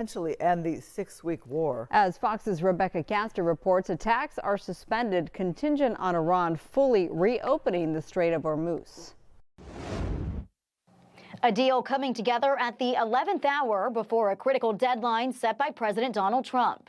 Potentially end the 6-week war. As Fox's Rebecca Caster reports, attacks are suspended contingent on Iran fully reopening the Strait of Hormuz. A deal coming together at the 11th hour before a critical deadline set by President Donald Trump.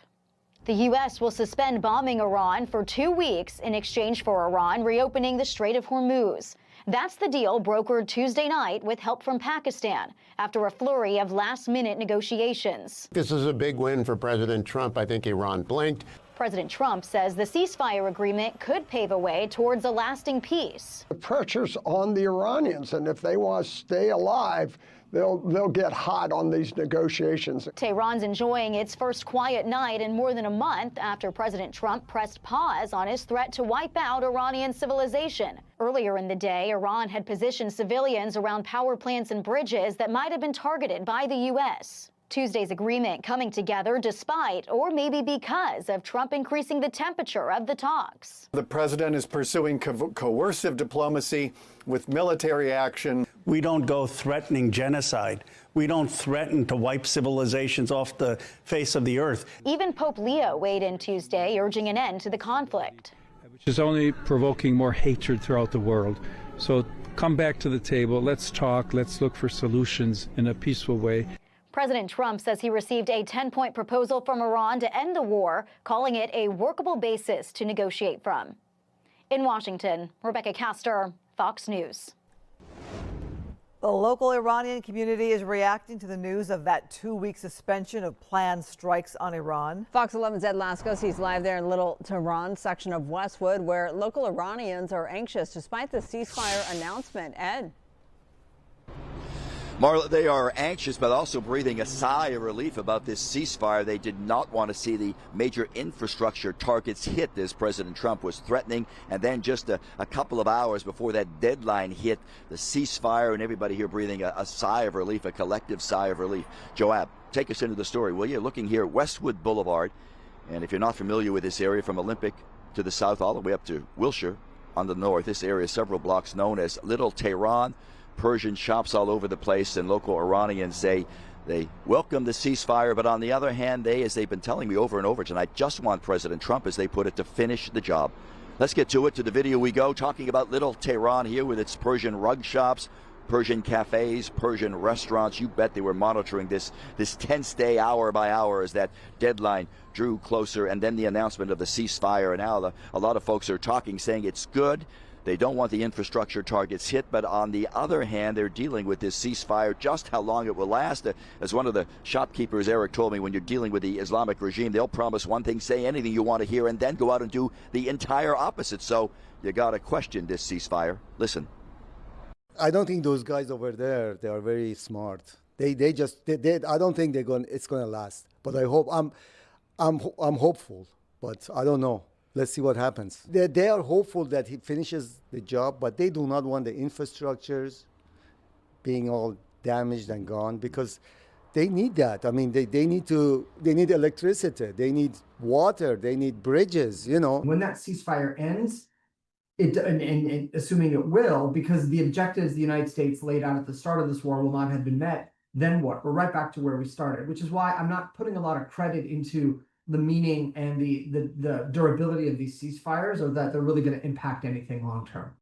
The U.S. will suspend bombing Iran for 2 weeks in exchange for Iran reopening the Strait of Hormuz. That's the deal brokered Tuesday night with help from Pakistan after a flurry of last-minute negotiations. This is a big win for President Trump. I think Iran blinked. President Trump says the ceasefire agreement could pave a way towards a lasting peace. The pressure's on the Iranians, and if they want to stay alive, they'll get hot on these negotiations. Tehran's enjoying its first quiet night in more than a month after President Trump pressed pause on his threat to wipe out Iranian civilization. Earlier in the day, Iran had positioned civilians around power plants and bridges that might have been targeted by the U.S. Tuesday's agreement coming together despite, or maybe because, of Trump increasing the temperature of the talks. The president is pursuing coercive diplomacy with military action. We don't go threatening genocide. We don't threaten to wipe civilizations off the face of the earth. Even Pope Leo weighed in Tuesday, urging an end to the conflict. Which is only provoking more hatred throughout the world. So come back to the table. Let's talk. Let's look for solutions in a peaceful way. President Trump says he received a 10-point proposal from Iran to end the war, calling it a workable basis to negotiate from. In Washington, Rebecca Caster, Fox News. The local Iranian community is reacting to the news of that 2-week suspension of planned strikes on Iran. Fox 11's Ed Lascos, he's live there in Little Tehran section of Westwood, where local Iranians are anxious despite the ceasefire announcement. Ed. Marla, they are anxious but also breathing a sigh of relief about this ceasefire. They did not want to see the major infrastructure targets hit, as President Trump was threatening. And then just a couple of hours before that deadline hit, the ceasefire, and everybody here breathing a sigh of relief, a collective sigh of relief. Joab, take us into the story, will you? Looking here at Westwood Boulevard. And if you're not familiar with this area, from Olympic to the south all the way up to Wilshire on the north, this area is several blocks known as Little Tehran. Persian shops all over the place, and local Iranians say they welcome the ceasefire, but on the other hand, they, as they've been telling me over and over tonight, just want President Trump, as they put it, to finish the job. Let's get to it. To the video we go, talking about Little Tehran here with its Persian rug shops, Persian cafes, Persian restaurants. You bet they were monitoring this tense day hour by hour as that deadline drew closer, and then the announcement of the ceasefire. And now a lot of folks are talking, saying it's good. They don't want the infrastructure targets hit, but on the other hand, they're dealing with this ceasefire. Just how long it will last, as one of the shopkeepers, Eric, told me, when you're dealing with the Islamic regime, they'll promise one thing, say anything you want to hear, and then go out and do the entire opposite. So you got to question this ceasefire. Listen. I don't think those guys over there, they are very smart. I don't think it's going to last. But I hope, I'm hopeful, but I don't know. Let's see what happens. They are hopeful that he finishes the job, but they do not want the infrastructures being all damaged and gone, because they need that. I mean, they need electricity, they need water, they need bridges, you know. When that ceasefire ends, and assuming it will, because the objectives the United States laid out at the start of this war will not have been met, then what? We're right back to where we started, which is why I'm not putting a lot of credit into the meaning and the durability of these ceasefires, or that they're really going to impact anything long term.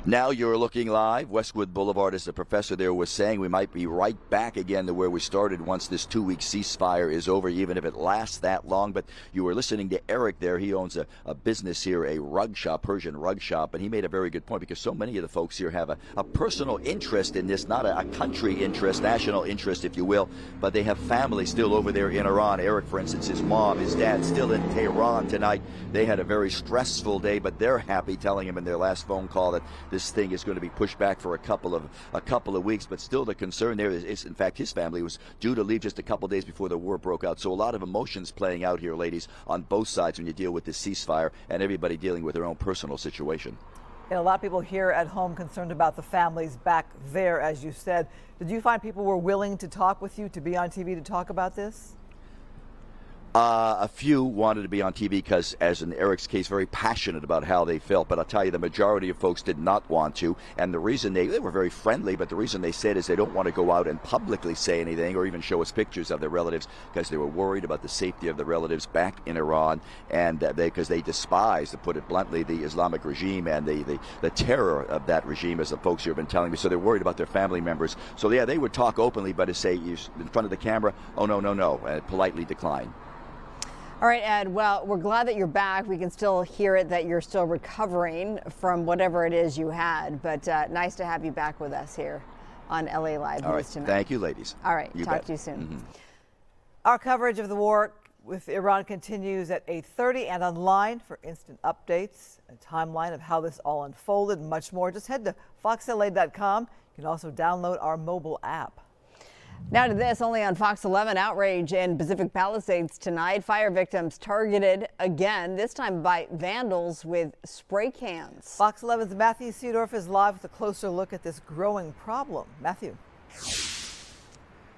Now you're looking live. Westwood Boulevard, as the professor there was saying, we might be right back again to where we started once this 2-week ceasefire is over, even if it lasts that long. But you were listening to Eric there. He owns a business here, a rug shop, Persian rug shop, and he made a very good point, because so many of the folks here have a personal interest in this, not a country interest, national interest, if you will, but they have family still over there in Iran. Eric, for instance, his mom, his dad, still in Tehran tonight. They had a very stressful day, but they're happy, telling him in their last phone call that this thing is going to be pushed back for a couple of weeks. But still, the concern there is, in fact, his family was due to leave just a couple days before the war broke out. So a lot of emotions playing out here, ladies, on both sides when you deal with this ceasefire, and everybody dealing with their own personal situation. And a lot of people here at home concerned about the families back there, as you said. Did you find people were willing to talk with you, to be on TV to talk about this? A few wanted to be on TV because, as in Eric's case, very passionate about how they felt. But I'll tell you, the majority of folks did not want to. And the reason they were very friendly, but the reason they said is they don't want to go out and publicly say anything or even show us pictures of their relatives because they were worried about the safety of the relatives back in Iran, and because they despise, to put it bluntly, the Islamic regime and the terror of that regime, as the folks here have been telling me. So they're worried about their family members. So yeah, they would talk openly, but to say in front of the camera, oh no, and politely decline. All right, Ed, well, we're glad that you're back. We can still hear it that you're still recovering from whatever it is you had, but nice to have you back with us here on LA Live News tonight. Thank you, ladies. All right, talk to you soon. Mm-hmm. Our coverage of the war with Iran continues at 8:30 and online for instant updates, a timeline of how this all unfolded, and much more. Just head to foxla.com. You can also download our mobile app. Now to this, only on Fox 11, outrage in Pacific Palisades tonight. Fire victims targeted again, this time by vandals with spray cans. Fox 11's Matthew Seedorf is live with a closer look at this growing problem. Matthew.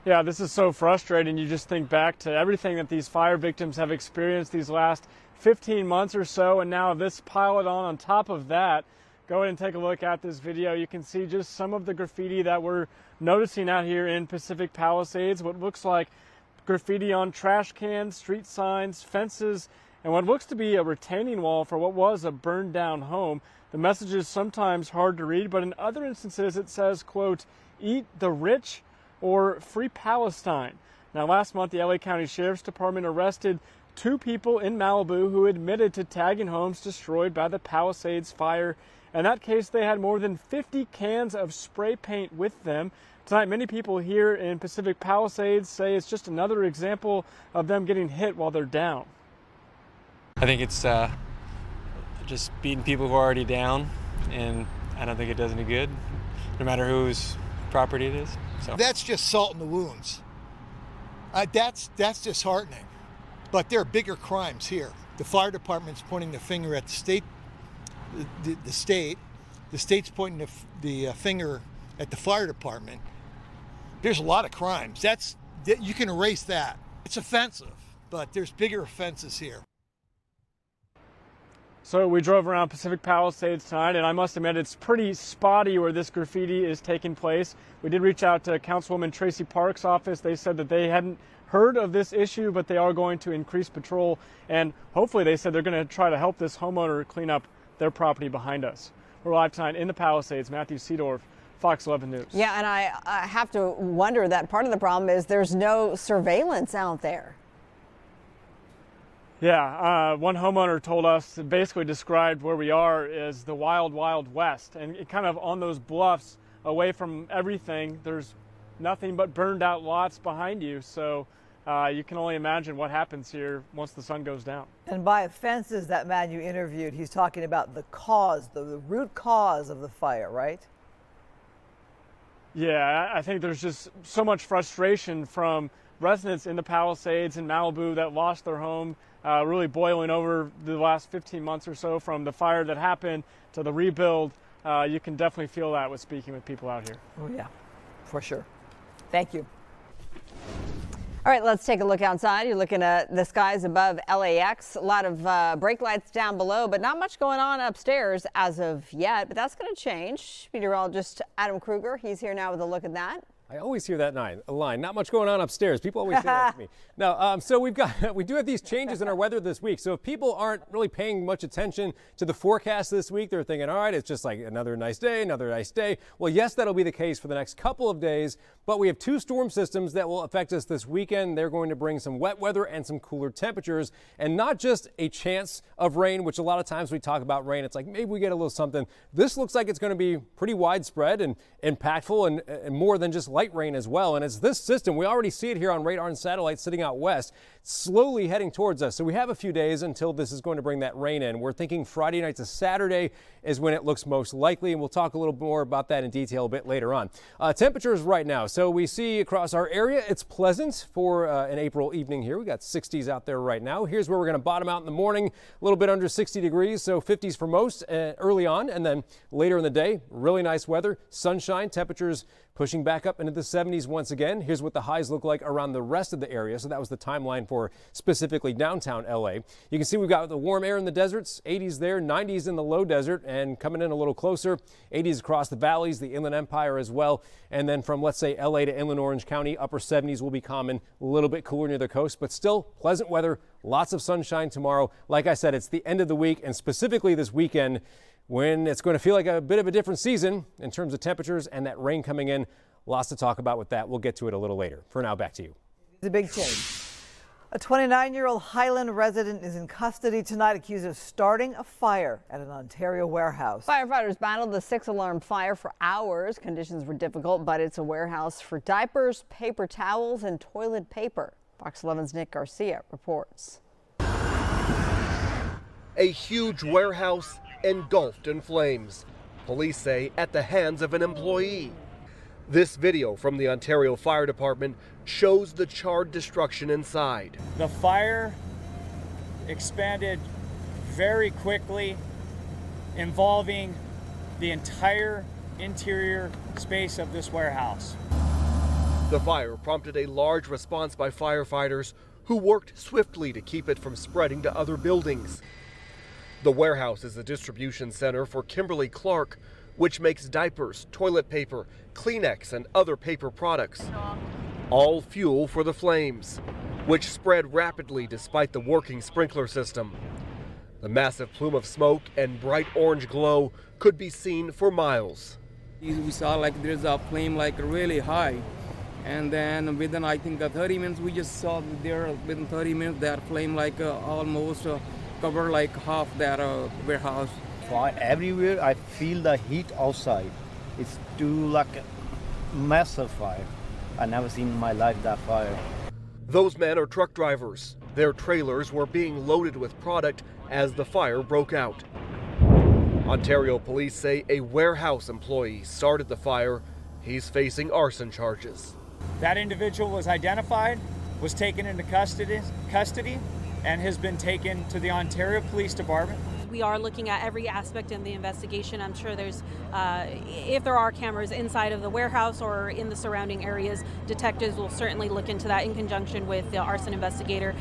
Yeah, this is so frustrating. You just think back to everything that these fire victims have experienced these last 15 months or so, and now this piled on top of that. Go ahead and take a look at this video. You can see just some of the graffiti that we're noticing out here in Pacific Palisades. What looks like graffiti on trash cans, street signs, fences, and what looks to be a retaining wall for what was a burned down home. The message is sometimes hard to read, but in other instances it says, quote, "Eat the rich" or "Free Palestine." Now, last month, the LA County Sheriff's Department arrested 2 people in Malibu who admitted to tagging homes destroyed by the Palisades fire. In that case, they had more than 50 cans of spray paint with them. Tonight, many people here in Pacific Palisades say it's just another example of them getting hit while they're down. I think it's just beating people who are already down, and I don't think it does any good, no matter whose property it is. So that's just salt in the wounds. That's disheartening. But there are bigger crimes here. The fire department's pointing the finger at the state. The state's pointing the finger at the fire department. There's a lot of crimes. You can erase that. It's offensive, but there's bigger offenses here. So we drove around Pacific Palisades tonight, and I must admit it's pretty spotty where this graffiti is taking place. We did reach out to Councilwoman Tracy Park's office. They said that they hadn't heard of this issue, but they are going to increase patrol, and hopefully they said they're going to try to help this homeowner clean up their property behind us. We're live tonight in the Palisades. Matthew Seedorf, Fox 11 News. Yeah, and I have to wonder that part of the problem is there's no surveillance out there. Yeah, one homeowner told us, basically described where we are as the wild, wild west, and it kind of on those bluffs away from everything. There's nothing but burned out lots behind you, so you can only imagine what happens here once the sun goes down. And by offenses, that man you interviewed, he's talking about the cause, the root cause of the fire, right? Yeah, I think there's just so much frustration from residents in the Palisades and Malibu that lost their home, really boiling over the last 15 months or so, from the fire that happened to the rebuild. You can definitely feel that with speaking with people out here. Oh yeah, for sure. Thank you. All right, let's take a look outside. You're looking at the skies above LAX. A lot of brake lights down below, but not much going on upstairs as of yet. But that's going to change. Meteorologist Adam Kruger, he's here now with a look at that. I always hear that line. Not much going on upstairs. People always say that to me. Now, so we do have these changes in our weather this week. So if people aren't really paying much attention to the forecast this week, they're thinking, all right, it's just like another nice day, another nice day. Well, yes, that'll be the case for the next couple of days. But we have 2 storm systems that will affect us this weekend. They're going to bring some wet weather and some cooler temperatures, and not just a chance of rain, which a lot of times we talk about rain. It's like maybe we get a little something. This looks like it's going to be pretty widespread and impactful and more than just light rain as well. And it's this system, we already see it here on radar and satellite sitting out west, slowly heading towards us. So we have a few days until this is going to bring that rain in. We're thinking Friday night to Saturday is when it looks most likely, and we'll talk a little more about that in detail a bit later on. Temperatures right now. So we see across our area, it's pleasant for an April evening here. We got 60s out there right now. Here's where we're going to bottom out in the morning, a little bit under 60 degrees. So 50s for most early on, and then later in the day, really nice weather, sunshine, temperatures pushing back up into the 70s once again. Here's what the highs look like around the rest of the area. So that was the timeline for specifically downtown LA. You can see we've got the warm air in the deserts, 80s there, 90s in the low desert, and coming in a little closer, 80s across the valleys, the Inland Empire as well. And then from, let's say, LA to Inland Orange County, upper 70s will be common, a little bit cooler near the coast, but still pleasant weather, lots of sunshine tomorrow. Like I said, it's the end of the week, and specifically this weekend, when it's going to feel like a bit of a different season in terms of temperatures and that rain coming in. Lots to talk about with that. We'll get to it a little later. For now, back to you. It's a big change. A 29-year-old Highland resident is in custody tonight, accused of starting a fire at an Ontario warehouse. Firefighters battled the 6-alarm fire for hours. Conditions were difficult, but it's a warehouse for diapers, paper towels, and toilet paper. Fox 11's Nick Garcia reports. A huge warehouse engulfed in flames, police say at the hands of an employee. This video from the Ontario Fire Department shows the charred destruction inside. The fire expanded very quickly, involving the entire interior space of this warehouse. The fire prompted a large response by firefighters who worked swiftly to keep it from spreading to other buildings. The warehouse is a distribution center for Kimberly-Clark, which makes diapers, toilet paper, Kleenex, and other paper products. All fuel for the flames, which spread rapidly despite the working sprinkler system. The massive plume of smoke and bright orange glow could be seen for miles. We saw like there's a flame like really high. And then within, I think, 30 minutes, we just saw there within 30 minutes that flame like almost cover like half that warehouse. Fire everywhere. I feel the heat outside. It's too like a massive fire. I never seen in my life that fire. Those men are truck drivers. Their trailers were being loaded with product as the fire broke out. Ontario police say a warehouse employee started the fire. He's facing arson charges. That individual was identified, was taken into custody, and has been taken to the Ontario Police Department. We are looking at every aspect in the investigation. I'm sure there's, if there are cameras inside of the warehouse or in the surrounding areas, detectives will certainly look into that in conjunction with the arson investigator.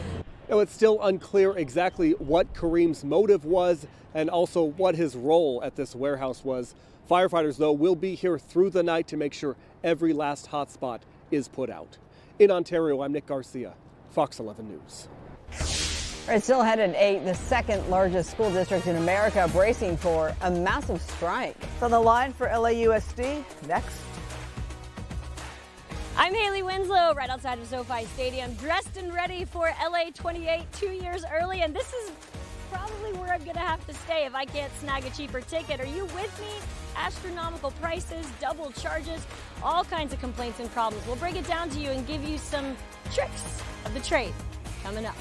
Now, it's still unclear exactly what Kareem's motive was and also what his role at this warehouse was. Firefighters, though, will be here through the night to make sure every last hotspot is put out. In Ontario, I'm Nick Garcia, Fox 11 News. All right, still ahead at 8, the second largest school district in America bracing for a massive strike. It's on the line for LAUSD next. I'm Haley Winslow, right outside of SoFi Stadium, dressed and ready for LA28 2 years early, and this is probably where I'm gonna have to stay if I can't snag a cheaper ticket. Are you with me? Astronomical prices, double charges, all kinds of complaints and problems. We'll break it down to you and give you some tricks of the trade coming up.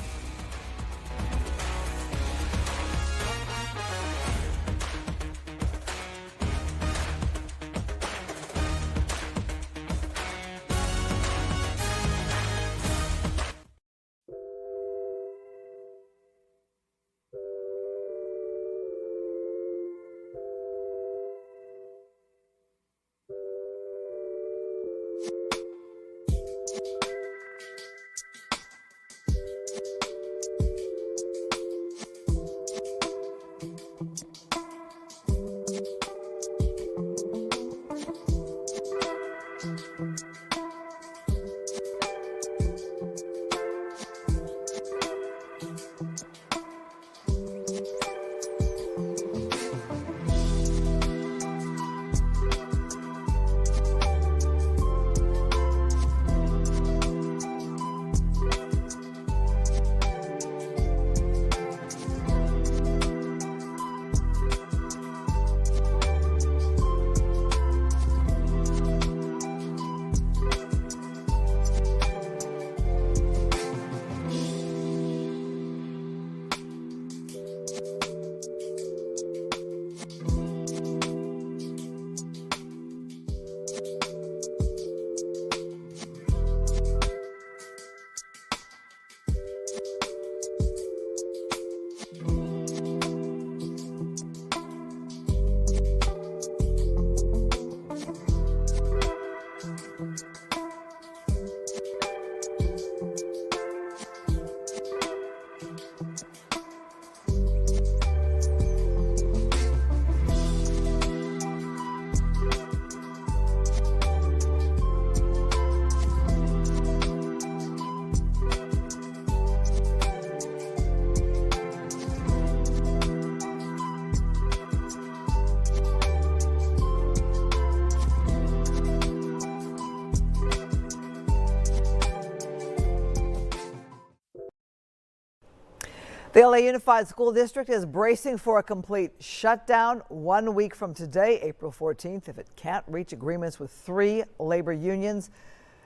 The LA Unified School District is bracing for a complete shutdown 1 week from today, April 14th, if it can't reach agreements with 3 labor unions.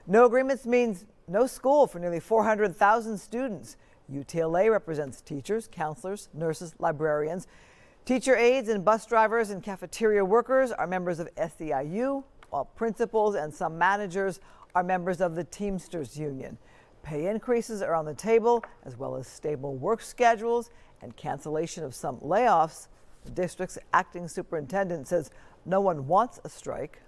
No agreements means no school for nearly 400,000 students. UTLA represents teachers, counselors, nurses, librarians. Teacher aides and bus drivers and cafeteria workers are members of SEIU, while principals and some managers are members of the Teamsters Union. Pay increases are on the table, as well as stable work schedules and cancellation of some layoffs. The district's acting superintendent says no one wants a strike.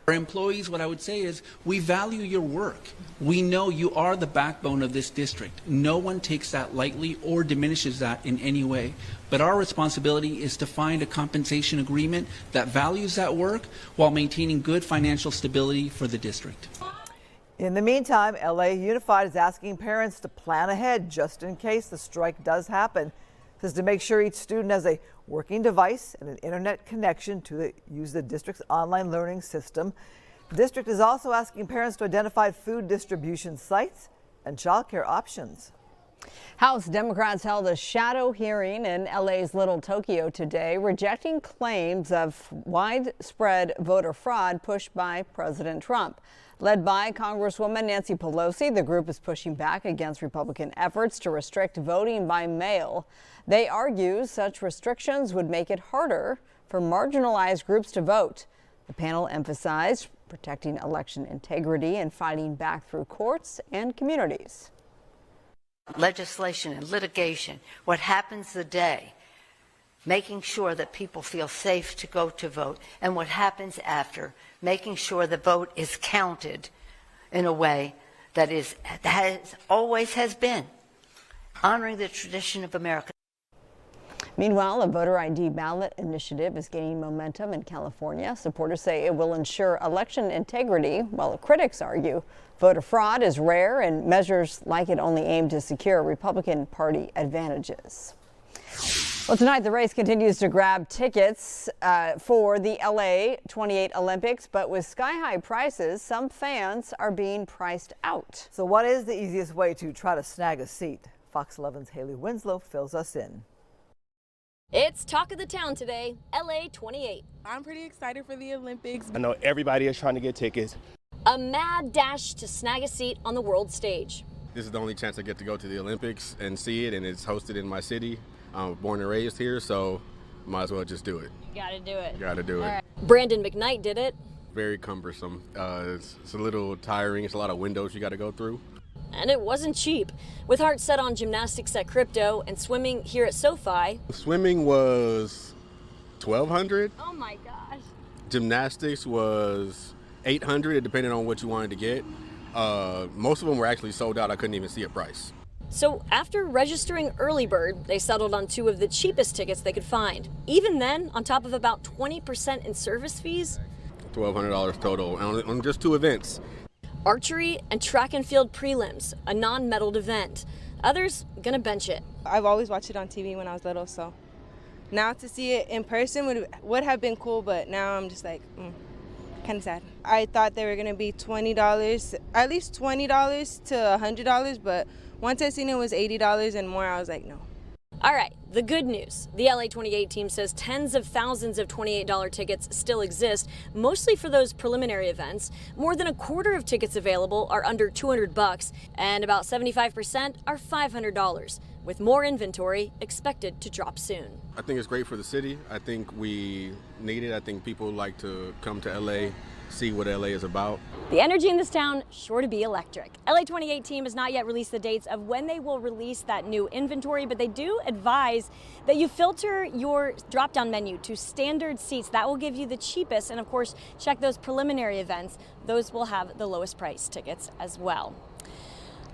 For employees, what I would say is we value your work. We know you are the backbone of this district. No one takes that lightly or diminishes that in any way. But our responsibility is to find a compensation agreement that values that work while maintaining good financial stability for the district. In the meantime, LA Unified is asking parents to plan ahead just in case the strike does happen. It says to make sure each student has a working device and an internet connection to use the district's online learning system. The district is also asking parents to identify food distribution sites and childcare options. House Democrats held a shadow hearing in LA's Little Tokyo today, rejecting claims of widespread voter fraud pushed by President Trump. Led by Congresswoman Nancy Pelosi, the group is pushing back against Republican efforts to restrict voting by mail. They argue such restrictions would make it harder for marginalized groups to vote. The panel emphasized protecting election integrity and fighting back through courts and communities. Legislation and litigation, what happens the day, making sure that people feel safe to go to vote, and what happens after, making sure the vote is counted in a way that always has been, honoring the tradition of America. Meanwhile, a voter ID ballot initiative is gaining momentum in California. Supporters say it will ensure election integrity, while critics argue voter fraud is rare and measures like it only aim to secure Republican Party advantages. Well, tonight the race continues to grab tickets for the LA28 Olympics, but with sky-high prices, some fans are being priced out. So what is the easiest way to try to snag a seat? Fox 11's Haley Winslow fills us in. It's talk of the town today, LA28. I'm pretty excited for the Olympics. I know everybody is trying to get tickets. A mad dash to snag a seat on the world stage. This is the only chance I get to go to the Olympics and see it, and it's hosted in my city. I'm born and raised here, so might as well just do it. You gotta do it. Gotta do it. Right. Brandon McKnight did it. Very cumbersome. It's a little tiring. It's a lot of windows you gotta go through. And it wasn't cheap. With heart set on gymnastics at Crypto and swimming here at SoFi. Swimming was $1,200. Oh my gosh. Gymnastics was $800, depending on what you wanted to get. Most of them were actually sold out. I couldn't even see a price. So after registering early bird, they settled on 2 of the cheapest tickets they could find. Even then, on top of about 20% in service fees. $1,200 total on just 2 events. Archery and track and field prelims, a non-medaled event. Others gonna bench it. I've always watched it on TV when I was little, so now to see it in person would have been cool, but now I'm just like, kind of sad. I thought they were gonna be $20, at least $20 to $100, but once I seen it was $80 and more, I was like, no. All right, the good news. The LA28 team says tens of thousands of $28 tickets still exist, mostly for those preliminary events. More than a quarter of tickets available are under $200, and about 75% are $500, with more inventory expected to drop soon. I think it's great for the city. I think we need it. I think people like to come to LA, see what LA is about. The energy in this town sure to be electric. LA28 team has not yet released the dates of when they will release that new inventory, but they do advise that you filter your drop-down menu to standard seats. That will give you the cheapest, and of course, check those preliminary events. Those will have the lowest price tickets as well.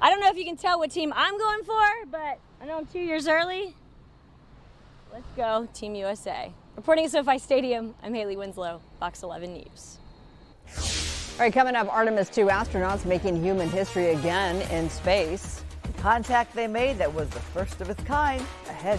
I don't know if you can tell what team I'm going for, but I know I'm 2 years early. Let's go, Team USA. Reporting at SoFi Stadium, I'm Haley Winslow, Fox 11 News. All right, coming up, Artemis II astronauts making human history again in space. The contact they made that was the first of its kind ahead.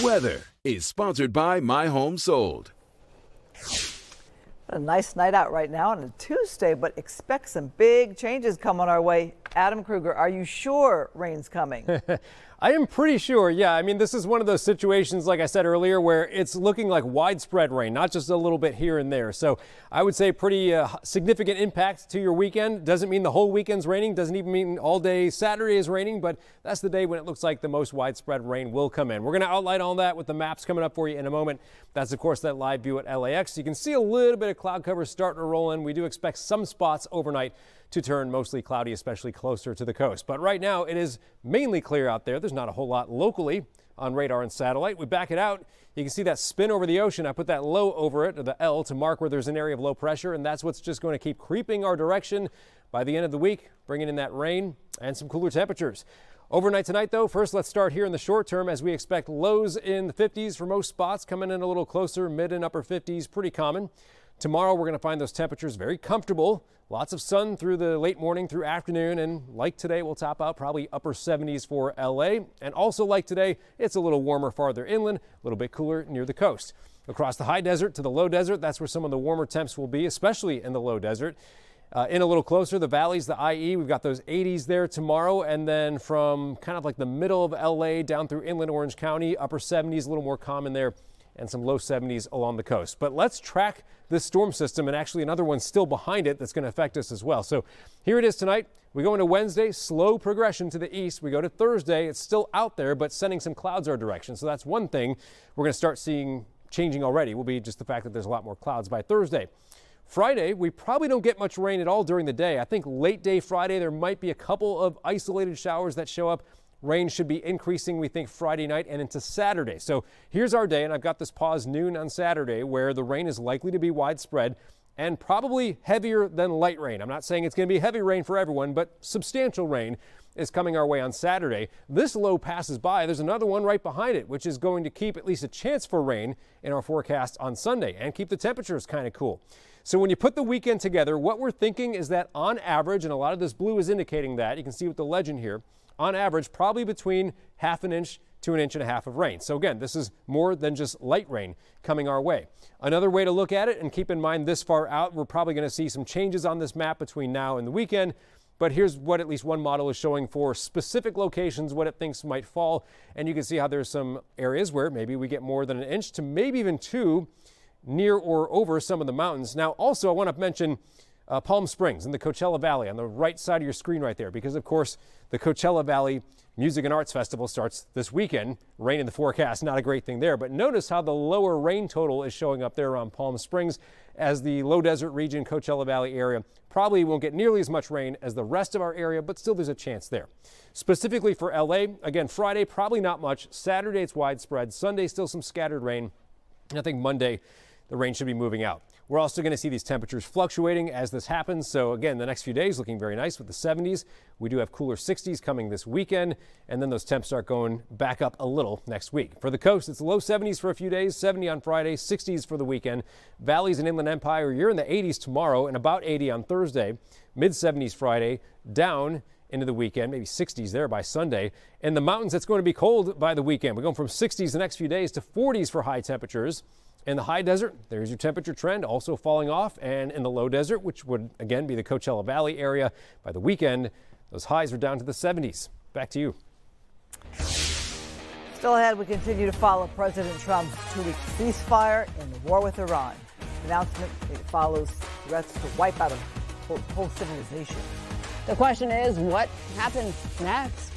Weather is sponsored by My Home Sold. A nice night out right now on a Tuesday, but expect some big changes coming our way. Adam Kruger, are you sure rain's coming? I am pretty sure, yeah. I mean, this is one of those situations, like I said earlier, where it's looking like widespread rain, not just a little bit here and there. So I would say pretty significant impact to your weekend. Doesn't mean the whole weekend's raining, doesn't even mean all day Saturday is raining, but that's the day when it looks like the most widespread rain will come in. We're going to outline all that with the maps coming up for you in a moment. That's, of course, that live view at LAX. You can see a little bit of cloud cover starting to roll in. We do expect some spots overnight to turn mostly cloudy, especially closer to the coast. But right now it is mainly clear out there. There's not a whole lot locally on radar and satellite. We back it out. You can see that spin over the ocean. I put that low over it, or the L, to mark where there's an area of low pressure, and that's what's just going to keep creeping our direction by the end of the week, bringing in that rain and some cooler temperatures. Overnight tonight, though, first let's start here in the short term as we expect lows in the 50s for most spots, coming in a little closer, mid and upper 50s, pretty common. Tomorrow we're going to find those temperatures very comfortable. Lots of sun through the late morning through afternoon, and like today, we'll top out probably upper 70s for LA. And also like today, it's a little warmer farther inland, a little bit cooler near the coast. Across the high desert to the low desert, that's where some of the warmer temps will be, especially in the low desert. In a little closer, the valleys, the IE, we've got those 80s there tomorrow, and then from kind of like the middle of LA down through inland Orange County, upper 70s, a little more common there, and some low 70s along the coast. But let's track this storm system, and actually another one still behind it that's going to affect us as well. So here it is tonight. We go into Wednesday, slow progression to the east. We go to Thursday, it's still out there, but sending some clouds our direction. So that's one thing we're going to start seeing changing already, will be just the fact that there's a lot more clouds by Thursday. Friday, we probably don't get much rain at all during the day. I think late day Friday, there might be a couple of isolated showers that show up. Rain should be increasing, we think, Friday night and into Saturday. So here's our day, and I've got this pause noon on Saturday where the rain is likely to be widespread and probably heavier than light rain. I'm not saying it's going to be heavy rain for everyone, but substantial rain is coming our way on Saturday. This low passes by. There's another one right behind it, which is going to keep at least a chance for rain in our forecast on Sunday and keep the temperatures kind of cool. So when you put the weekend together, what we're thinking is that on average, and a lot of this blue is indicating that, you can see with the legend here, on average, probably between ½ an inch to 1.5 inches of rain. So again, this is more than just light rain coming our way. Another way to look at it, and keep in mind this far out, we're probably going to see some changes on this map between now and the weekend. But here's what at least one model is showing for specific locations, what it thinks might fall. And you can see how there's some areas where maybe we get more than 1 inch to maybe even 2 near or over some of the mountains. Now, also, I want to mention Palm Springs in the Coachella Valley on the right side of your screen right there, because of course the Coachella Valley Music and Arts Festival starts this weekend. Rain in the forecast, not a great thing there, but notice how the lower rain total is showing up there around Palm Springs, as the low desert region, Coachella Valley area probably won't get nearly as much rain as the rest of our area, but still there's a chance there. Specifically for LA, again, Friday probably not much, Saturday it's widespread, Sunday still some scattered rain, and I think Monday the rain should be moving out. We're also going to see these temperatures fluctuating as this happens. So again, the next few days looking very nice with the 70s. We do have cooler 60s coming this weekend, and then those temps start going back up a little next week. For the coast, it's low 70s for a few days, 70 on Friday, 60s for the weekend. Valleys and Inland Empire, you're in the 80s tomorrow and about 80 on Thursday. Mid 70s Friday, down into the weekend, maybe 60s there by Sunday. In the mountains, it's going to be cold by the weekend. We're going from 60s the next few days to 40s for high temperatures. In the high desert, there's your temperature trend also falling off, and in the low desert, which would again be the Coachella Valley area, by the weekend, those highs are down to the 70s. Back to you. Still ahead, we continue to follow President Trump's 2-week ceasefire in the war with Iran. The announcement, it follows threats to wipe out a whole civilization. The question is, what happens next?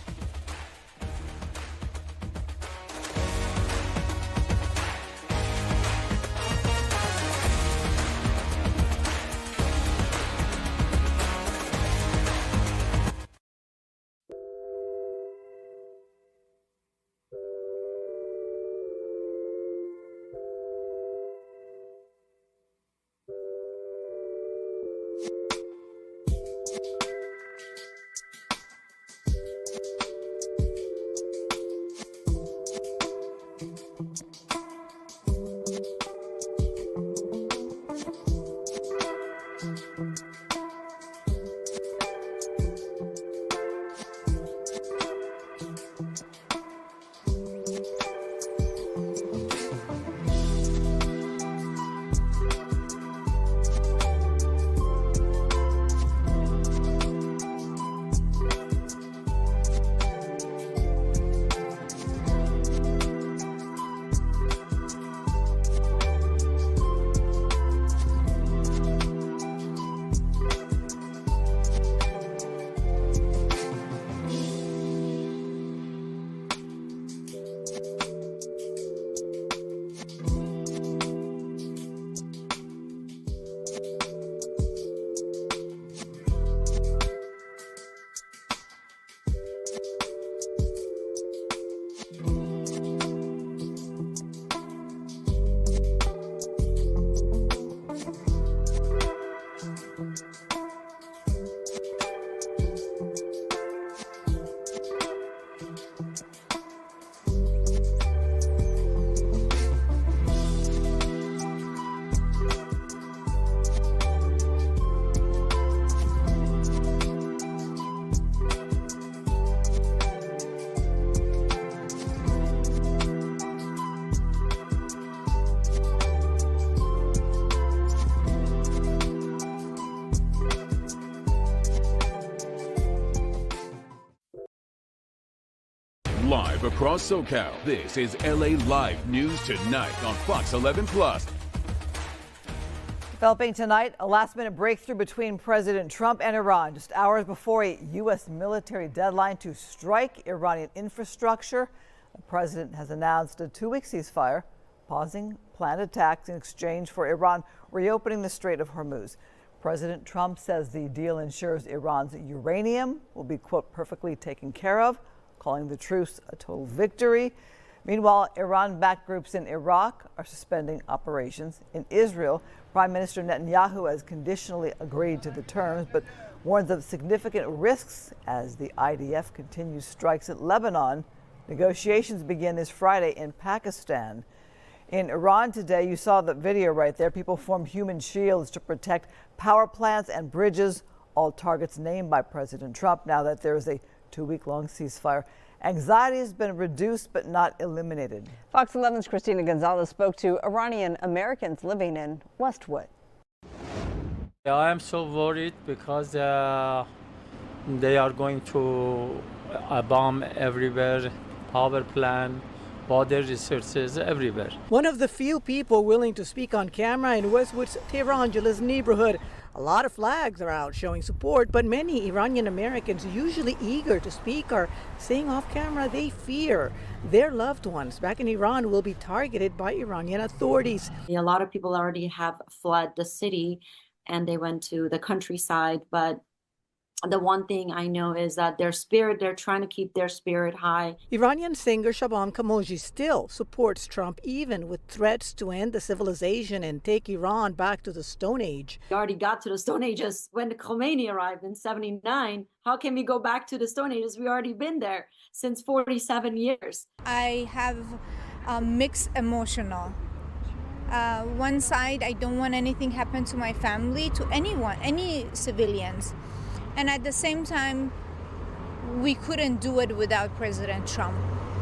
live across SoCal. This is LA Live News Tonight on Fox 11 Plus. Developing tonight, a last-minute breakthrough between President Trump and Iran just hours before a U.S. military deadline to strike Iranian infrastructure. The president has announced a 2-week ceasefire, pausing planned attacks in exchange for Iran reopening the Strait of Hormuz. President Trump says the deal ensures Iran's uranium will be, quote, perfectly taken care of, calling the truce a total victory. Meanwhile, Iran-backed groups in Iraq are suspending operations. In Israel, Prime Minister Netanyahu has conditionally agreed to the terms, but warns of significant risks as the IDF continues strikes at Lebanon. Negotiations begin this Friday in Pakistan. In Iran today, you saw the video right there. People formed human shields to protect power plants and bridges, all targets named by President Trump now that there is a 2-week-long ceasefire. Anxiety has been reduced but not eliminated. Fox 11's Christina Gonzalez spoke to Iranian Americans living in Westwood. I am so worried because they are going to bomb everywhere, power plant, water resources everywhere. One of the few people willing to speak on camera in Westwood's Tehrangeles neighborhood. A lot of flags are out showing support, but many Iranian Americans, usually eager to speak, are saying off camera they fear their loved ones back in Iran will be targeted by Iranian authorities. A lot of people already have fled the city and they went to the countryside, but the one thing I know is that they're trying to keep their spirit high. Iranian singer Shaban Kamoji still supports Trump, even with threats to end the civilization and take Iran back to the Stone Age. We already got to the Stone Ages when Khomeini arrived in '79. How can we go back to the Stone Ages? We already been there since 47 years. I have a mixed emotional. One side, I don't want anything happen to my family, to anyone, any civilians. And at the same time, we couldn't do it without President Trump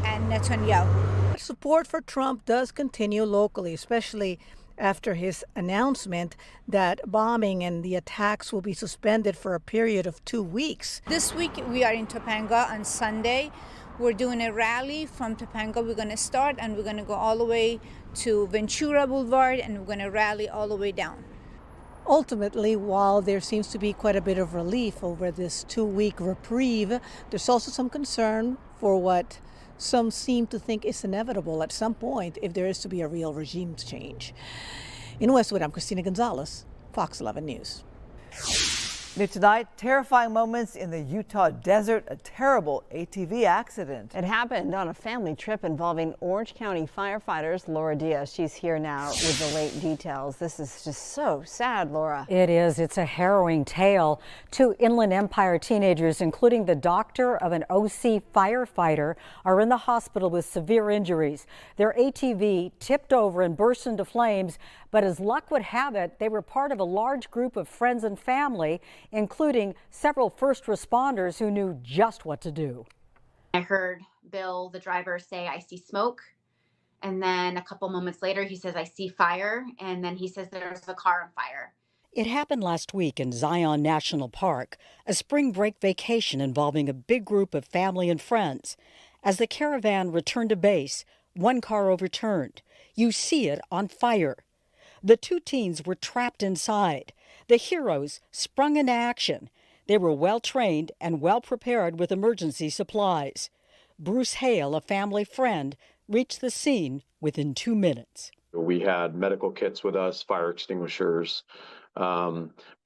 and Netanyahu. Support for Trump does continue locally, especially after his announcement that bombing and the attacks will be suspended for a period of 2 weeks. This week, we are in Topanga on Sunday. We're doing a rally from Topanga. We're going to start and we're going to go all the way to Ventura Boulevard and we're going to rally all the way down. Ultimately, while there seems to be quite a bit of relief over this 2-week reprieve, there's also some concern for what some seem to think is inevitable at some point if there is to be a real regime change. In Westwood, I'm Christina Gonzalez, Fox 11 News. New tonight, terrifying moments in the Utah desert, a terrible ATV accident. It happened on a family trip involving Orange County firefighters. Laura Diaz, she's here now with the late details. This is just so sad, Laura. It is. It's a harrowing tale. 2 Inland Empire teenagers, including the doctor of an OC firefighter, are in the hospital with severe injuries. Their ATV tipped over and burst into flames, but as luck would have it, they were part of a large group of friends and family, including several first responders who knew just what to do. I heard Bill, the driver, say, "I see smoke." And then a couple moments later, he says, "I see fire." And then he says, "There's a car on fire." It happened last week in Zion National Park, a spring break vacation involving a big group of family and friends. As the caravan returned to base, one car overturned. You see it on fire. The 2 teens were trapped inside. The heroes sprung into action. They were well trained and well prepared with emergency supplies. Bruce Hale, a family friend, reached the scene within 2 minutes. We had medical kits with us, fire extinguishers.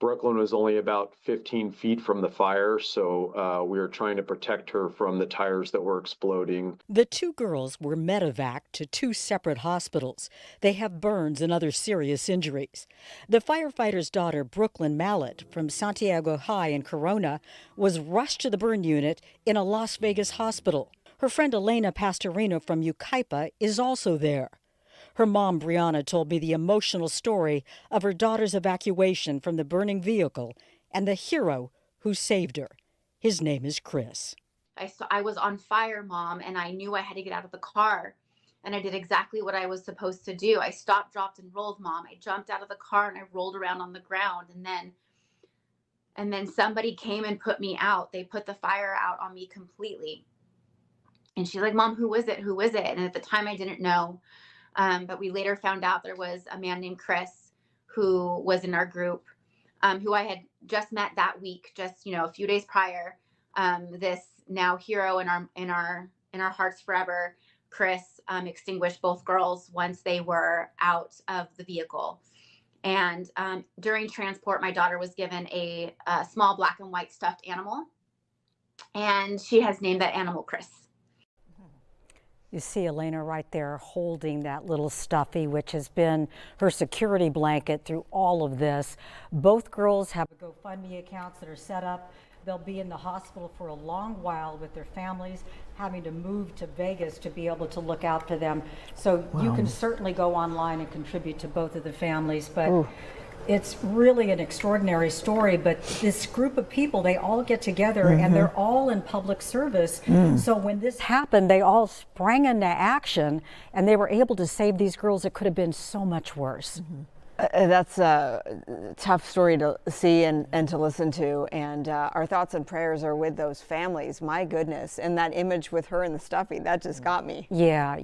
Brooklyn was only about 15 feet from the fire, so we were trying to protect her from the tires that were exploding. The 2 girls were medevaced to 2 separate hospitals. They have burns and other serious injuries. The firefighter's daughter, Brooklyn Mallet, from Santiago High in Corona, was rushed to the burn unit in a Las Vegas hospital. Her friend Elena Pastorino from Yucaipa is also there. Her mom, Brianna, told me the emotional story of her daughter's evacuation from the burning vehicle and the hero who saved her. His name is Chris. I was on fire, Mom, and I knew I had to get out of the car. And I did exactly what I was supposed to do. I stopped, dropped, and rolled, Mom. I jumped out of the car and I rolled around on the ground. And then somebody came and put me out. They put the fire out on me completely. And she's like, Mom, who is it? Who is it? And at the time I didn't know. But we later found out there was a man named Chris who was in our group, who I had just met that week, just, you know, a few days prior. This now hero in our hearts forever, Chris, extinguished both girls once they were out of the vehicle. And during transport, my daughter was given a small black and white stuffed animal, and she has named that animal Chris. You see Elena right there holding that little stuffy, which has been her security blanket through all of this. Both girls have GoFundMe accounts that are set up. They'll be in the hospital for a long while with their families, having to move to Vegas to be able to look out for them. So you can certainly go online and contribute to both of the families. But it's really an extraordinary story. But this group of people, they all get together and they're all in public service. So when this happened, they all sprang into action and they were able to save these girls. It could have been so much worse. That's a tough story to see and to listen to, and our thoughts and prayers are with those families. My goodness, and that image with her and the stuffy, that just got me. Yeah.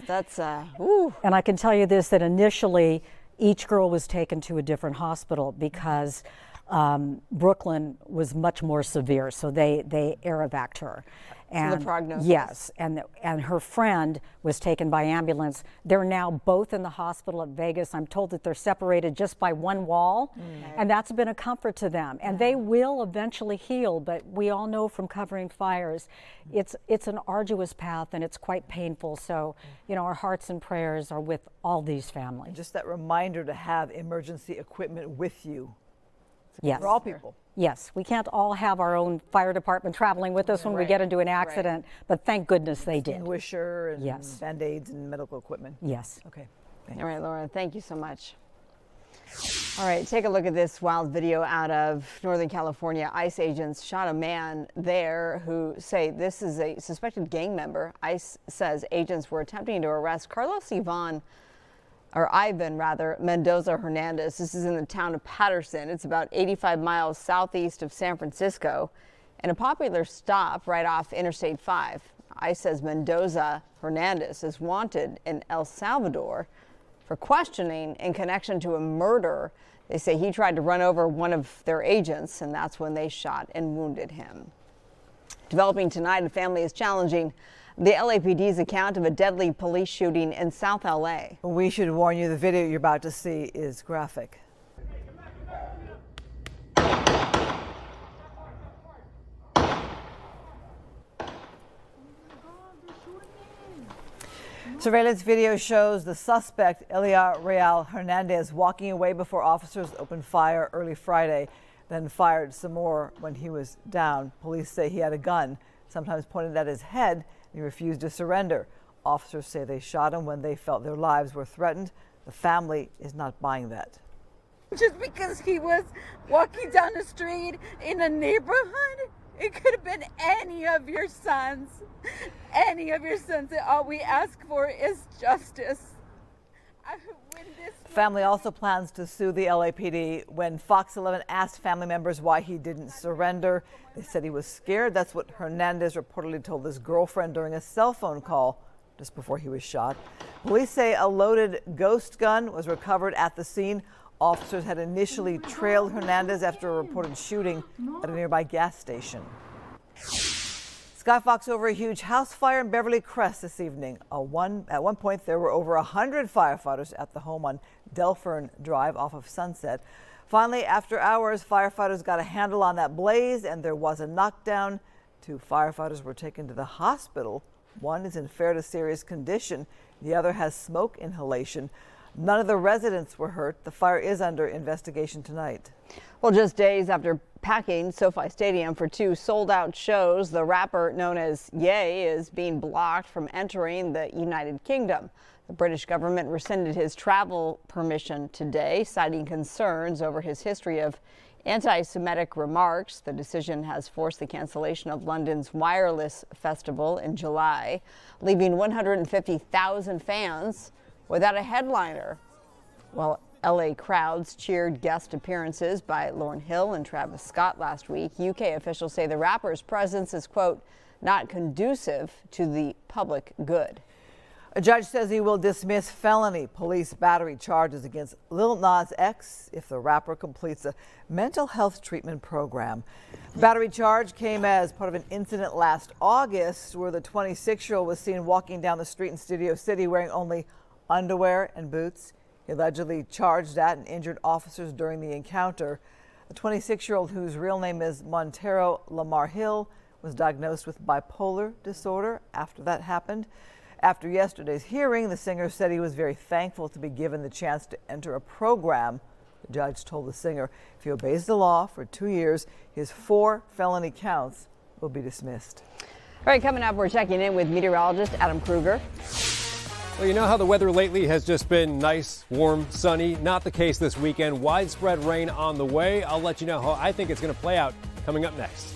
That's woo. And I can tell you this, that initially each girl was taken to a different hospital because Brooklyn was much more severe, so they air evac'd her. And so the prognosis. Yes, and her friend was taken by ambulance. They're now both in the hospital at Vegas. I'm told that they're separated just by one wall, and that's been a comfort to them. And they will eventually heal, but we all know from covering fires, it's an arduous path and it's quite painful. So, you know, our hearts and prayers are with all these families. Just that reminder to have emergency equipment with you. Yes. For all people. Yes, we can't all have our own fire department traveling with us when we get into an accident, but thank goodness they did. Extinguisher and Band-Aids and medical equipment. Yes. Okay. All right, Laura, thank you so much. All right, take a look at this wild video out of Northern California. ICE agents shot a man there who say this is a suspected gang member. ICE says agents were attempting to arrest Ivan Mendoza Hernandez. This is in the town of Patterson. It's about 85 miles southeast of San Francisco and a popular stop right off Interstate 5. ICE says Mendoza Hernandez is wanted in El Salvador for questioning in connection to a murder. They say he tried to run over one of their agents, and that's when they shot and wounded him. Developing tonight, a family is challenging the LAPD's account of a deadly police shooting in South LA. We should warn you, the video you're about to see is graphic. Surveillance video shows the suspect, Elia Real Hernandez, walking away before officers opened fire early Friday, then fired some more when he was down. Police say he had a gun, sometimes pointed at his head. He refused to surrender. Officers say they shot him when they felt their lives were threatened. The family is not buying that. Just because he was walking down the street in a neighborhood, it could have been any of your sons. Any of your sons. All we ask for is justice. Family also plans to sue the LAPD. When Fox 11 asked family members why he didn't surrender, they said he was scared. That's what Hernandez reportedly told his girlfriend during a cell phone call just before he was shot. Police say a loaded ghost gun was recovered at the scene. Officers had initially trailed Hernandez after a reported shooting at a nearby gas station. Sky Fox over a huge house fire in Beverly Crest this evening. At one point, there were over 100 firefighters at the home on Delfern Drive off of Sunset. Finally, after hours, firefighters got a handle on that blaze and there was a knockdown. 2 firefighters were taken to the hospital. One is in fair to serious condition. The other has smoke inhalation. None of the residents were hurt. The fire is under investigation tonight. Well, just days after packing SoFi Stadium for 2 sold-out shows, the rapper known as Ye is being blocked from entering the United Kingdom. The British government rescinded his travel permission today, citing concerns over his history of anti-Semitic remarks. The decision has forced the cancellation of London's Wireless Festival in July, leaving 150,000 fans without a headliner. Well, LA crowds cheered guest appearances by Lauryn Hill and Travis Scott last week. UK officials say the rapper's presence is, quote, not conducive to the public good. A judge says he will dismiss felony police battery charges against Lil Nas X if the rapper completes a mental health treatment program. The battery charge came as part of an incident last August where the 26-year-old was seen walking down the street in Studio City wearing only underwear and boots. He allegedly charged at and injured officers during the encounter. The 26-year-old, whose real name is Montero Lamar Hill, was diagnosed with bipolar disorder after that happened. After yesterday's hearing, the singer said he was very thankful to be given the chance to enter a program. The judge told the singer if he obeys the law for 2 years, his 4 felony counts will be dismissed. All right, coming up, we're checking in with meteorologist Adam Kruger. Well, you know how the weather lately has just been nice, warm, sunny? Not the case this weekend. Widespread rain on the way. I'll let you know how I think it's going to play out coming up next.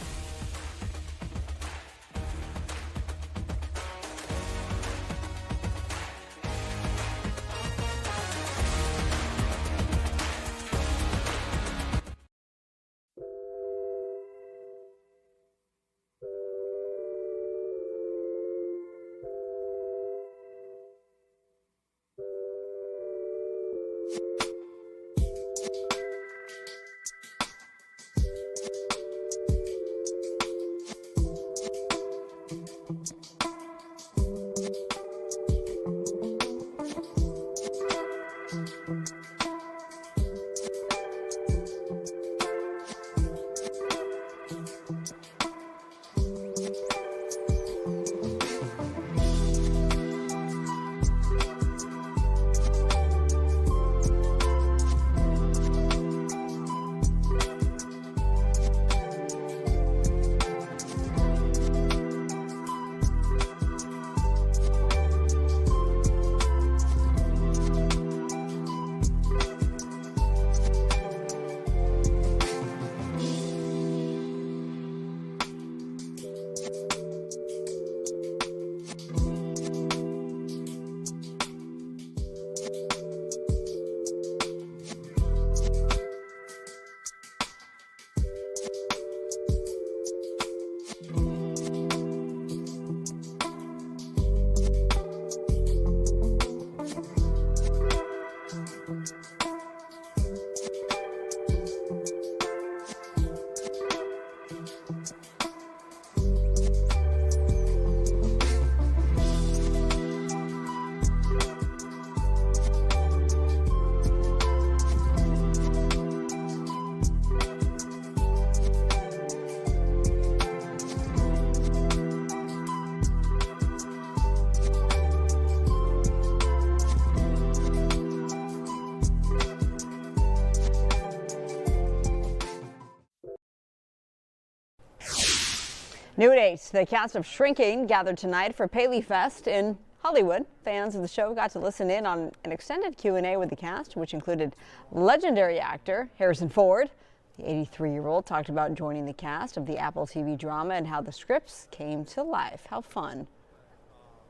New at 8, the cast of Shrinking gathered tonight for Paley Fest in Hollywood. Fans of the show got to listen in on an extended Q&A with the cast, which included legendary actor Harrison Ford. The 83-year-old talked about joining the cast of the Apple TV drama and how the scripts came to life. How fun.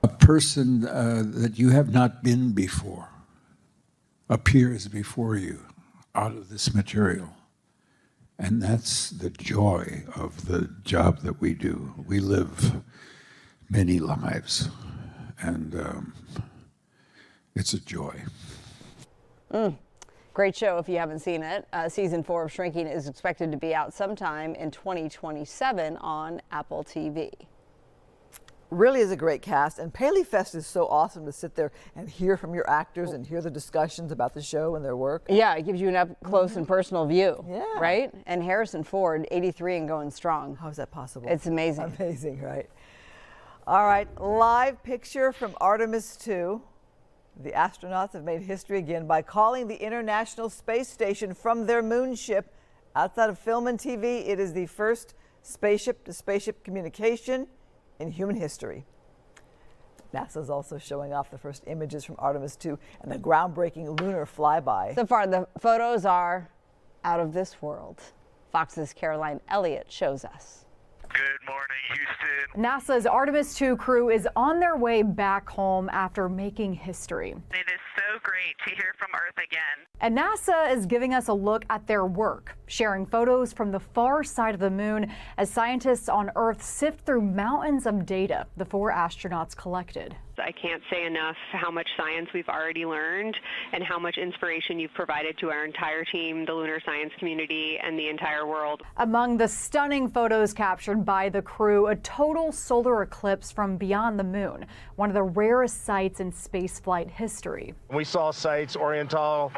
A person that you have not been before appears before you out of this material. And that's the joy of the job that we do. We live many lives, and it's a joy. Great show if you haven't seen it. Season 4 of Shrinking is expected to be out sometime in 2027 on Apple TV. Really is a great cast, and Paley Fest is so awesome to sit there and hear from your actors and hear the discussions about the show and their work. Yeah, it gives you an up close and personal view. Yeah. Right? And Harrison Ford, 83 and going strong. How is that possible? It's amazing. Amazing, right? All right, live picture from Artemis II. The astronauts have made history again by calling the International Space Station from their moon ship. Outside of film and TV, it is the first spaceship-to-spaceship communication in human history. NASA is also showing off the first images from Artemis II and the groundbreaking lunar flyby. So far, the photos are out of this world. Fox's Caroline Elliott shows us. Good morning, Houston. NASA's Artemis II crew is on their way back home after making history. It is so great to hear from Earth again. And NASA is giving us a look at their work, sharing photos from the far side of the moon as scientists on Earth sift through mountains of data the 4 astronauts collected. I can't say enough how much science we've already learned and how much inspiration you've provided to our entire team, the lunar science community, and the entire world. Among the stunning photos captured by the crew, a total solar eclipse from beyond the moon, one of the rarest sights in spaceflight history. We saw sights, Oriental,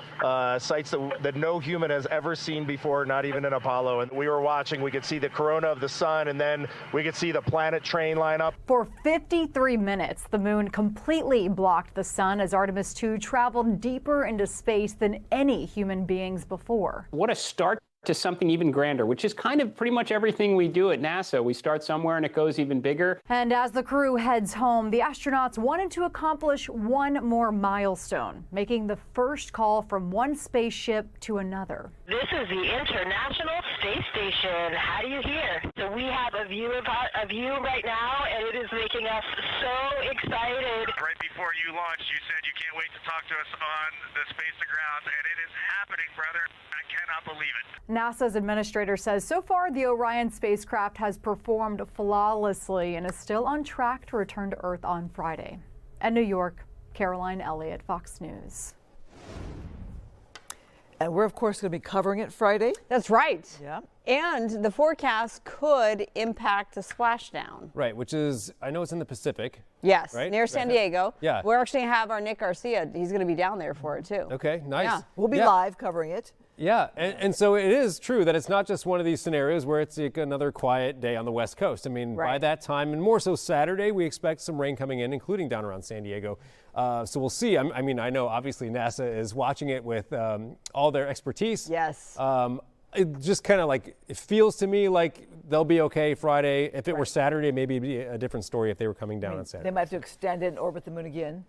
sights that no human has ever seen before, not even in Apollo. And we were watching, we could see the corona of the sun, and then we could see the planet train line up. For 53 minutes, the moon completely blocked the sun as Artemis II traveled deeper into space than any human beings before. What a start to something even grander, which is kind of pretty much everything we do at NASA. We start somewhere and it goes even bigger. And as the crew heads home, the astronauts wanted to accomplish one more milestone, making the first call from one spaceship to another. This is the International Space Station. How do you hear? So we have a view of you right now, and it is making us so excited. Right before you launched, you said you can't wait to talk to us on the space to ground, and it is happening, brother. I cannot believe it. NASA's administrator says so far the Orion spacecraft has performed flawlessly and is still on track to return to Earth on Friday. At New York, Caroline Elliott, Fox News. And we're, of course, going to be covering it Friday. That's right. Yeah. And the forecast could impact a splashdown. Right, which is, I know it's in the Pacific. Yes, right? near San Diego. Yeah. We're actually going to have our Nick Garcia. He's going to be down there for it, too. Okay, nice. Yeah. We'll be live covering it. Yeah, and so it is true that it's not just one of these scenarios where it's like another quiet day on the West Coast. I mean, by that time, and more so Saturday, we expect some rain coming in, including down around San Diego. So we'll see. I mean, I know obviously NASA is watching it with all their expertise. Yes. It just kind of like, it feels to me like they'll be okay Friday. If it were Saturday, maybe it'd be a different story if they were coming down on Saturday. They might have to extend it and orbit the moon again.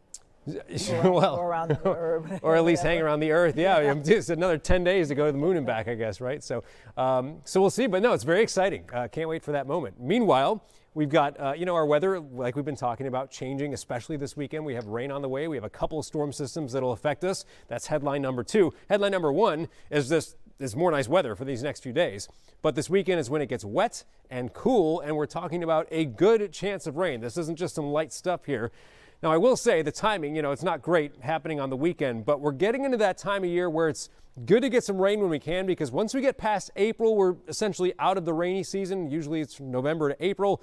Well, or at least hang around the Earth. Yeah, just another 10 days to go to the moon and back, I guess, right? So, so we'll see. But no, it's very exciting. Can't wait for that moment. Meanwhile, we've got, our weather, like we've been talking about, changing, especially this weekend. We have rain on the way. We have a couple of storm systems that'll affect us. That's headline number 2. Headline number 1 is there's more nice weather for these next few days. But this weekend is when it gets wet and cool, and we're talking about a good chance of rain. This isn't just some light stuff here. Now, I will say the timing, it's not great happening on the weekend, but we're getting into that time of year where it's good to get some rain when we can, because once we get past April, we're essentially out of the rainy season. Usually it's from November to April.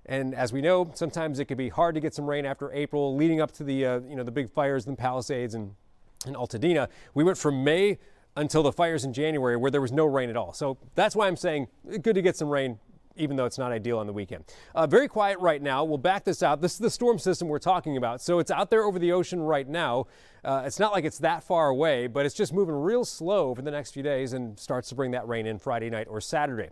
And as we know, sometimes it can be hard to get some rain after April, leading up to the, the big fires in the Palisades and Altadena. We went from May until the fires in January where there was no rain at all. So that's why I'm saying good to get some rain, even though it's not ideal on the weekend. Very quiet right now. We'll back this out. This is the storm system we're talking about. So it's out there over the ocean right now. It's not like it's that far away, but it's just moving real slow over the next few days and starts to bring that rain in Friday night or Saturday.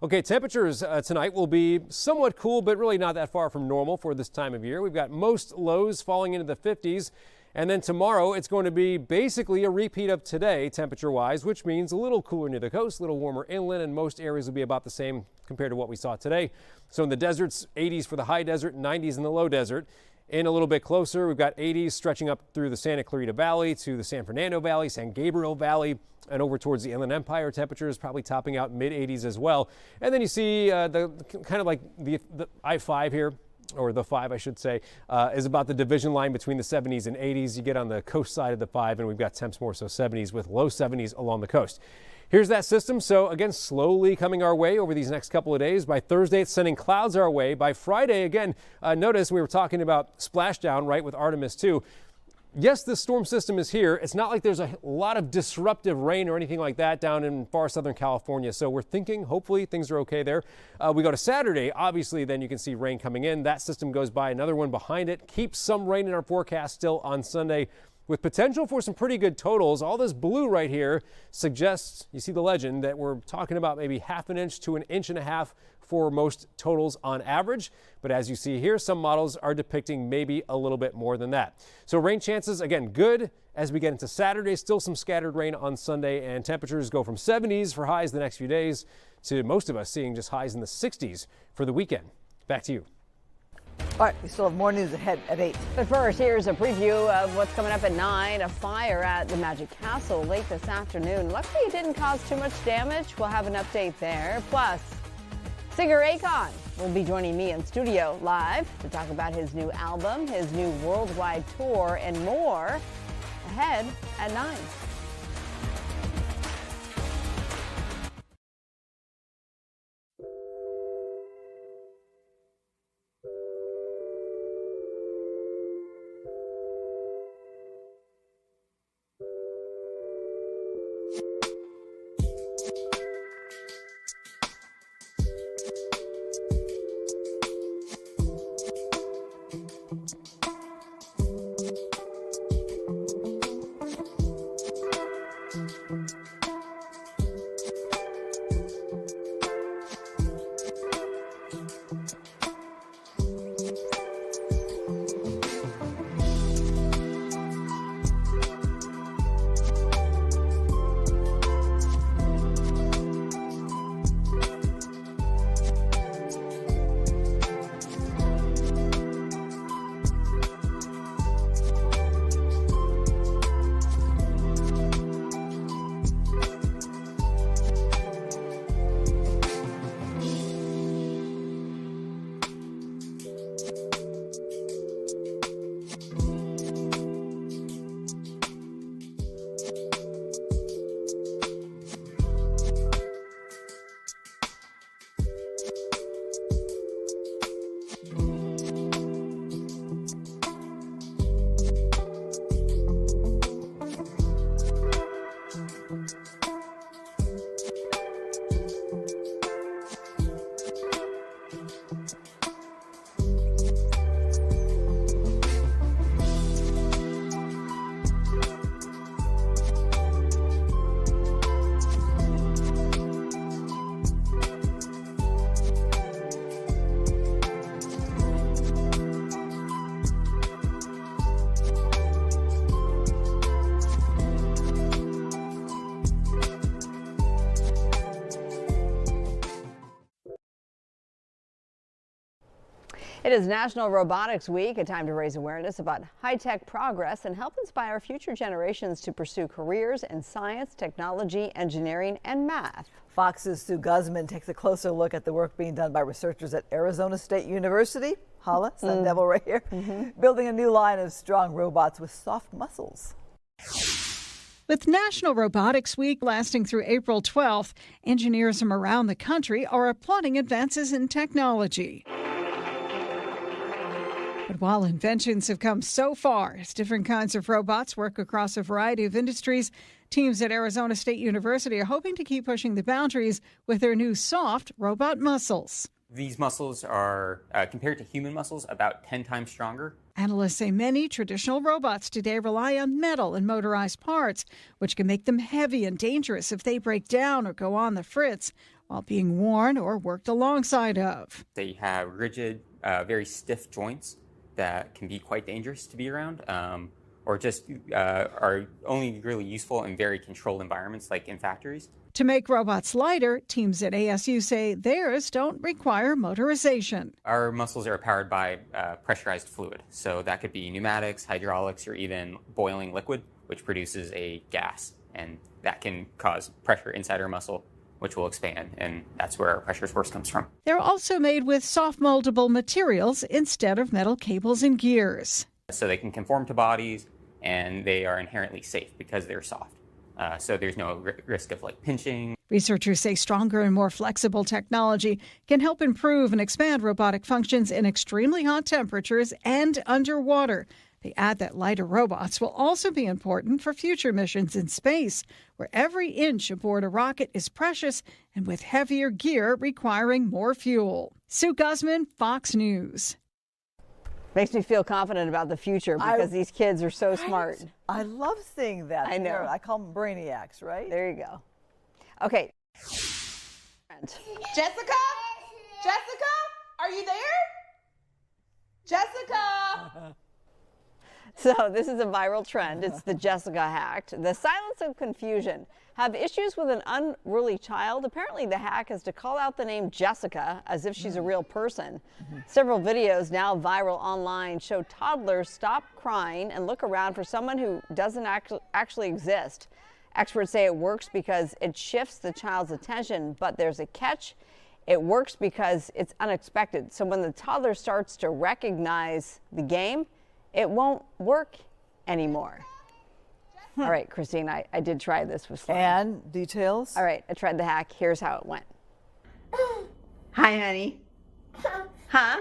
Okay, temperatures tonight will be somewhat cool, but really not that far from normal for this time of year. We've got most lows falling into the 50s. And then tomorrow, it's going to be basically a repeat of today, temperature-wise, which means a little cooler near the coast, a little warmer inland, and most areas will be about the same compared to what we saw today. So in the deserts, 80s for the high desert, 90s in the low desert. In a little bit closer, we've got 80s stretching up through the Santa Clarita Valley to the San Fernando Valley, San Gabriel Valley, and over towards the Inland Empire. Temperatures probably topping out mid-80s as well. And then you see the kind of like the I-5 here, or the 5, I should say, is about the division line between the 70s and 80s. You get on the coast side of the 5, and we've got temps more so 70s with low 70s along the coast. Here's that system. So again, slowly coming our way over these next couple of days. By Thursday, it's sending clouds our way. By Friday, again, notice we were talking about splashdown, right, with Artemis II. Yes, this storm system is here. It's not like there's a lot of disruptive rain or anything like that down in far Southern California. So we're thinking, hopefully, things are okay there. We go to Saturday. Obviously, then you can see rain coming in. That system goes by, another one behind it. Keeps some rain in our forecast still on Sunday, with potential for some pretty good totals. All this blue right here suggests, you see the legend, that we're talking about maybe 1/2 inch to 1.5 inches for most totals on average. But as you see here, some models are depicting maybe a little bit more than that. So rain chances, again, good as we get into Saturday. Still some scattered rain on Sunday, and temperatures go from 70s for highs the next few days to most of us seeing just highs in the 60s for the weekend. Back to you. All right, we still have more news ahead at 8. But first, here's a preview of what's coming up at 9. A fire at the Magic Castle late this afternoon. Luckily, it didn't cause too much damage. We'll have an update there. Plus, singer Akon will be joining me in studio live to talk about his new album, his new worldwide tour, and more ahead at 9. It is National Robotics Week, a time to raise awareness about high-tech progress and help inspire future generations to pursue careers in science, technology, engineering, and math. Fox's Sue Guzman takes a closer look at the work being done by researchers at Arizona State University, Hala, Sun Devil right here, building a new line of strong robots with soft muscles. With National Robotics Week lasting through April 12th, engineers from around the country are applauding advances in technology. But while inventions have come so far as different kinds of robots work across a variety of industries, teams at Arizona State University are hoping to keep pushing the boundaries with their new soft robot muscles. These muscles are, compared to human muscles, about 10 times stronger. Analysts say many traditional robots today rely on metal and motorized parts, which can make them heavy and dangerous if they break down or go on the fritz while being worn or worked alongside of. They have rigid, very stiff joints that can be quite dangerous to be around, or just are only really useful in very controlled environments like in factories. To make robots lighter, teams at ASU say theirs don't require motorization. Our muscles are powered by pressurized fluid, so that could be pneumatics, hydraulics, or even boiling liquid, which produces a gas, and that can cause pressure inside our muscle, which will expand, and that's where our pressure source comes from. They're also made with soft moldable materials instead of metal cables and gears. So they can conform to bodies, and they are inherently safe because they're soft. So there's no risk of pinching. Researchers say stronger and more flexible technology can help improve and expand robotic functions in extremely hot temperatures and underwater. They add that lighter robots will also be important for future missions in space, where every inch aboard a rocket is precious and with heavier gear requiring more fuel. Sue Guzman, Fox News. Makes me feel confident about the future because these kids are so smart. I love seeing that. I know. I call them brainiacs, right? There you go. Okay. Jessica? Jessica? Are you there? Jessica? So this is a viral trend. It's the Jessica hack. The silence of confusion. Have issues with an unruly child? Apparently the hack is to call out the name Jessica as if she's a real person. Several videos now viral online show toddlers stop crying and look around for someone who doesn't actually exist. Experts say it works because it shifts the child's attention, but there's a catch. It works because it's unexpected. So when the toddler starts to recognize the game, it won't work anymore. All right, Christine, I did try this with Sloan. And details? All right, I tried the hack. Here's how it went. Hi, honey. Huh?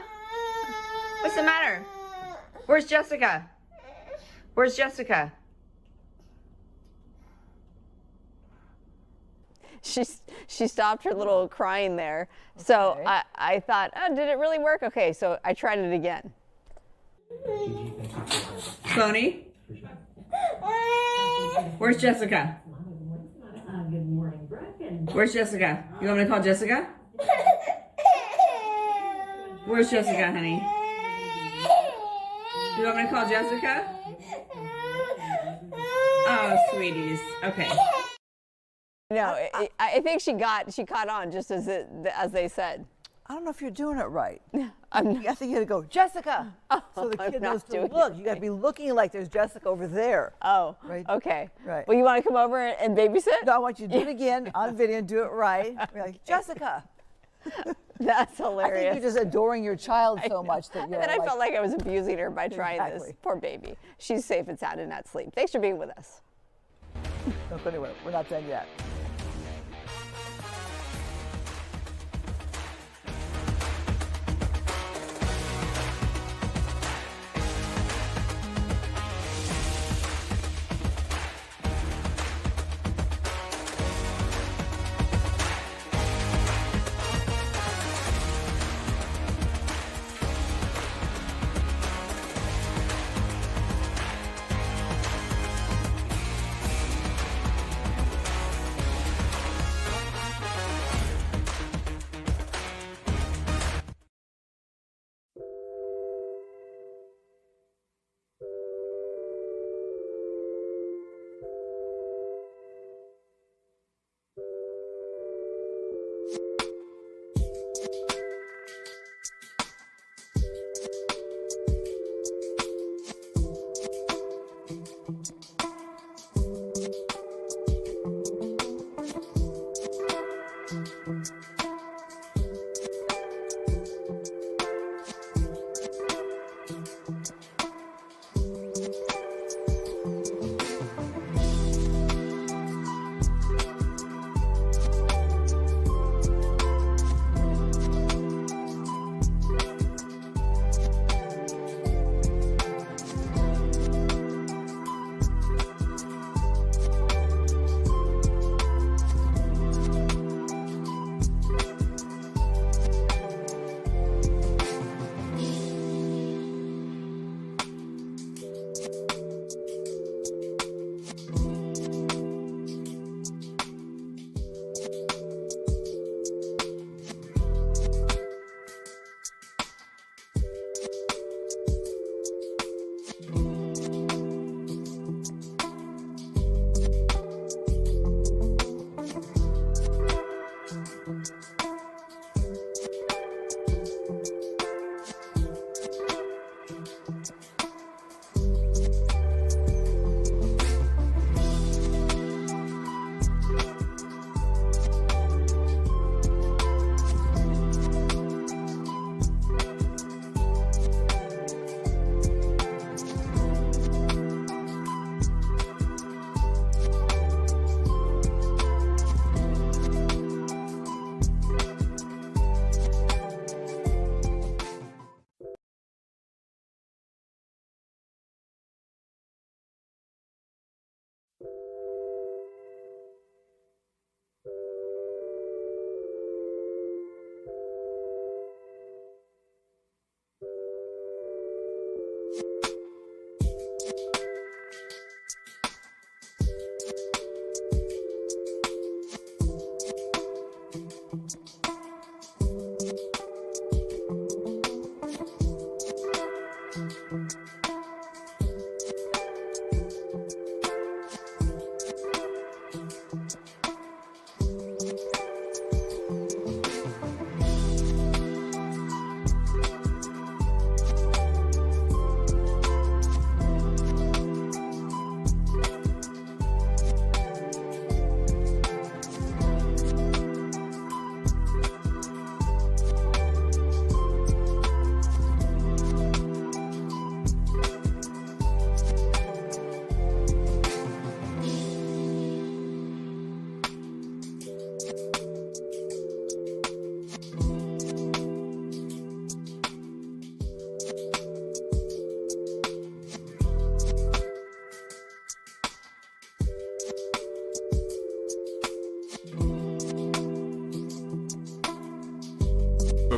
What's the matter? Where's Jessica? Where's Jessica? She stopped her little crying there. Okay. So I thought, oh, did it really work? Okay, so I tried it again. Phony? Where's Jessica? Where's Jessica? You want me to call Jessica? Where's Jessica, honey? You want me to call Jessica? Oh, sweeties. Okay. No, I think she caught on just as they said. I don't know if you're doing it right. I think you gotta go, Jessica. So the kid knows to look. You gotta be looking like there's Jessica over there. Oh, right. Okay. Right. Well, you want to come over and babysit? No, I want you to do it again on video and do it right. You're like, Jessica. That's hilarious. I think you're just adoring your child so much that you're. And then I felt like I was abusing her by trying this. Poor baby. She's safe and sound and not asleep. Thanks for being with us. Don't go anywhere. We're not done yet.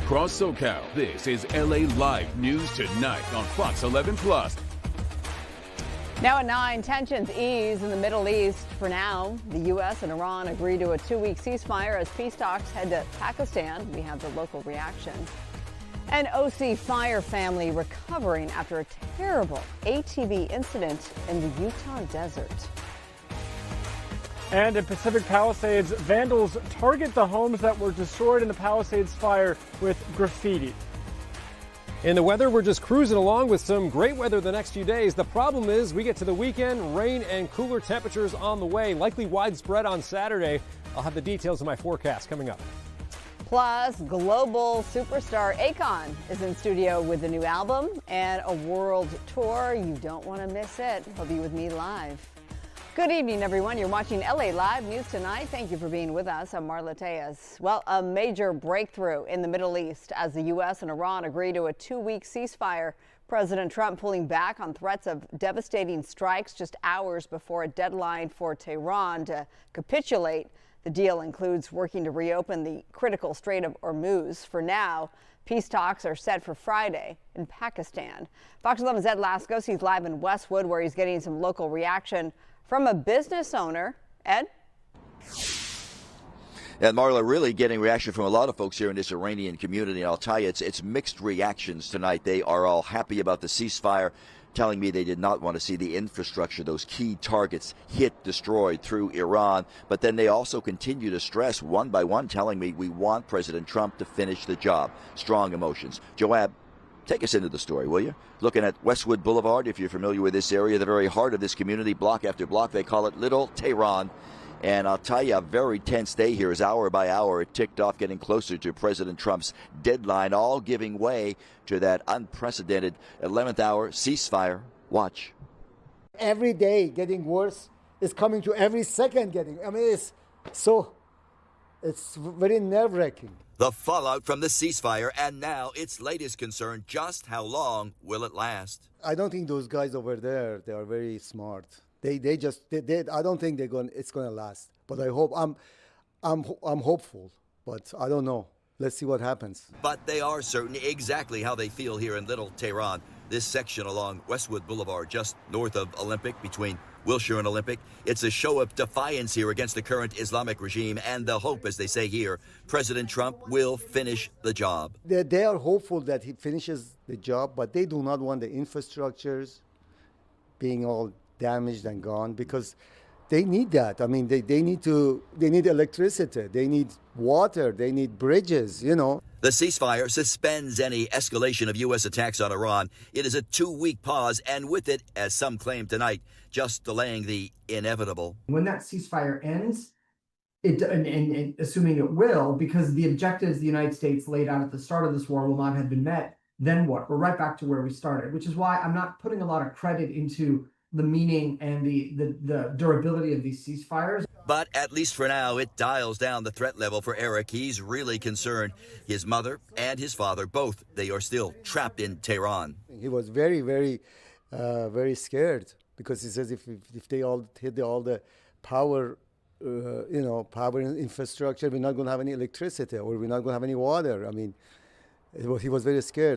across SoCal. This is LA Live News Tonight on Fox 11 Plus. Now at 9, tensions ease in the Middle East. For now, the U.S. and Iran agree to a 2-week ceasefire as peace talks head to Pakistan. We have the local reaction. An OC fire family recovering after a terrible ATV incident in the Utah desert. And in Pacific Palisades, vandals target the homes that were destroyed in the Palisades fire with graffiti. In the weather, we're just cruising along with some great weather the next few days. The problem is we get to the weekend, rain and cooler temperatures on the way, likely widespread on Saturday. I'll have the details of my forecast coming up. Plus, global superstar Akon is in studio with a new album and a world tour. You don't want to miss it. He'll be with me live. Good evening, everyone. You're watching LA Live News Tonight. Thank you for being with us. I'm Marla Tejas. Well, a major breakthrough in the Middle East as the U.S. and Iran agree to a 2-week ceasefire. President Trump pulling back on threats of devastating strikes just hours before a deadline for Tehran to capitulate. The deal includes working to reopen the critical Strait of Hormuz. For now, peace talks are set for Friday in Pakistan. Fox 11's Ed Lascos, he's live in Westwood, where he's getting some local reaction from a business owner. Ed? And Marla, really getting reaction from a lot of folks here in this Iranian community. And I'll tell you, it's mixed reactions tonight. They are all happy about the ceasefire, telling me they did not want to see the infrastructure, those key targets, destroyed through Iran. But then they also continue to stress one by one, telling me we want President Trump to finish the job. Strong emotions. Joab, take us into the story, will you? Looking at Westwood Boulevard, if you're familiar with this area, the very heart of this community, block after block, they call it Little Tehran. And I'll tell you, a very tense day here as hour by hour it ticked off, getting closer to President Trump's deadline, all giving way to that unprecedented 11th hour ceasefire. Watch. Every day getting worse. It's coming to every second getting. I mean, it's very nerve-wracking. The fallout from the ceasefire, and now its latest concern, just how long will it last? I don't think those guys over there, they are very smart. I don't think it's going to last. But I hope, I'm hopeful, but I don't know. Let's see what happens. But they are certain exactly how they feel here in Little Tehran. This section along Westwood Boulevard, just north of Olympic, between Wilshire and Olympic. It's a show of defiance here against the current Islamic regime and the hope, as they say here, President Trump will finish the job. They are hopeful that he finishes the job, but they do not want the infrastructures being all damaged and gone, because they need that. I mean, they need electricity, they need water, they need bridges, you know. The ceasefire suspends any escalation of U.S. attacks on Iran. It is a 2-week pause, and with it, as some claim tonight, just delaying the inevitable. When that ceasefire ends, and assuming it will, because the objectives the United States laid out at the start of this war will not have been met, then what? We're right back to where we started, which is why I'm not putting a lot of credit into the meaning and the durability of these ceasefires. But at least for now, it dials down the threat level for Eric. He's really concerned. His mother and his father, both, they are still trapped in Tehran. He was very, very, very scared, because he says if they all hit all the power, power infrastructure, we're not going to have any electricity, or we're not going to have any water. I mean, he was very scared.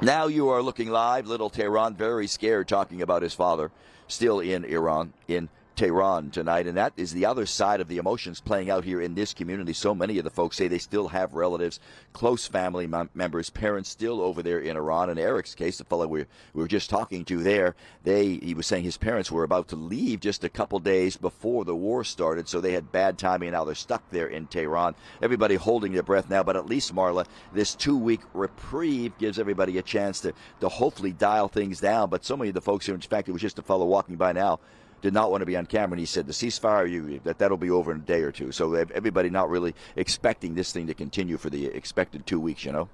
Now you are looking live, Little Tehran, very scared, talking about his father, still in Iran, in Tehran tonight. And that is the other side of the emotions playing out here in this community. So many of the folks say they still have relatives, close family members, parents still over there in Iran. In Eric's case, the fellow we were just talking to there, he was saying his parents were about to leave just a couple days before the war started, so they had bad timing, and now they're stuck there in Tehran. Everybody holding their breath now, but at least, Marla, this 2-week reprieve gives everybody a chance to hopefully dial things down. But so many of the folks here, in fact, it was just a fellow walking by now, did not want to be on camera, and he said the ceasefire, that'll be over in a day or two. So everybody not really expecting this thing to continue for the expected 2 weeks, you know?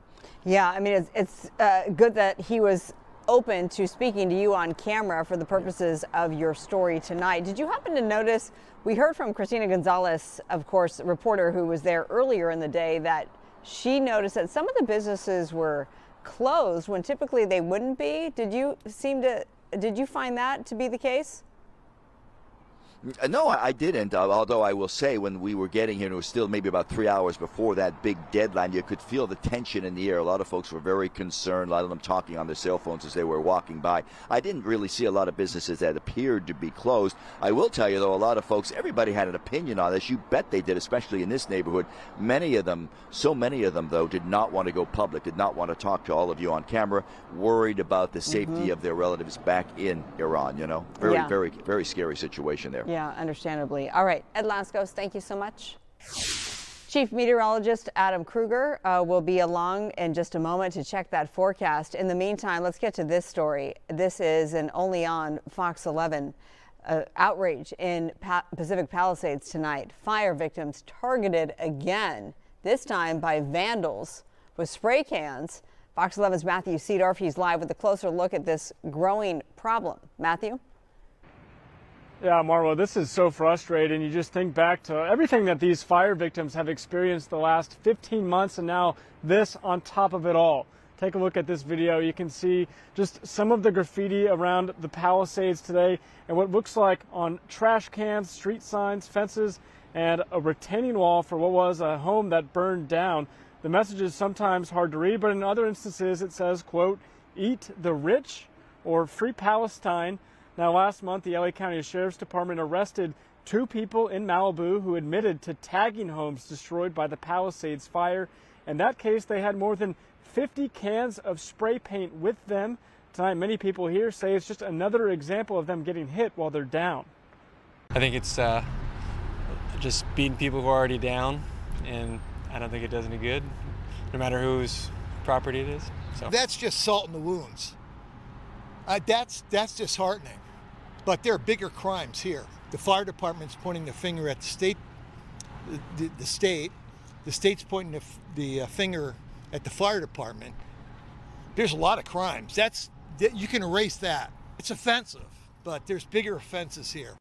Yeah, I mean, it's good that he was open to speaking to you on camera for the purposes of your story tonight. Did you happen to notice, we heard from Christina Gonzalez, of course, a reporter who was there earlier in the day, that she noticed that some of the businesses were closed when typically they wouldn't be. Did you find that to be the case? No, I didn't. Although I will say, when we were getting here, and it was still maybe about 3 hours before that big deadline, you could feel the tension in the air. A lot of folks were very concerned, a lot of them talking on their cell phones as they were walking by. I didn't really see a lot of businesses that appeared to be closed. I will tell you, though, a lot of folks, everybody had an opinion on this. You bet they did, especially in this neighborhood. Many of them, so many of them, though, did not want to go public, did not want to talk to all of you on camera, worried about the safety of their relatives back in Iran, you know. Very, very scary situation there. Yeah, understandably. All right, Ed Laskos, thank you so much. Chief Meteorologist Adam Kruger will be along in just a moment to check that forecast. In the meantime, let's get to this story. This is an only on Fox 11 outrage in Pacific Palisades tonight. Fire victims targeted again, this time by vandals with spray cans. Fox 11's Matthew Seedorf, he's live with a closer look at this growing problem. Matthew? Yeah, Marwa, this is so frustrating. You just think back to everything that these fire victims have experienced the last 15 months, and now this on top of it all. Take a look at this video. You can see just some of the graffiti around the Palisades today and what looks like on trash cans, street signs, fences, and a retaining wall for what was a home that burned down. The message is sometimes hard to read, but in other instances it says, quote, "Eat the rich" or "Free Palestine." Now, last month, the LA County Sheriff's Department arrested 2 people in Malibu who admitted to tagging homes destroyed by the Palisades fire. In that case, they had more than 50 cans of spray paint with them. Tonight, many people here say it's just another example of them getting hit while they're down. I think it's just beating people who are already down, and I don't think it does any good, no matter whose property it is. So that's just salt in the wounds. That's disheartening. But there are bigger crimes here. The fire department's pointing the finger at the state. The state's pointing the finger at the fire department. There's a lot of crimes. You can erase that. It's offensive, but there's bigger offenses here.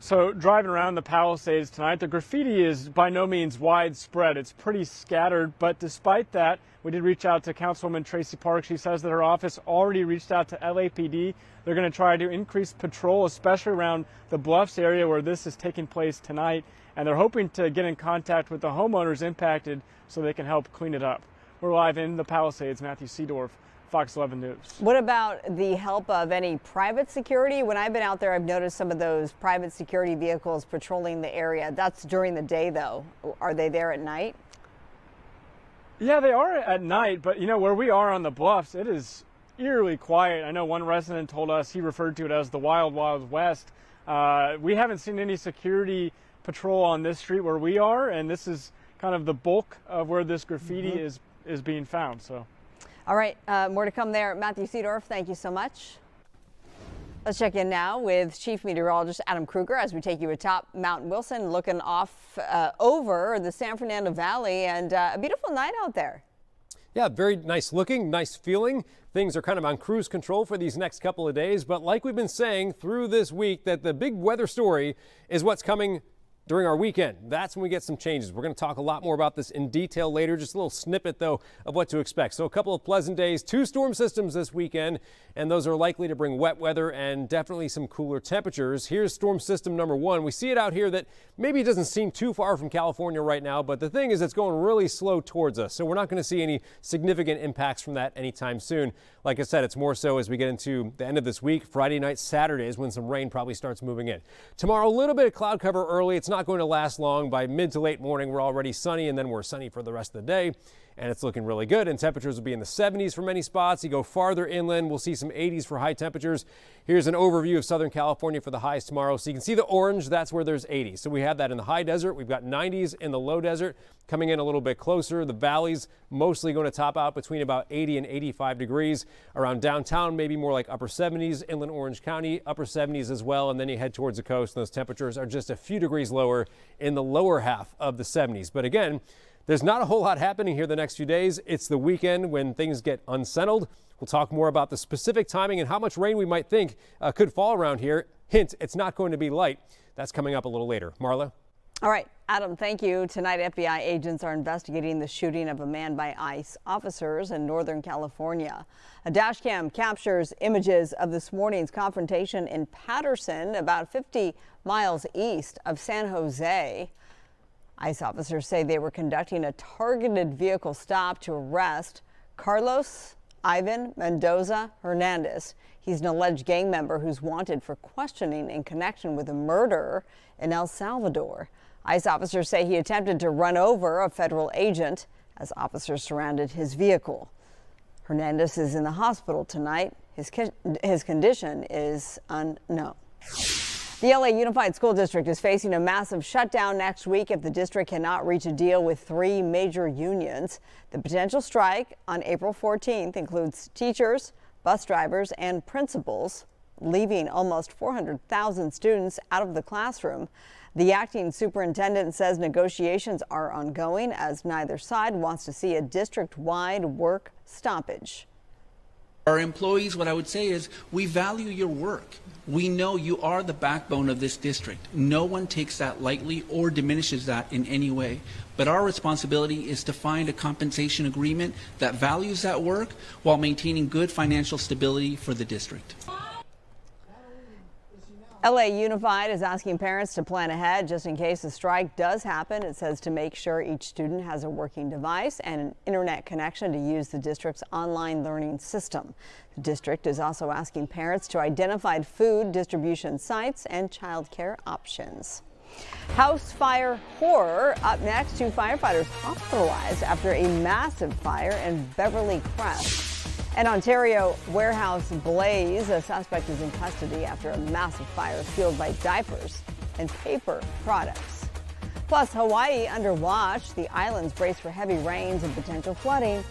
So driving around the Palisades tonight, the graffiti is by no means widespread. It's pretty scattered, but despite that, we did reach out to Councilwoman Tracy Parks. She says that her office already reached out to LAPD. They're going to try to increase patrol, especially around the Bluffs area where this is taking place tonight, and they're hoping to get in contact with the homeowners impacted so they can help clean it up. We're live in the Palisades. Matthew Seedorf, Fox 11 News. What about the help of any private security? When I've been out there, I've noticed some of those private security vehicles patrolling the area. That's during the day, though. Are they there at night? Yeah, they are at night, but you know, where we are on the Bluffs, it is eerily quiet. I know one resident told us, he referred to it as the Wild Wild West. We haven't seen any security patrol on this street where we are, and this is kind of the bulk of where this graffiti is being found. So. All right, more to come there. Matthew Seedorf, thank you so much. Let's check in now with Chief Meteorologist Adam Kruger as we take you atop Mount Wilson, looking off over the San Fernando Valley, and a beautiful night out there. Yeah, very nice looking, nice feeling. Things are kind of on cruise control for these next couple of days, but like we've been saying through this week, that the big weather story is what's coming during our weekend. That's when we get some changes. We're going to talk a lot more about this in detail later. Just a little snippet, though, of what to expect. So a couple of pleasant days, 2 storm systems this weekend, and those are likely to bring wet weather and definitely some cooler temperatures. Here's storm system number 1. We see it out here that maybe it doesn't seem too far from California right now, but the thing is it's going really slow towards us. So we're not going to see any significant impacts from that anytime soon. Like I said, it's more so as we get into the end of this week. Friday night, Saturday is when some rain probably starts moving in. Tomorrow, a little bit of cloud cover early. It's not going to last long. By mid to late morning, we're already sunny, and then we're sunny for the rest of the day. And it's looking really good, and temperatures will be in the 70s for many spots. You go farther inland, we'll see some 80s for high temperatures. Here's an overview of Southern California for the highs tomorrow. So you can see the orange, that's where there's 80s. So we have that in the high desert. We've got 90s in the low desert, coming in a little bit closer. The valleys mostly going to top out between about 80 and 85 degrees. Around downtown, maybe more like upper 70s. Inland Orange County, upper 70s as well. And then you head towards the coast, and those temperatures are just a few degrees lower in the lower half of the 70s. But again, there's not a whole lot happening here the next few days. It's the weekend when things get unsettled. We'll talk more about the specific timing and how much rain we might think could fall around here. Hint, it's not going to be light. That's coming up a little later. Marla? All right, Adam, thank you. Tonight, FBI agents are investigating the shooting of a man by ICE officers in Northern California. A dash cam captures images of this morning's confrontation in Patterson, about 50 miles east of San Jose. ICE officers say they were conducting a targeted vehicle stop to arrest Carlos Ivan Mendoza Hernandez. He's an alleged gang member who's wanted for questioning in connection with a murder in El Salvador. ICE officers say he attempted to run over a federal agent as officers surrounded his vehicle. Hernandez is in the hospital tonight. His condition is unknown. The LA Unified School District is facing a massive shutdown next week if the district cannot reach a deal with 3 major unions. The potential strike on April 14th includes teachers, bus drivers, and principals, leaving almost 400,000 students out of the classroom. The acting superintendent says negotiations are ongoing as neither side wants to see a district-wide work stoppage. Our employees, what I would say is, we value your work. We know you are the backbone of this district. No one takes that lightly or diminishes that in any way. But our responsibility is to find a compensation agreement that values that work while maintaining good financial stability for the district. LA Unified is asking parents to plan ahead just in case a strike does happen. It says to make sure each student has a working device and an internet connection to use the district's online learning system. The district is also asking parents to identify food distribution sites and childcare options. House fire horror up next. 2 firefighters hospitalized after a massive fire in Beverly Crest. An Ontario warehouse blaze. A suspect is in custody after a massive fire fueled by diapers and paper products. Plus, Hawaii under watch. The islands brace for heavy rains and potential flooding.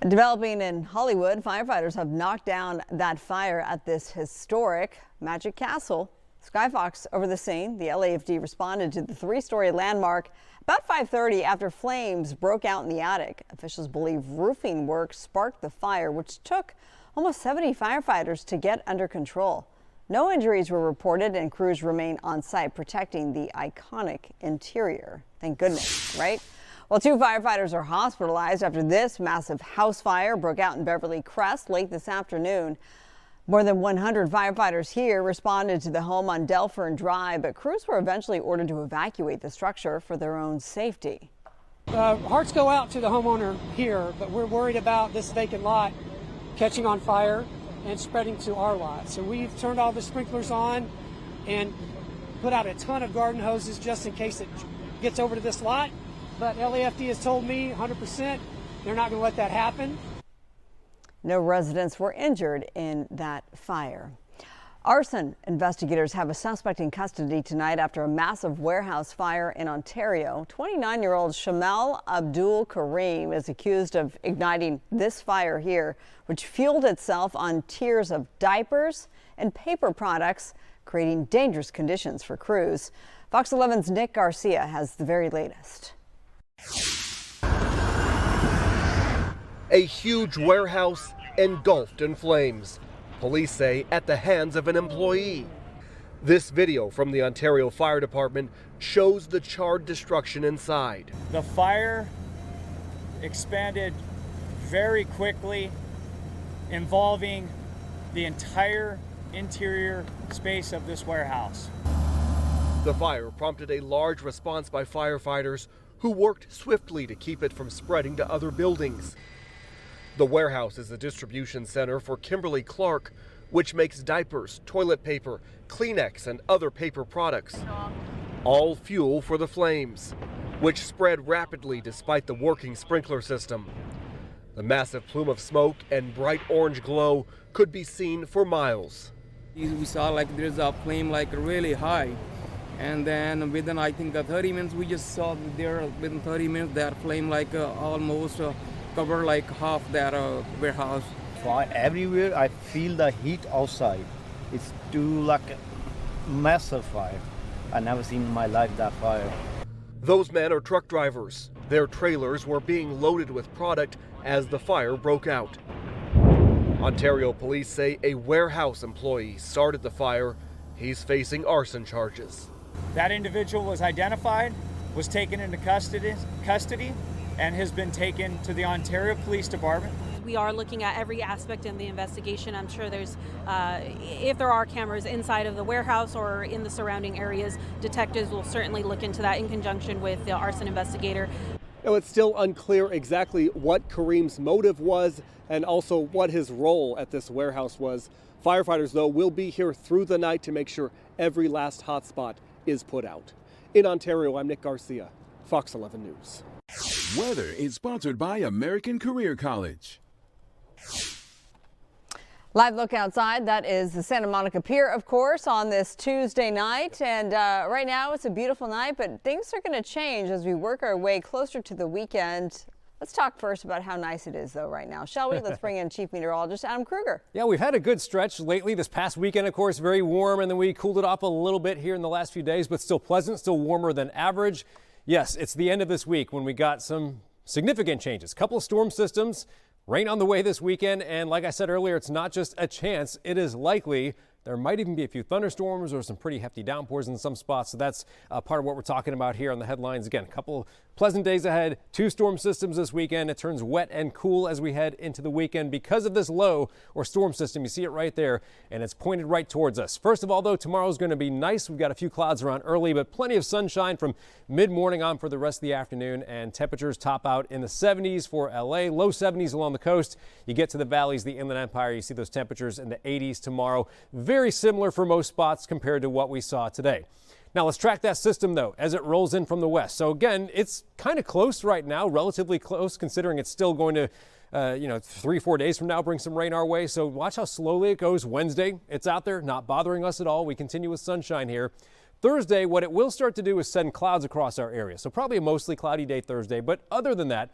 Developing in Hollywood, firefighters have knocked down that fire at this historic Magic Castle. Skyfox over the scene. The LAFD responded to the 3-story landmark about 5:30 after flames broke out in the attic. Officials believe roofing work sparked the fire, which took almost 70 firefighters to get under control. No injuries were reported, and crews remain on site protecting the iconic interior. Thank goodness, right? Well, 2 firefighters are hospitalized after this massive house fire broke out in Beverly Crest late this afternoon. More than 100 firefighters here responded to the home on Delfern Drive, but crews were eventually ordered to evacuate the structure for their own safety. Hearts go out to the homeowner here, but we're worried about this vacant lot catching on fire and spreading to our lot. So we've turned all the sprinklers on and put out a ton of garden hoses just in case it gets over to this lot. But LAFD has told me 100% they're not going to let that happen. No residents were injured in that fire. Arson investigators have a suspect in custody tonight after a massive warehouse fire in Ontario. 29-year-old Shamel Abdul Kareem is accused of igniting this fire here, which fueled itself on tiers of diapers and paper products, creating dangerous conditions for crews. Fox 11's Nick Garcia has the very latest. A huge warehouse engulfed in flames, police say at the hands of an employee. This video from the Ontario Fire Department shows the charred destruction inside. The fire expanded very quickly, involving the entire interior space of this warehouse. The fire prompted a large response by firefighters who worked swiftly to keep it from spreading to other buildings. The warehouse is a distribution center for Kimberly-Clark, which makes diapers, toilet paper, Kleenex, and other paper products. All fuel for the flames, which spread rapidly despite the working sprinkler system. The massive plume of smoke and bright orange glow could be seen for miles. We saw like there's a flame like really high. And then within, I think, 30 minutes, we just saw there within 30 minutes that flame like almost cover like half that warehouse. Fire everywhere. I feel the heat outside. It's too like a massive fire. I never seen in my life that fire. Those men are truck drivers. Their trailers were being loaded with product as the fire broke out. Ontario police say a warehouse employee started the fire. He's facing arson charges. That individual was identified, was taken into custody, and has been taken to the Ontario Police Department. We are looking at every aspect in the investigation. I'm sure there's, if there are cameras inside of the warehouse or in the surrounding areas, detectives will certainly look into that in conjunction with the arson investigator. Now, it's still unclear exactly what Kareem's motive was and also what his role at this warehouse was. Firefighters, though, will be here through the night to make sure every last hotspot is put out. In Ontario, I'm Nick Garcia, Fox 11 News. Weather is sponsored by American Career College. Live look outside. That is the Santa Monica Pier, of course, on this Tuesday night. And right now it's a beautiful night, but things are going to change as we work our way closer to the weekend. Let's talk first about how nice it is, though, right now, shall we? Let's bring in Chief Meteorologist Adam Kruger. Yeah, we've had a good stretch lately. This past weekend, of course, very warm, and then we cooled it off a little bit here in the last few days, but still pleasant, still warmer than average. Yes, it's the end of this week when we got some significant changes. A couple of storm systems, rain on the way this weekend, and like I said earlier, it's not just a chance, it is likely. There might even be a few thunderstorms or some pretty hefty downpours in some spots. So that's part of what we're talking about here on the headlines. Again, a couple pleasant days ahead, 2 storm systems this weekend. It turns wet and cool as we head into the weekend because of this low or storm system. You see it right there, and it's pointed right towards us. First of all, though, tomorrow's going to be nice. We've got a few clouds around early, but plenty of sunshine from mid-morning on for the rest of the afternoon, and temperatures top out in the 70s for LA, low 70s along the coast. You get to the valleys, the Inland Empire, you see those temperatures in the 80s tomorrow. Very similar for most spots compared to what we saw today. Now let's track that system, though, as it rolls in from the west. So again, it's kind of close right now, relatively close, considering it's still going to, 3-4 days from now bring some rain our way. So watch how slowly it goes. Wednesday, it's out there, not bothering us at all. We continue with sunshine here. Thursday, what it will start to do is send clouds across our area. So probably a mostly cloudy day Thursday. But other than that,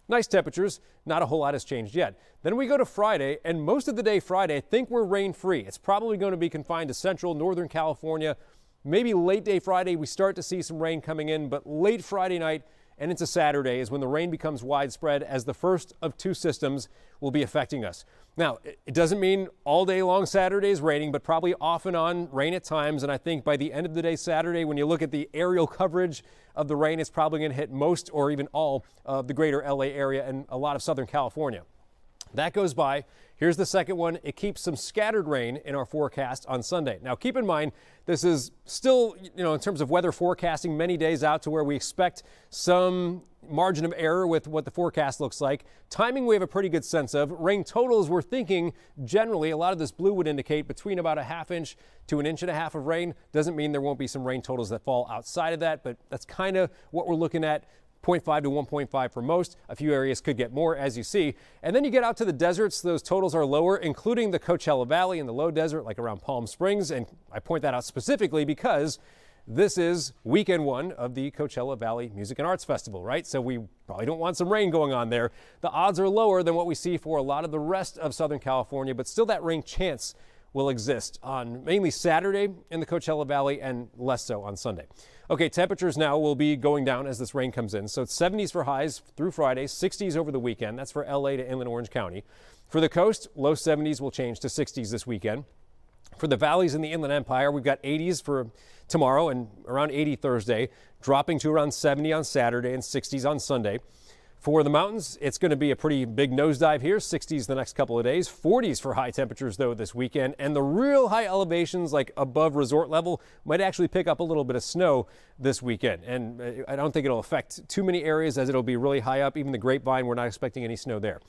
nice temperatures, not a whole lot has changed yet. Then we go to Friday, and most of the day Friday, I think we're rain-free. It's probably going to be confined to central, northern California. Maybe late day Friday, we start to see some rain coming in, but late Friday night and into Saturday is when the rain becomes widespread, as the first of 2 systems will be affecting us. Now, it doesn't mean all day long Saturday is raining, but probably off and on rain at times. And I think by the end of the day Saturday, when you look at the aerial coverage of the rain, it's probably going to hit most or even all of the greater LA area and a lot of Southern California. That goes by. Here's the second one. It keeps some scattered rain in our forecast on Sunday. Now, keep in mind, this is still, in terms of weather forecasting, many days out to where we expect some margin of error with what the forecast looks like. Timing, we have a pretty good sense of. Rain totals, we're thinking generally, a lot of this blue would indicate between about a ½ inch to 1.5 inches of rain. Doesn't mean there won't be some rain totals that fall outside of that, but that's kind of what we're looking at. 0.5 to 1.5 for most. A few areas could get more, as you see. And then you get out to the deserts. Those totals are lower, including the Coachella Valley and the low desert, like around Palm Springs. And I point that out specifically because this is weekend one of the Coachella Valley Music and Arts Festival, right? So we probably don't want some rain going on there. The odds are lower than what we see for a lot of the rest of Southern California, but still that rain chance will exist on mainly Saturday in the Coachella Valley and less so on Sunday. Okay, temperatures now will be going down as this rain comes in. So it's 70s for highs through Friday, 60s over the weekend. That's for LA to Inland Orange County. For the coast, low 70s will change to 60s this weekend. For the valleys in the Inland Empire, we've got 80s for tomorrow and around 80 Thursday, dropping to around 70 on Saturday and 60s on Sunday. For the mountains, it's going to be a pretty big nosedive here, 60s the next couple of days, 40s for high temperatures, though, this weekend. And the real high elevations, like above resort level, might actually pick up a little bit of snow this weekend. And I don't think it'll affect too many areas as it'll be really high up. Even the Grapevine, we're not expecting any snow there.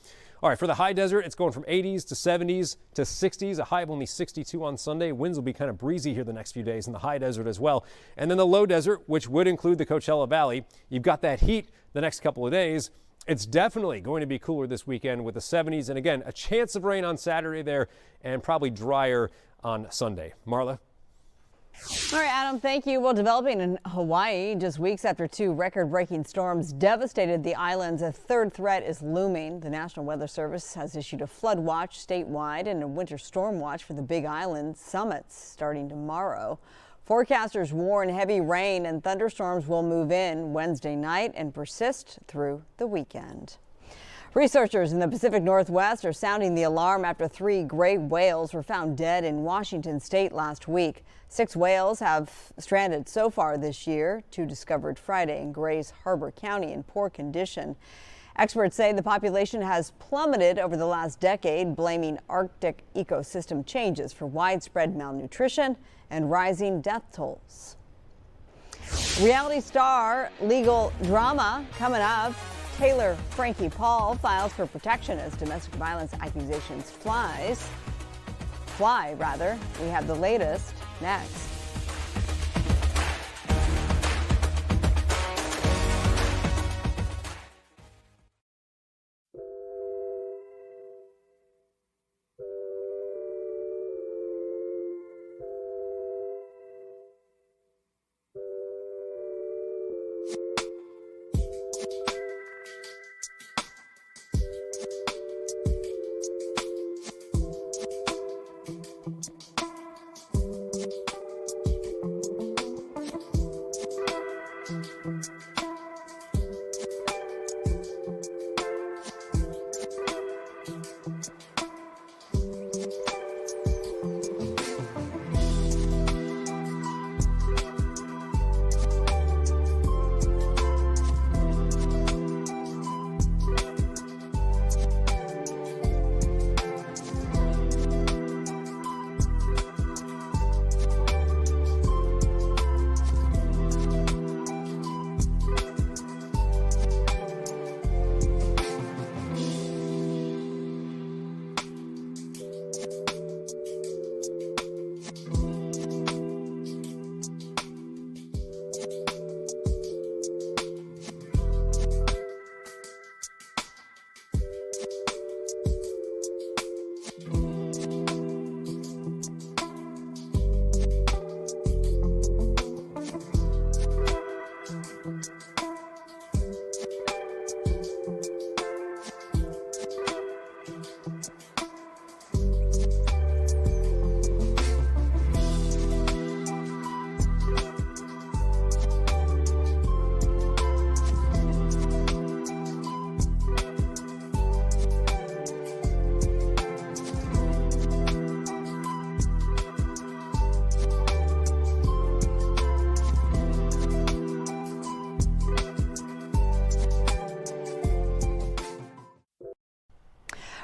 All right, for the high desert, it's going from 80s to 70s to 60s, a high of only 62 on Sunday. Winds will be kind of breezy here the next few days in the high desert as well. And then the low desert, which would include the Coachella Valley, you've got that heat the next couple of days. It's definitely going to be cooler this weekend with the 70s. And again, a chance of rain on Saturday there and probably drier on Sunday. Marla? All right, Adam, thank you. Well, developing in Hawaii just weeks after 2 record-breaking storms devastated the islands, a third threat is looming. The National Weather Service has issued a flood watch statewide and a winter storm watch for the Big Island summits starting tomorrow. Forecasters warn heavy rain and thunderstorms will move in Wednesday night and persist through the weekend. Researchers in the Pacific Northwest are sounding the alarm after 3 gray whales were found dead in Washington state last week. 6 whales have stranded so far this year, 2 discovered Friday in Grays Harbor County in poor condition. Experts say the population has plummeted over the last decade, blaming Arctic ecosystem changes for widespread malnutrition and rising death tolls. Reality star legal drama coming up. Taylor Frankie Paul files for protection as domestic violence accusations fly. We have the latest next.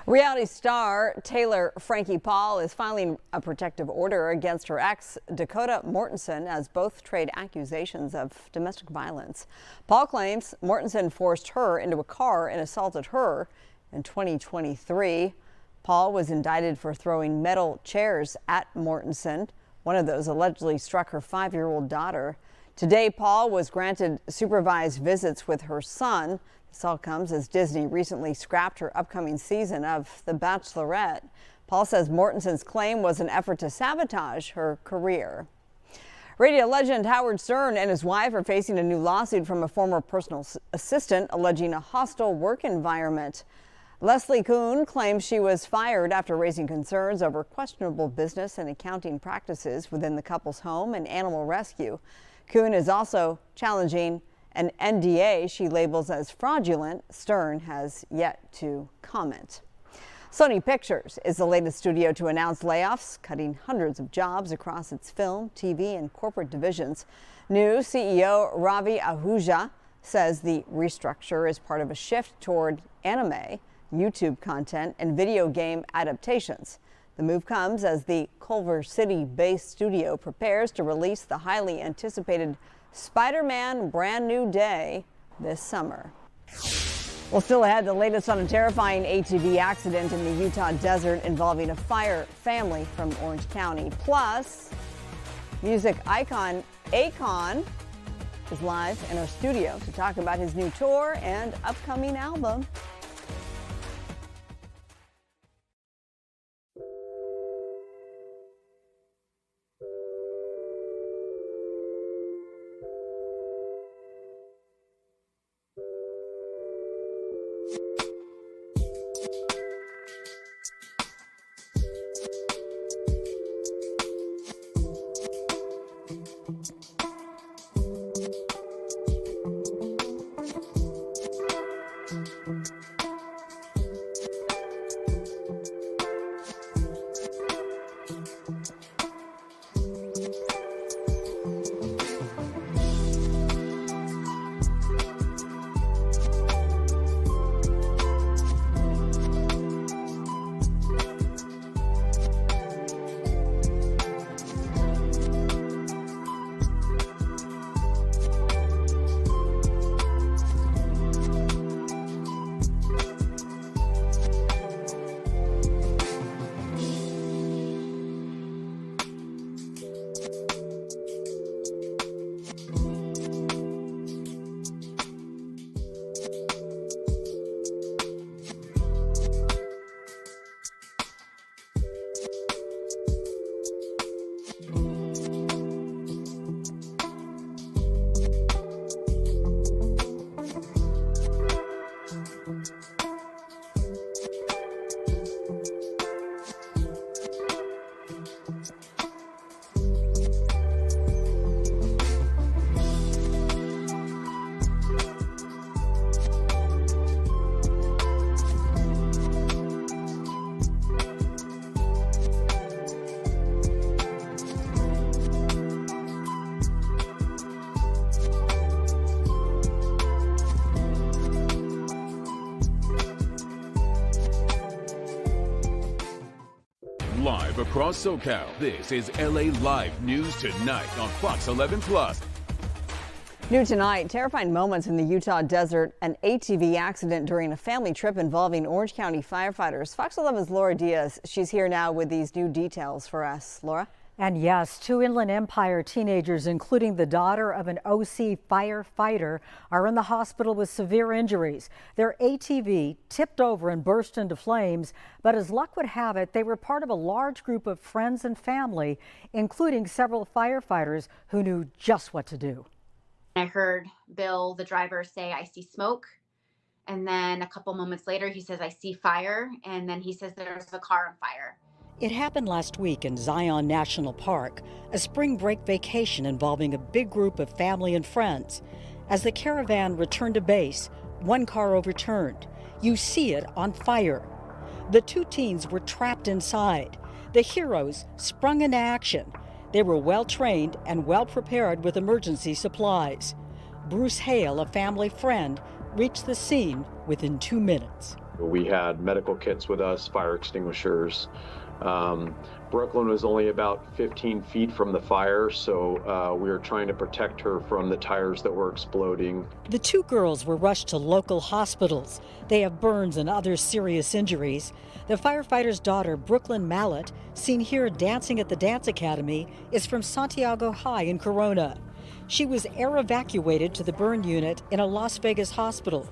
Reality star Taylor Frankie Paul is filing a protective order against her ex, Dakota Mortensen, as both trade accusations of domestic violence. Paul claims Mortensen forced her into a car and assaulted her in 2023. Paul was indicted for throwing metal chairs at Mortensen. One of those allegedly struck her 5-year-old daughter. Today, Paul was granted supervised visits with her son. This all comes as Disney recently scrapped her upcoming season of The Bachelorette. Paul says Mortensen's claim was an effort to sabotage her career. Radio legend Howard Stern and his wife are facing a new lawsuit from a former personal assistant alleging a hostile work environment. Leslie Kuhn claims she was fired after raising concerns over questionable business and accounting practices within the couple's home and animal rescue. Kuhn is also challenging an NDA she labels as fraudulent. Stern has yet to comment. Sony Pictures is the latest studio to announce layoffs, cutting hundreds of jobs across its film, TV, and corporate divisions. New CEO Ravi Ahuja says the restructure is part of a shift toward anime, YouTube content, and video game adaptations. The move comes as the Culver City-based studio prepares to release the highly anticipated Spider-Man Brand New Day this summer. Well, still ahead, the latest on a terrifying ATV accident in the Utah desert involving a fire family from Orange County. Plus, music icon Akon is live in our studio to talk about his new tour and upcoming album. Live across SoCal, this is LA Live News Tonight on Fox 11 Plus. New tonight, terrifying moments in the Utah desert, an ATV accident during a family trip involving Orange County firefighters. Fox 11's Laura Diaz, she's here now with these new details for us. Laura? And yes, 2 Inland Empire teenagers, including the daughter of an OC firefighter, are in the hospital with severe injuries. Their ATV tipped over and burst into flames, but as luck would have it, they were part of a large group of friends and family, including several firefighters who knew just what to do. I heard Bill, the driver, say, "I see smoke." And then a couple moments later, he says, "I see fire." And then he says, "There's a car on fire." It happened last week in Zion National Park, a spring break vacation involving a big group of family and friends. As the caravan returned to base, one car overturned. You see it on fire. The 2 teens were trapped inside. The heroes sprung into action. They were well trained and well prepared with emergency supplies. Bruce Hale, a family friend, reached the scene within 2 minutes. We had medical kits with us, fire extinguishers. Brooklyn was only about 15 feet from the fire, so we were trying to protect her from the tires that were exploding. The two girls were rushed to local hospitals. They have burns and other serious injuries. The firefighter's daughter, Brooklyn Mallet, seen here dancing at the Dance Academy, is from Santiago High in Corona. She was air evacuated to the burn unit in a Las Vegas hospital.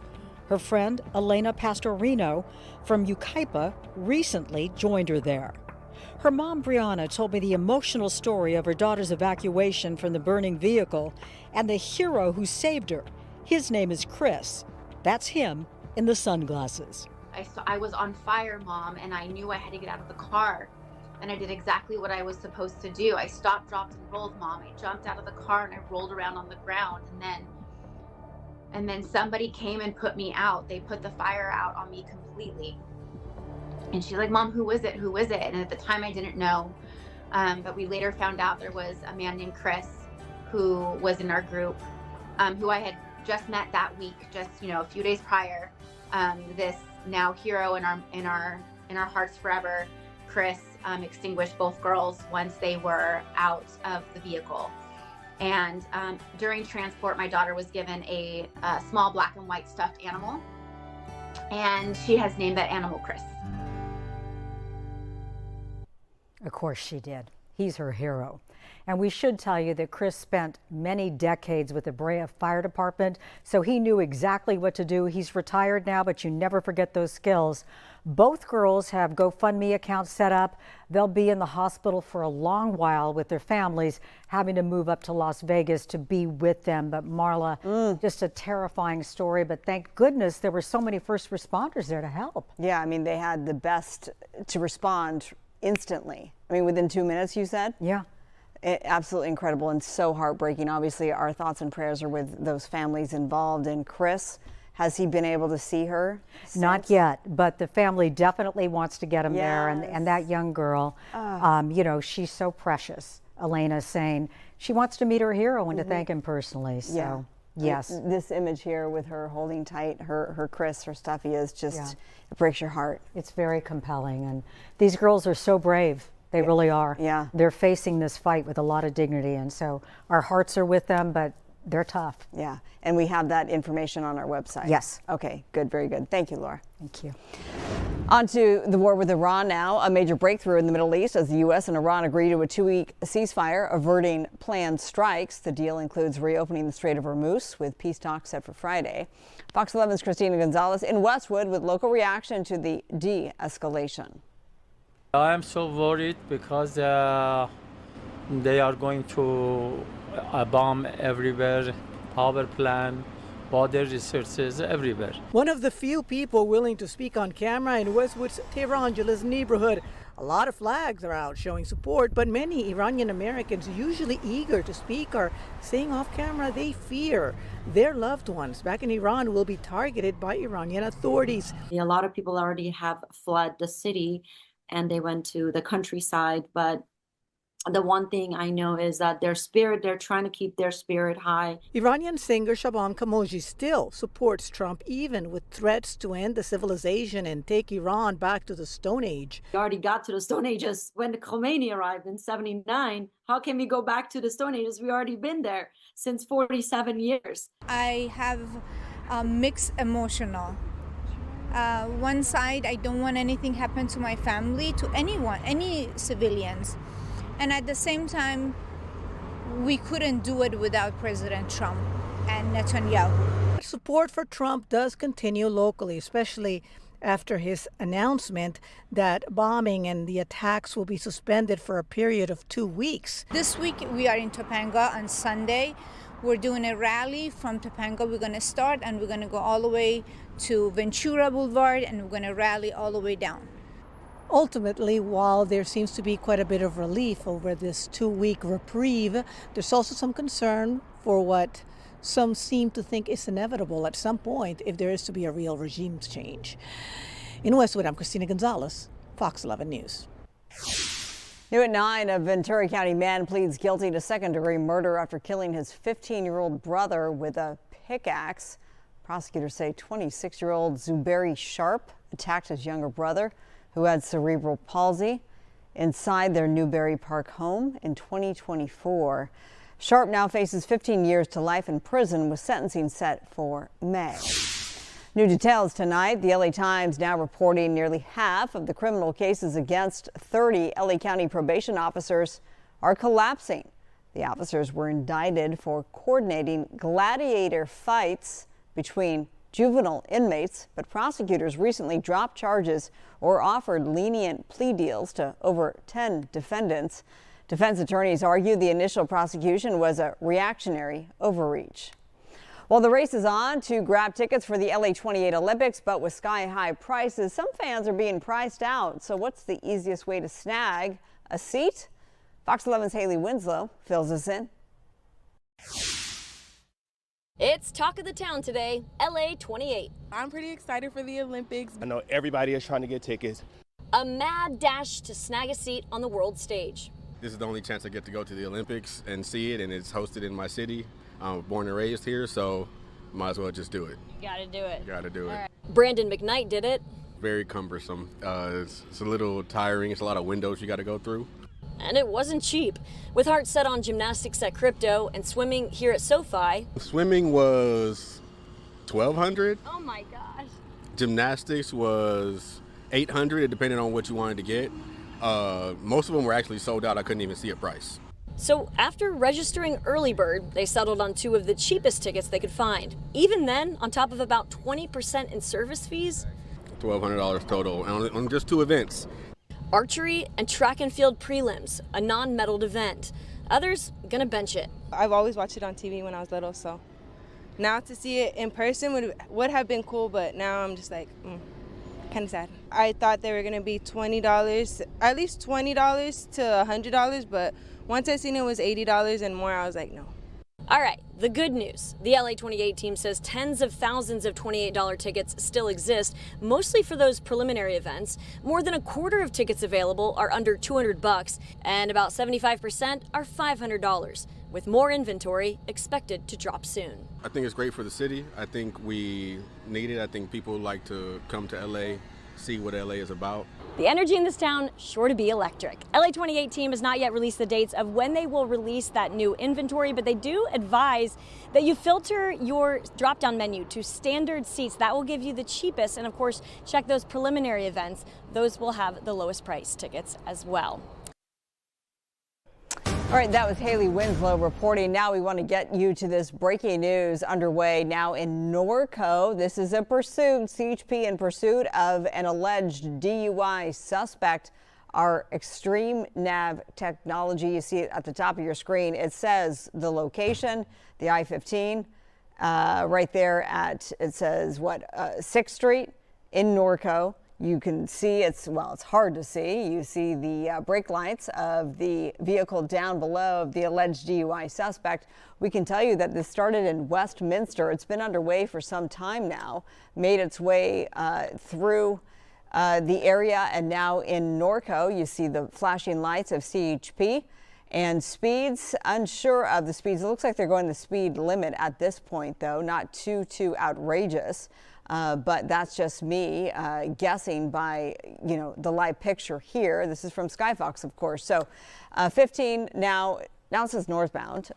Her friend, Elena Pastorino from Yucaipa, recently joined her there. Her mom, Brianna, told me the emotional story of her daughter's evacuation from the burning vehicle and the hero who saved her. His name is Chris. That's him in the sunglasses. I was on fire, Mom, and I knew I had to get out of the car. And I did exactly what I was supposed to do. I stopped, dropped, and rolled, Mom. I jumped out of the car and I rolled around on the ground. And then somebody came and put me out. They put the fire out on me completely. And she's like, Mom, who is it? Who is it? And at the time I didn't know. But we later found out there was a man named Chris who was in our group, who I had just met that week, just, a few days prior. This now hero in our hearts forever, Chris, extinguished both girls once they were out of the vehicle. And during transport, my daughter was given a small black and white stuffed animal, and she has named that animal Chris. Of course she did. He's her hero. And we should tell you that Chris spent many decades with the Brea Fire Department, so he knew exactly what to do. He's retired now, but you never forget those skills. Both girls have GoFundMe accounts set up. They'll be in the hospital for a long while with their families, having to move up to Las Vegas to be with them. But Marla, just a terrifying story, but thank goodness there were so many first responders there to help. Yeah, I mean, they had the best to respond instantly. I mean, within 2 minutes, you said? Yeah. Absolutely incredible and so heartbreaking. Obviously, our thoughts and prayers are with those families involved. And Chris, has he been able to see her since? Not yet, but the family definitely wants to get him there. And that young girl, she's so precious. Elena's saying she wants to meet her hero and to thank him personally. So, yes. This image here with her holding tight her Chris, her Stuffy, is just, it breaks your heart. It's very compelling. And these girls are so brave. They really are. Yeah. They're facing this fight with a lot of dignity. And so our hearts are with them, but they're tough. Yeah. And we have that information on our website. Yes. Okay, good, very good. Thank you, Laura. Thank you. On to the war with Iran now. A major breakthrough in the Middle East as the U.S. and Iran agree to a 2-week ceasefire, averting planned strikes. The deal includes reopening the Strait of Hormuz with peace talks set for Friday. Fox 11's Christina Gonzalez in Westwood with local reaction to the de-escalation. I am so worried because they are going to bomb everywhere, power plant, water resources everywhere. One of the few people willing to speak on camera in Westwood's Tehrangeles neighborhood. A lot of flags are out showing support, but many Iranian Americans, usually eager to speak, are saying off camera they fear their loved ones back in Iran will be targeted by Iranian authorities. A lot of people already have fled the city and they went to the countryside, but the one thing I know is that they're trying to keep their spirit high. Iranian singer Shaban Kamoji still supports Trump, even with threats to end the civilization and take Iran back to the Stone Age. We already got to the Stone Ages when Khomeini arrived in '79. How can we go back to the Stone Ages? We've already been there since 47 years. I have a mixed emotional. One side, I don't want anything happen to my family, to anyone, any civilians. And at the same time, we couldn't do it without President Trump and Netanyahu. Support for Trump does continue locally, especially after his announcement that bombing and the attacks will be suspended for a period of 2 weeks. This week, we are in Topanga on Sunday. We're doing a rally from Topanga. We're going to start and we're going to go all the way to Ventura Boulevard and we're going to rally all the way down. Ultimately, while there seems to be quite a bit of relief over this 2-week reprieve, there's also some concern for what some seem to think is inevitable at some point if there is to be a real regime change. In Westwood, I'm Christina Gonzalez, Fox 11 News. New at 9, a Ventura County man pleads guilty to second-degree murder after killing his 15-year-old brother with a pickaxe. Prosecutors say 26-year-old Zuberi Sharp attacked his younger brother, who had cerebral palsy, inside their Newbury Park home in 2024. Sharp now faces 15 years to life in prison with sentencing set for May. New details tonight. The LA Times now reporting nearly half of the criminal cases against 30 LA County probation officers are collapsing. The officers were indicted for coordinating gladiator fights between juvenile inmates, but prosecutors recently dropped charges or offered lenient plea deals to over 10 defendants. Defense attorneys argue the initial prosecution was a reactionary overreach. Well, the race is on to grab tickets for the LA28 Olympics, but with sky-high prices, some fans are being priced out. So what's the easiest way to snag a seat? Fox 11's Haley Winslow fills us in. It's talk of the town today, LA28. I'm pretty excited for the Olympics. I know everybody is trying to get tickets. A mad dash to snag a seat on the world stage. This is the only chance I get to go to the Olympics and see it, and it's hosted in my city. I'm born and raised here, so might as well just do it. You gotta do it. Gotta do it. Right. Brandon McKnight did it. Very cumbersome. It's a little tiring. It's a lot of windows you gotta go through. And it wasn't cheap. With heart set on gymnastics at Crypto and swimming here at SoFi. Swimming was $1,200. Oh my gosh. Gymnastics was $800, depending on what you wanted to get. Most of them were actually sold out. I couldn't even see a price. So after registering early bird, they settled on two of the cheapest tickets they could find. Even then, on top of about 20% in service fees. $1,200 total on just two events. Archery and track and field prelims, a non-medaled event. Others gonna bench it. I've always watched it on TV when I was little, so now to see it in person would have been cool, but now I'm just like, kind of sad. I thought they were gonna be $20, at least $20 to $100, but once I seen it was $80 and more, I was like, no. All right, the good news. The LA28 team says tens of thousands of $28 tickets still exist, mostly for those preliminary events. More than a quarter of tickets available are under $200, and about 75% are $500, with more inventory expected to drop soon. I think it's great for the city. I think we need it. I think people like to come to LA, see what LA is about. The energy in this town sure to be electric. LA28 team has not yet released the dates of when they will release that new inventory, but they do advise that you filter your drop-down menu to standard seats. That will give you the cheapest, and of course, check those preliminary events. Those will have the lowest price tickets as well. All right, that was Haley Winslow reporting. Now we want to get you to this breaking news underway now in Norco. This is a pursuit, CHP in pursuit of an alleged DUI suspect. Our extreme nav technology, you see it at the top of your screen. It says the location, the I-15, right there at, it says what, 6th Street in Norco. You can see it's hard to see. You see the brake lights of the vehicle down below of the alleged DUI suspect. We can tell you that this started in Westminster. It's been underway for some time now, made its way through the area, and now in Norco, you see the flashing lights of CHP and speeds. Unsure of the speeds. It looks like they're going the speed limit at this point, though, not too outrageous. But that's just me guessing by, the live picture here. This is from Skyfox, of course. So 15 now it says northbound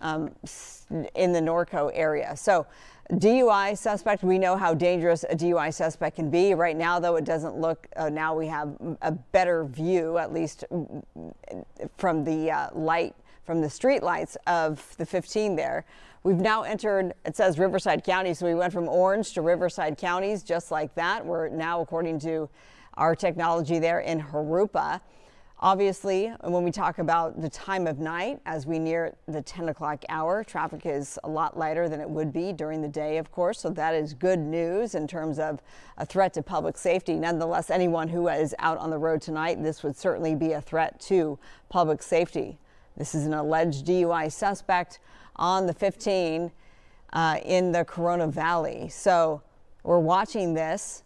in the Norco area. So DUI suspect, we know how dangerous a DUI suspect can be. Right now, though, it doesn't look, now we have a better view, at least from the from the street lights of the 15 there. We've now entered, it says Riverside County, so we went from orange to Riverside counties just like that. We're now, according to our technology there, in Harupa. Obviously, when we talk about the time of night, as we near the 10 o'clock hour, traffic is a lot lighter than it would be during the day, of course. So that is good news in terms of a threat to public safety. Nonetheless, anyone who is out on the road tonight, this would certainly be a threat to public safety. This is an alleged DUI suspect on the 15 in the Corona Valley. So we're watching this,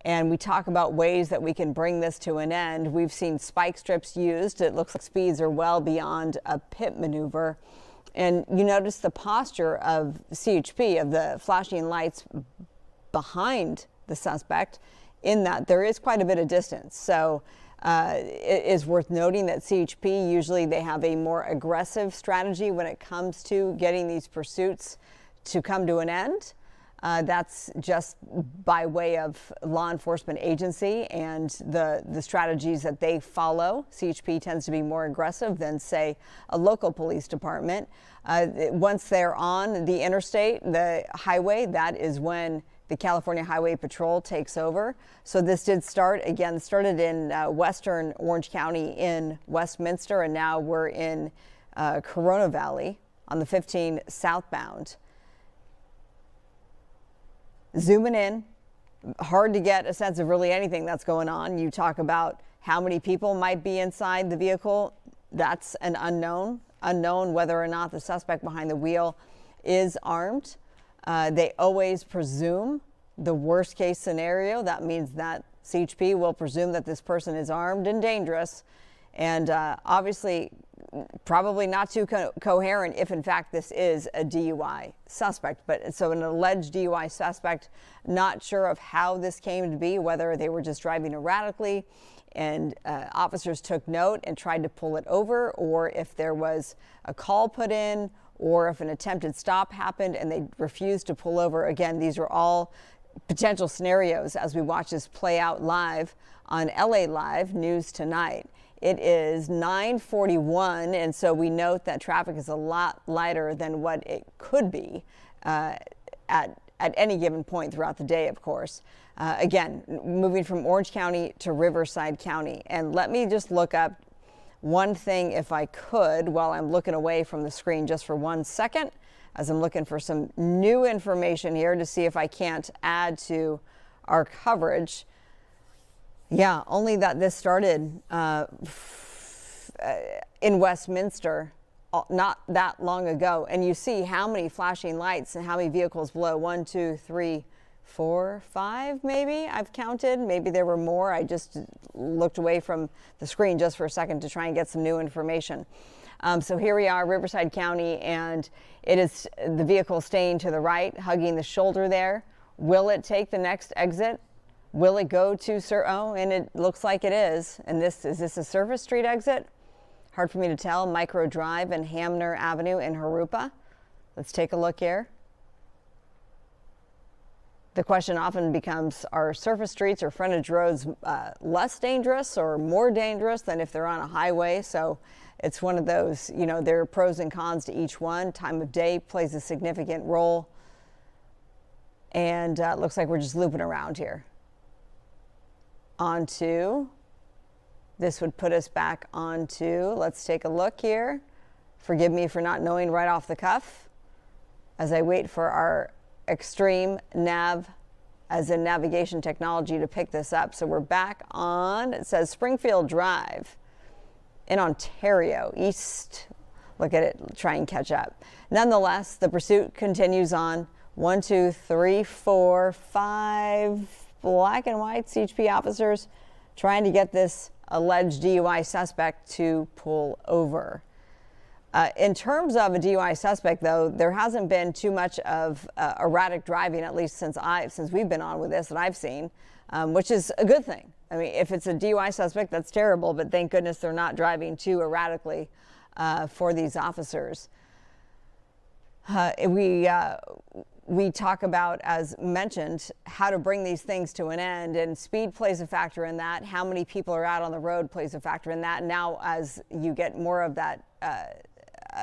and we talk about ways that we can bring this to an end. We've seen spike strips used. It looks like speeds are well beyond a pit maneuver. And you notice the posture of CHP, of the flashing lights behind the suspect, in that there is quite a bit of distance. So it is worth noting that CHP, usually they have a more aggressive strategy when it comes to getting these pursuits to come to an end. That's just by way of law enforcement agency and the strategies that they follow. CHP tends to be more aggressive than, say, a local police department. Once they're on the interstate, the highway, that is when the California Highway Patrol takes over. So this did started in western Orange County in Westminster, and now we're in Corona Valley on the 15 southbound. Zooming in, hard to get a sense of really anything that's going on. You talk about how many people might be inside the vehicle. That's an unknown whether or not the suspect behind the wheel is armed. They always presume the worst case scenario. That means that CHP will presume that this person is armed and dangerous, and obviously probably not too coherent if in fact this is a DUI suspect. But so an alleged DUI suspect, not sure of how this came to be, whether they were just driving erratically and officers took note and tried to pull it over, or if there was a call put in, or if an attempted stop happened and they refused to pull over. Again, these are all potential scenarios as we watch this play out live on LA Live News Tonight. It is 9:41, and so we note that traffic is a lot lighter than what it could be at any given point throughout the day, of course. Again, moving from Orange County to Riverside County. And let me just look up one thing, if I could, while I'm looking away from the screen just for 1 second, as I'm looking for some new information here to see if I can't add to our coverage. Yeah, only that this started in Westminster not that long ago. And you see how many flashing lights and how many vehicles below. 1, 2, 3, 4, 5, maybe I've counted. Maybe there were more. I just looked away from the screen just for a second to try and get some new information. So here we are, Riverside County, and it is the vehicle staying to the right, hugging the shoulder there. Will it take the next exit? Will it go to and it looks like it is. And is this a Surface Street exit? Hard for me to tell. Micro Drive and Hamner Avenue in Harupa. Let's take a look here. The question often becomes, are surface streets or frontage roads less dangerous or more dangerous than if they're on a highway? So it's one of those, you know, there are pros and cons to each one. Time of day plays a significant role. And it looks like we're just looping around here. This would put us back onto, let's take a look here. Forgive me for not knowing right off the cuff as I wait for our extreme nav, as in navigation technology, to pick this up. So we're back on, it says Springfield Drive in Ontario, east. Look at it, try and catch up. Nonetheless, the pursuit continues on. 1, 2, 3, 4, 5 black and white CHP officers trying to get this alleged DUI suspect to pull over. In terms of a DUI suspect, though, there hasn't been too much of erratic driving, at least since we've been on with this, that I've seen, which is a good thing. I mean, if it's a DUI suspect, that's terrible, but thank goodness they're not driving too erratically for these officers. We talk about, as mentioned, how to bring these things to an end, and speed plays a factor in that. How many people are out on the road plays a factor in that. And now, as you get more of that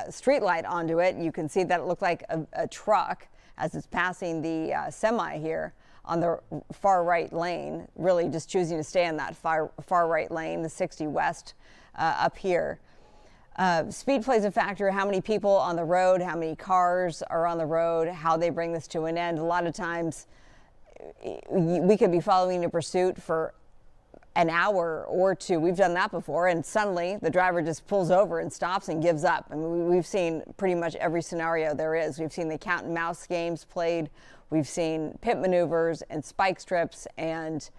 street light onto it, you can see that it looked like a truck as it's passing the semi here on the far right lane, really just choosing to stay in that far right lane, the 60 West up here. Speed plays a factor, how many people on the road, how many cars are on the road, how they bring this to an end. A lot of times we could be following a pursuit for an hour or two. We've done that before, and suddenly the driver just pulls over and stops and gives up. I mean, we've seen pretty much every scenario there is. We've seen the cat and mouse games played. We've seen pit maneuvers and spike strips, and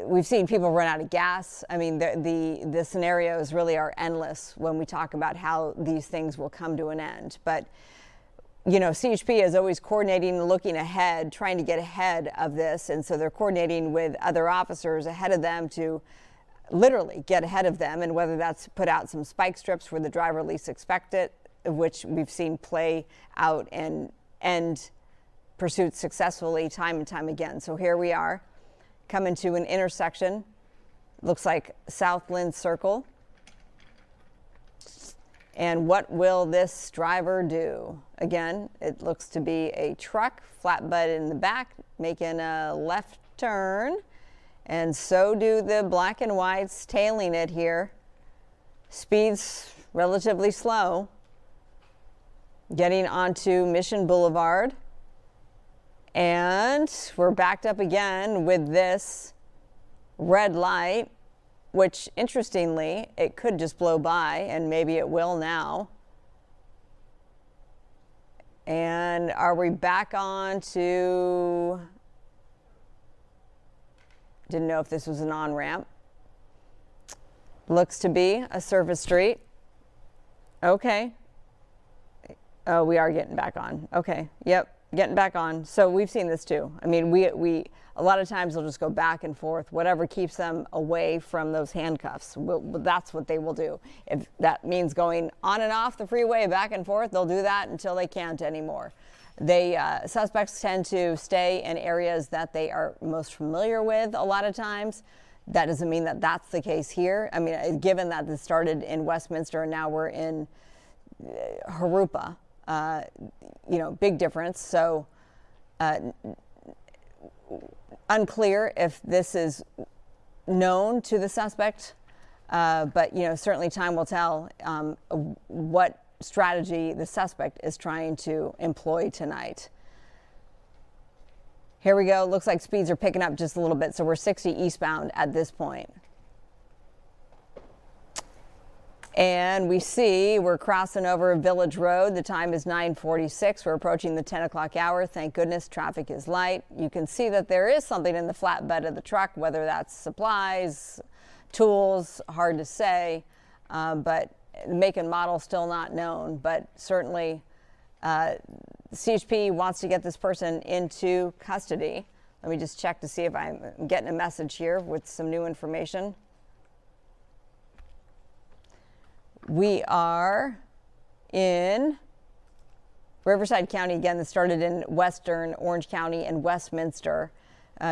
we've seen people run out of gas. I mean, the scenarios really are endless when we talk about how these things will come to an end. But CHP is always coordinating, looking ahead, trying to get ahead of this. And so they're coordinating with other officers ahead of them to literally get ahead of them. And whether that's put out some spike strips where the driver least expect it, which we've seen play out and end pursuits successfully time and time again. So here we are coming to an intersection. Looks like Southland Circle. And what will this driver do? Again, it looks to be a truck, flatbed in the back, making a left turn. And so do the black and whites tailing it here. Speeds relatively slow. Getting onto Mission Boulevard. And we're backed up again with this red light, which interestingly, it could just blow by, and maybe it will now. And are we back on to, didn't know if this was an on-ramp. Looks to be a surface street. Okay. Oh, we are getting back on. Okay, yep, getting back on. So we've seen this too. I mean, we a lot of times they'll just go back and forth, whatever keeps them away from those handcuffs. That's what they will do. If that means going on and off the freeway, back and forth, they'll do that until they can't anymore. Suspects tend to stay in areas that they are most familiar with a lot of times. That doesn't mean that that's the case here. I mean, given that this started in Westminster and now we're in Harupa, big difference. So unclear if this is known to the suspect, but certainly time will tell what strategy the suspect is trying to employ tonight. Here we go. Looks like speeds are picking up just a little bit, so we're 60 eastbound at this point. And we see we're crossing over Village Road. The time is 9:46. We're approaching the 10 o'clock hour. Thank goodness traffic is light. You can see that there is something in the flatbed of the truck, whether that's supplies, tools, hard to say, but the make and model still not known. But certainly CHP wants to get this person into custody. Let me just check to see if I'm getting a message here with some new information. We are in Riverside County again. This started in Western Orange County and Westminster.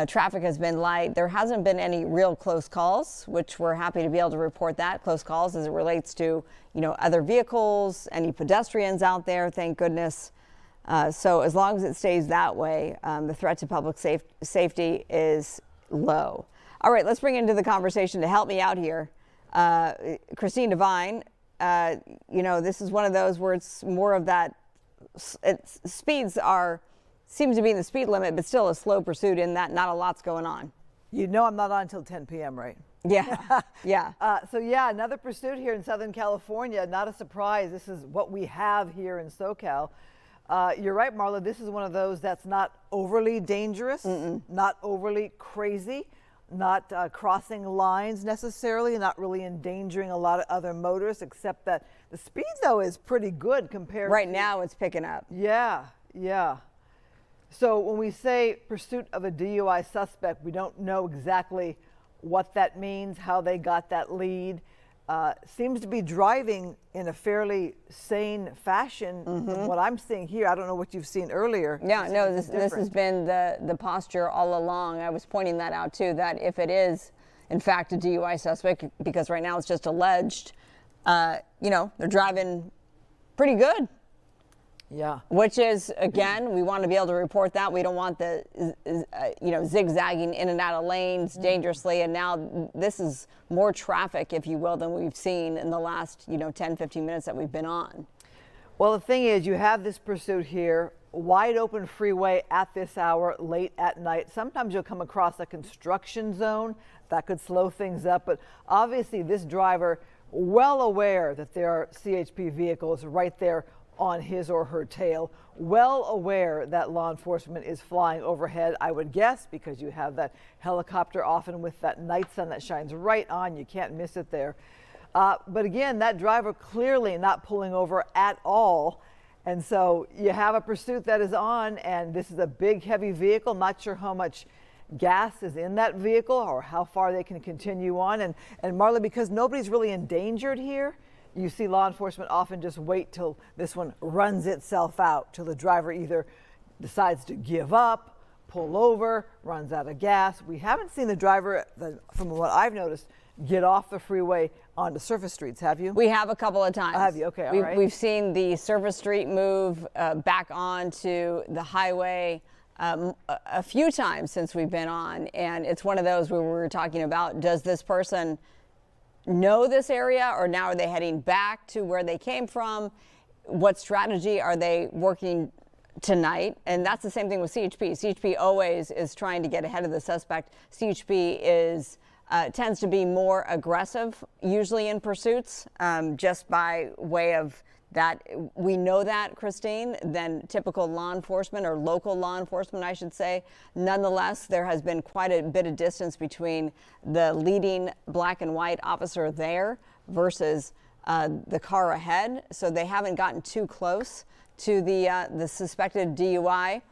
Traffic has been light. There hasn't been any real close calls, which we're happy to be able to report that. Close calls as it relates to, other vehicles, any pedestrians out there, thank goodness. So as long as it stays that way, the threat to public safety is low. All right, let's bring into the conversation to help me out here, Christine Devine. This is one of those where it's more of that, speeds seems to be in the speed limit, but still a slow pursuit in that not a lot's going on. I'm not on until 10 p.m., right? Yeah, yeah. Another pursuit here in Southern California. Not a surprise. This is what we have here in SoCal. You're right, Marla. This is one of those that's not overly dangerous, not overly crazy, not crossing lines necessarily, not really endangering a lot of other motorists, except that the speed, though, is pretty good compared right now it's picking up. Yeah. So when we say pursuit of a DUI suspect, we don't know exactly what that means, how they got that lead. Seems to be driving in a fairly sane fashion from what I'm seeing here. I don't know what you've seen earlier. Yeah, no, this has been the posture all along. I was pointing that out too, that if it is in fact a DUI suspect, because right now it's just alleged, they're driving pretty good. Yeah. Which is, again, we want to be able to report that. We don't want the, zigzagging in and out of lanes dangerously. And now this is more traffic, if you will, than we've seen in the last, 10, 15 minutes that we've been on. Well, the thing is, you have this pursuit here, wide open freeway at this hour, late at night. Sometimes you'll come across a construction zone that could slow things up. But obviously, this driver, well aware that there are CHP vehicles right there on his or her tail, well aware that law enforcement is flying overhead, I would guess, because you have that helicopter often with that night sun that shines right on. You can't miss it there. But again, that driver clearly not pulling over at all. And so you have a pursuit that is on, and this is a big, heavy vehicle. Not sure how much gas is in that vehicle or how far they can continue on. And Marla, because nobody's really endangered here, you see law enforcement often just wait till this one runs itself out, till the driver either decides to give up, pull over, runs out of gas. We haven't seen the driver, from what I've noticed, get off the freeway onto surface streets, have you? We have a couple of times. Have you? Okay, all right. We've seen the surface street move back onto the highway a few times since we've been on, and it's one of those where we were talking about, does this person know this area, or now are they heading back to where they came from? What strategy are they working tonight? And that's the same thing with CHP. CHP always is trying to get ahead of the suspect. CHP is tends to be more aggressive, usually in pursuits, just by way of that. We know that, Christine, than typical law enforcement, or local law enforcement, I should say. Nonetheless, there has been quite a bit of distance between the leading black and white officer there versus the car ahead, so they haven't gotten too close to the suspected DUI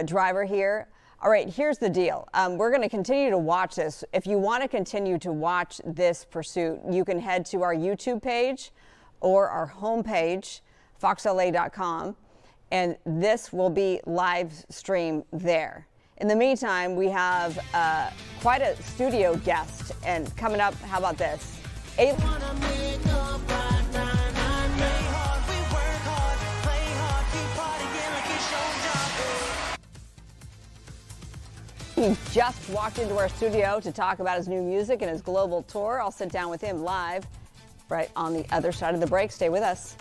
driver here. All right, here's the deal. We're going to continue to watch this. If you want to continue to watch this pursuit, you can head to our YouTube page or our homepage, foxla.com, and this will be live stream there. In the meantime, we have quite a studio guest, and coming up, how about this? He just walked into our studio to talk about his new music and his global tour. I'll sit down with him live right on the other side of the break. Stay with us.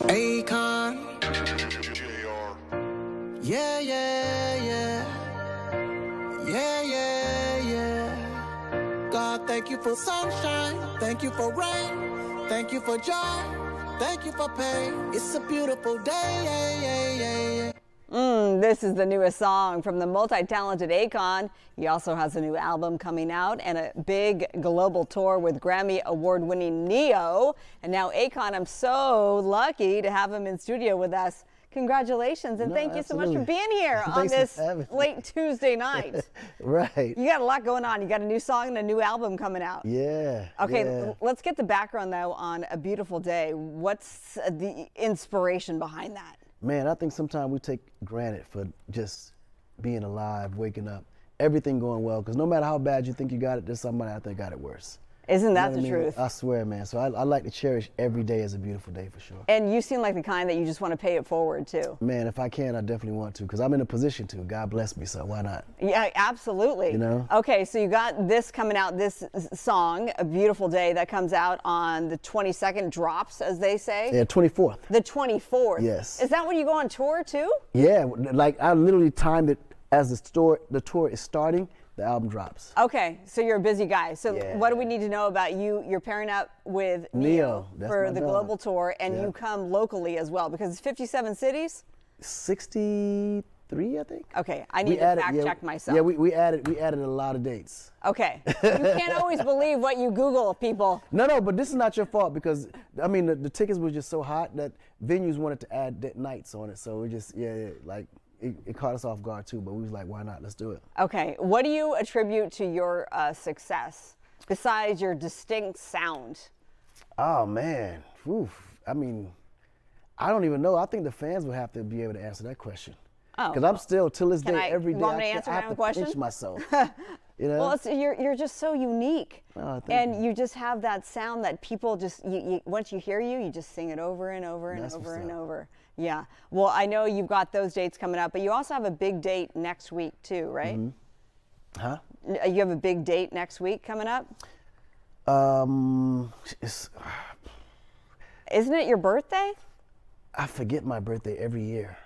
Akon. Yeah, yeah, yeah. Yeah, yeah, yeah. God, thank you for sunshine. Thank you for rain. Thank you for joy. Thank you for pain. It's a beautiful day. Yeah, yeah, yeah, yeah. This is the newest song from the multi-talented Akon. He also has a new album coming out and a big global tour with Grammy award-winning Neo. And now Akon, I'm so lucky to have him in studio with us. Congratulations, and thank you so much for being here on this late Tuesday night. Right. You got a lot going on. You got a new song and a new album coming out. Yeah. Okay, yeah. Let's get the background, though, on A Beautiful Day. What's the inspiration behind that? Man, I think sometimes we take granted for just being alive, waking up, everything going well, because no matter how bad you think you got it, there's somebody out there got it worse. Isn't that You know the what I mean? truth? I swear, man. So I like to cherish every day as a beautiful day for sure. And you seem like the kind that you just want to pay it forward too. Man, if I can, I definitely want to, because I'm in a position to. God bless me, so why not? Yeah, absolutely. You know? Okay, so you got this coming out, this song, A Beautiful Day, that comes out on the 22nd, drops, as they say. Yeah, 24th. The 24th. Yes. Is that when you go on tour too? Yeah, like I literally timed it as the tour is starting, the album drops. Okay, so you're a busy guy. So what do we need to know about you? You're pairing up with Neo that's for my the dog. global tour, and Yeah. you come locally as well, because it's 57 cities? 63, I think. Okay, I need to fact check myself. Yeah, we added a lot of dates. Okay, you can't always believe what you Google, people. No, but this is not your fault, because I mean the tickets were just so hot that venues wanted to add nights on it, so we just like it caught us off guard too. But we was like, why not? Let's do it. Okay, what do you attribute to your success besides your distinct sound? Oh man, oof. I mean, I don't even know. I think the fans would have to be able to answer that question. Oh, because I'm still till this Can day I- every you day want me to I answer my have own to question? pinch myself. You know? Well, you're just so unique, Oh, thank and you. you just have that sound that people just once you hear you just sing it over and over and That's over what's and up. over. Yeah. Well, I know you've got those dates coming up, but you also have a big date next week too, right? Mm-hmm. Huh? You have a big date next week coming up. Isn't it your birthday? I forget my birthday every year.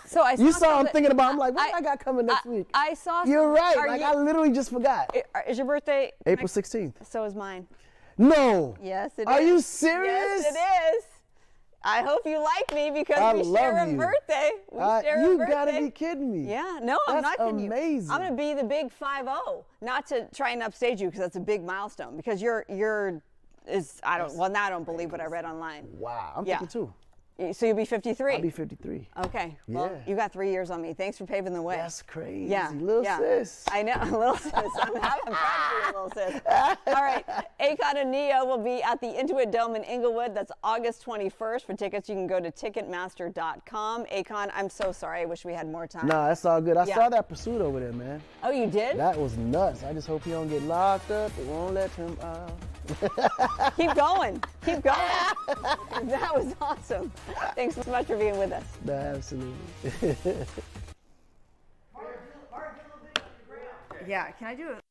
So I You saw I'm something- thinking about. I'm like, what I got coming next week? I saw. You're right. Are Like you- I literally just forgot. Is your birthday April 16th. So is mine. No. Yes, it is. Are you serious? Yes, it is. I hope you like me because I we share love a you. birthday. We share a You birthday. gotta be kidding me. Yeah, no, I'm That's not kidding amazing. you. I'm gonna be the big 5-0. Not to try and upstage you because that's a big milestone. Because you're now I don't believe what I read online. Wow, I'm Yeah. 52. So you'll be 53. I'll be 53. Okay. Well, Yeah. you got 3 years on me. Thanks for paving the way. That's crazy. Yeah. Little yeah. sis. I know, little sis. I'm proud of you, little sis. All right. Akon and Neo will be at the Intuit Dome in Inglewood. That's August 21st. For tickets, you can go to Ticketmaster.com. Akon, I'm so sorry. I wish we had more time. Nah, that's all good. I Yeah. saw that pursuit over there, man. Oh, you did? That was nuts. I just hope he don't get locked up. It won't let him out. Keep going. Keep going. That was awesome. Thanks so much for being with us. Nah, absolutely. Yeah, can I do it?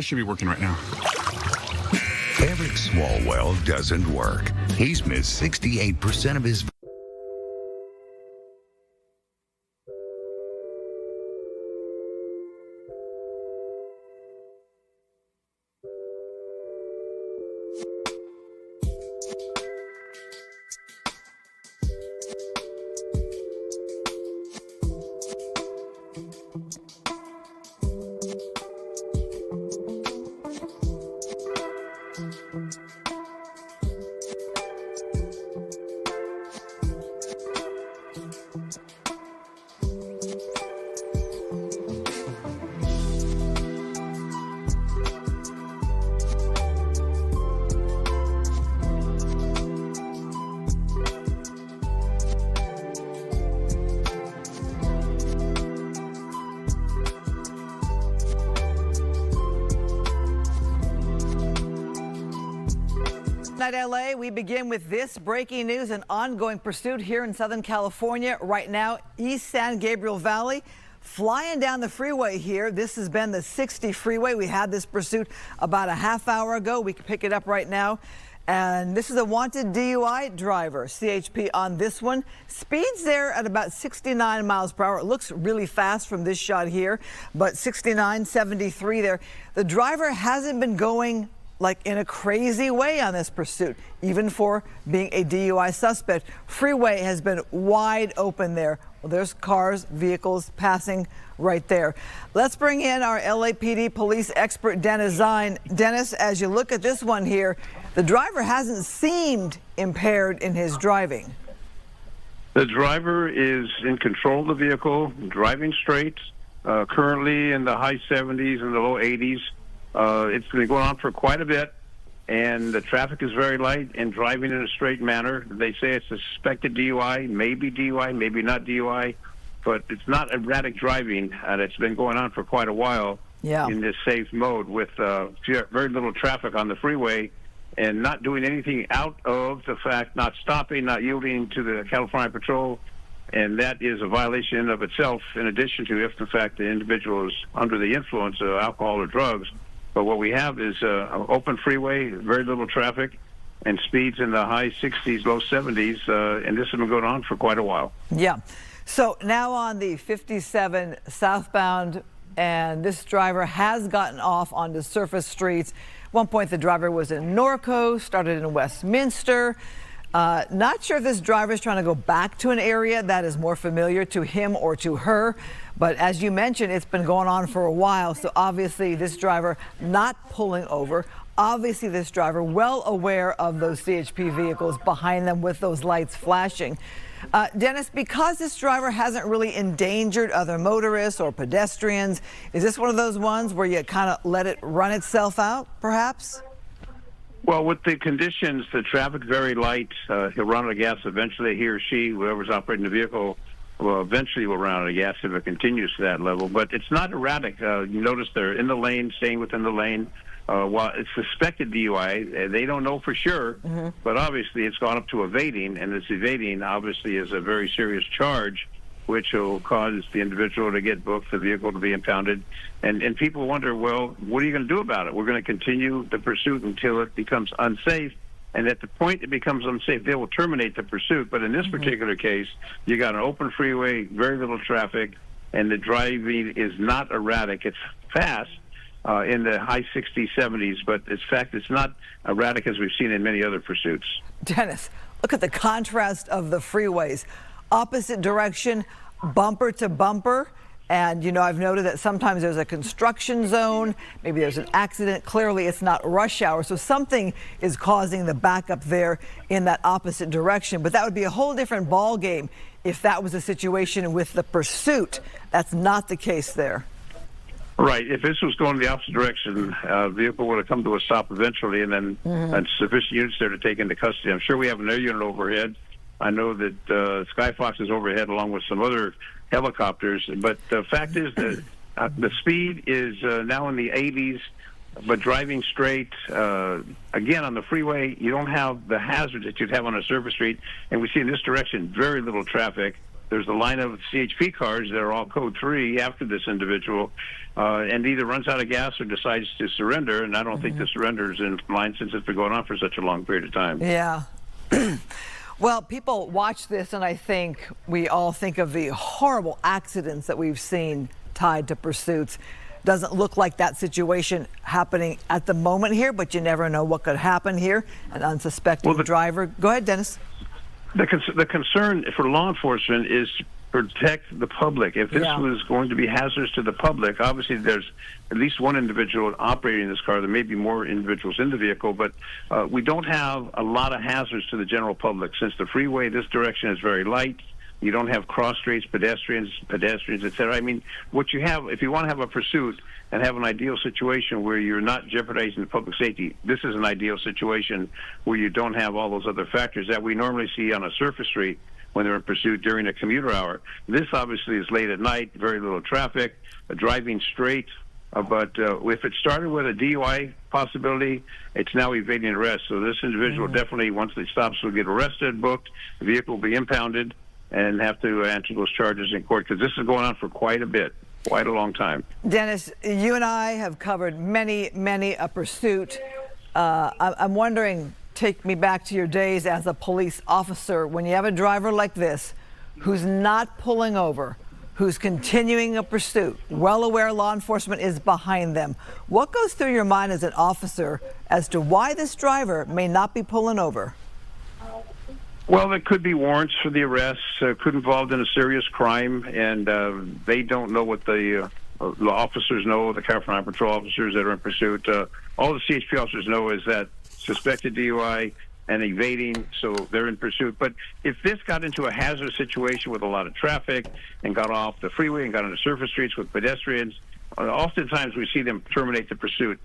should be working right now. Eric Swalwell doesn't work. He's missed 68% of his. Tonight, LA, we begin with this breaking news: an ongoing pursuit here in Southern California. Right now, East San Gabriel Valley, flying down the freeway here. This has been the 60 freeway. We had this pursuit about a half hour ago. We can pick it up right now. And this is a wanted DUI driver, CHP on this one. Speeds there at about 69 miles per hour. It looks really fast from this shot here, but 69, 73 there. The driver hasn't been going like in a crazy way on this pursuit, even for being a DUI suspect. Freeway has been wide open there. Well, there's cars, vehicles passing right there. Let's bring in our LAPD police expert, Dennis Zine. Dennis, as you look at this one here, the driver hasn't seemed impaired in his driving. The driver is in control of the vehicle, driving straight, currently in the high 70s and the low 80s. It's been going on for quite a bit, and the traffic is very light and driving in a straight manner. They say it's a suspected DUI, maybe not DUI, but it's not erratic driving, and it's been going on for quite a while in this safe mode with very little traffic on the freeway and not doing anything out of the fact, not stopping, not yielding to the California Patrol. And that is a violation of itself, in addition to if, in fact, the individual is under the influence of alcohol or drugs. But what we have is an open freeway, very little traffic, and speeds in the high 60s, low 70s, and this has been going on for quite a while. Yeah. So now on the 57 southbound, and this driver has gotten off onto surface streets. At one point, the driver was in Norco, started in Westminster. Not sure if this driver is trying to go back to an area that is more familiar to him or to her. But as you mentioned, it's been going on for a while. So obviously this driver not pulling over. Obviously this driver well aware of those CHP vehicles behind them with those lights flashing. Dennis, because this driver hasn't really endangered other motorists or pedestrians, is this one of those ones where you kind of let it run itself out, perhaps? Well, with the conditions, the traffic very light, he'll run out of gas eventually. He or she, whoever's operating the vehicle, will eventually run out of gas if it continues to that level. But it's not erratic. You notice they're in the lane, staying within the lane. While it's suspected DUI, they don't know for sure, but obviously it's gone up to evading, and this evading obviously is a very serious charge, which will cause the individual to get booked, the vehicle to be impounded. And people wonder, well, what are you going to do about it? We're going to continue the pursuit until it becomes unsafe. And at the point it becomes unsafe, they will terminate the pursuit. But in this particular case, you got an open freeway, very little traffic, and the driving is not erratic. It's fast in the high 60s, 70s, but in fact, it's not erratic as we've seen in many other pursuits. Dennis, look at the contrast of the freeways. Opposite direction, bumper to bumper. And, you know, I've noted that sometimes there's a construction zone, maybe there's an accident. Clearly, it's not rush hour. So something is causing the backup there in that opposite direction. But that would be a whole different ball game if that was a situation with the pursuit. That's not the case there. Right. If this was going the opposite direction, the vehicle would have come to a stop eventually, and then and sufficient units there to take into custody. I'm sure we have an air unit overhead. I know that Skyfox is overhead along with some other helicopters. But the fact is that the speed is now in the 80s, but driving straight, again, on the freeway, you don't have the hazards that you'd have on a surface street. And we see in this direction very little traffic. There's a line of CHP cars that are all code 3 after this individual. and either runs out of gas or decides to surrender. And I don't think the surrender is in line since it's been going on for such a long period of time. Yeah. Well, people watch this, and I think we all think of the horrible accidents that we've seen tied to pursuits. Doesn't look like that situation happening at the moment here, but you never know what could happen here. An unsuspecting driver. Go ahead, Dennis. The concern for law enforcement is to protect the public. If this was going to be hazardous to the public, obviously there's at least one individual operating this car. There may be more individuals in the vehicle, but we don't have a lot of hazards to the general public. Since the freeway this direction is very light, you don't have cross streets, pedestrians, etc. I mean, what you have, if you want to have a pursuit and have an ideal situation where you're not jeopardizing the public safety, this is an ideal situation where you don't have all those other factors that we normally see on a surface street when they're in pursuit during a commuter hour. This obviously is late at night, very little traffic, driving straight. But if it started with a DUI possibility, it's now evading arrest. So this individual definitely, once it stops, will get arrested, booked, the vehicle will be impounded, and have to answer those charges in court, because this is going on for quite a long time. Dennis, you and I have covered many a pursuit. I'm wondering, take me back to your days as a police officer. When you have a driver like this, who's not pulling over, who's continuing a pursuit, well aware law enforcement is behind them, what goes through your mind as an officer as to why this driver may not be pulling over? Well, there could be warrants for the arrest, could involve in a serious crime, and they don't know what the officers know, the California Patrol officers that are in pursuit. All the CHP officers know is that suspected DUI and evading, so they're in pursuit. But if this got into a hazardous situation with a lot of traffic and got off the freeway and got onto surface streets with pedestrians, oftentimes we see them terminate the pursuit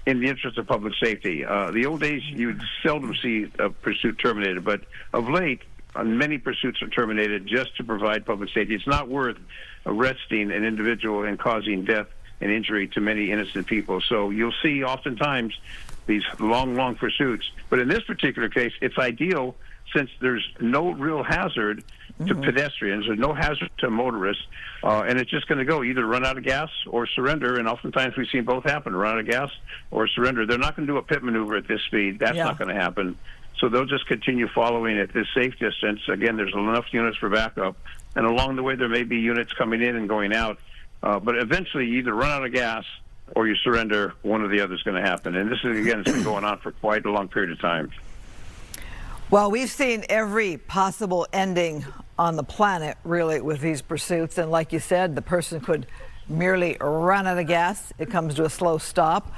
in the interest of public safety. The old days, you'd seldom see a pursuit terminated, but of late, many pursuits are terminated just to provide public safety. It's not worth arresting an individual and causing death and injury to many innocent people. So you'll see oftentimes these long pursuits. But in this particular case, it's ideal since there's no real hazard to pedestrians, there's no hazard to motorists, and it's just going to go either run out of gas or surrender, and oftentimes we've seen both happen, run out of gas or surrender. They're not going to do a pit maneuver at this speed. That's not going to happen. So they'll just continue following at this safe distance. Again, there's enough units for backup, and along the way there may be units coming in and going out, but eventually you either run out of gas or you surrender. One or the other is going to happen. And this is, again, it's been going on for quite a long period of time. Well, we've seen every possible ending on the planet, really, with these pursuits. And like you said, the person could merely run out of gas. It comes to a slow stop.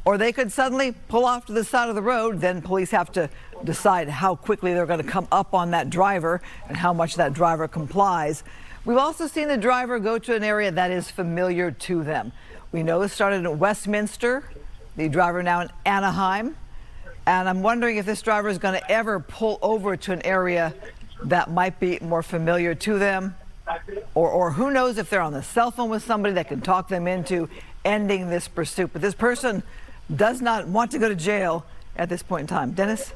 Or they could suddenly pull off to the side of the road. Then police have to decide how quickly they're going to come up on that driver and how much that driver complies. We've also seen the driver go to an area that is familiar to them. We know it started in Westminster, the driver now in Anaheim. And I'm wondering if this driver is going to ever pull over to an area that might be more familiar to them, or who knows if they're on the cell phone with somebody that can talk them into ending this pursuit. But this person does not want to go to jail at this point in time. Dennis?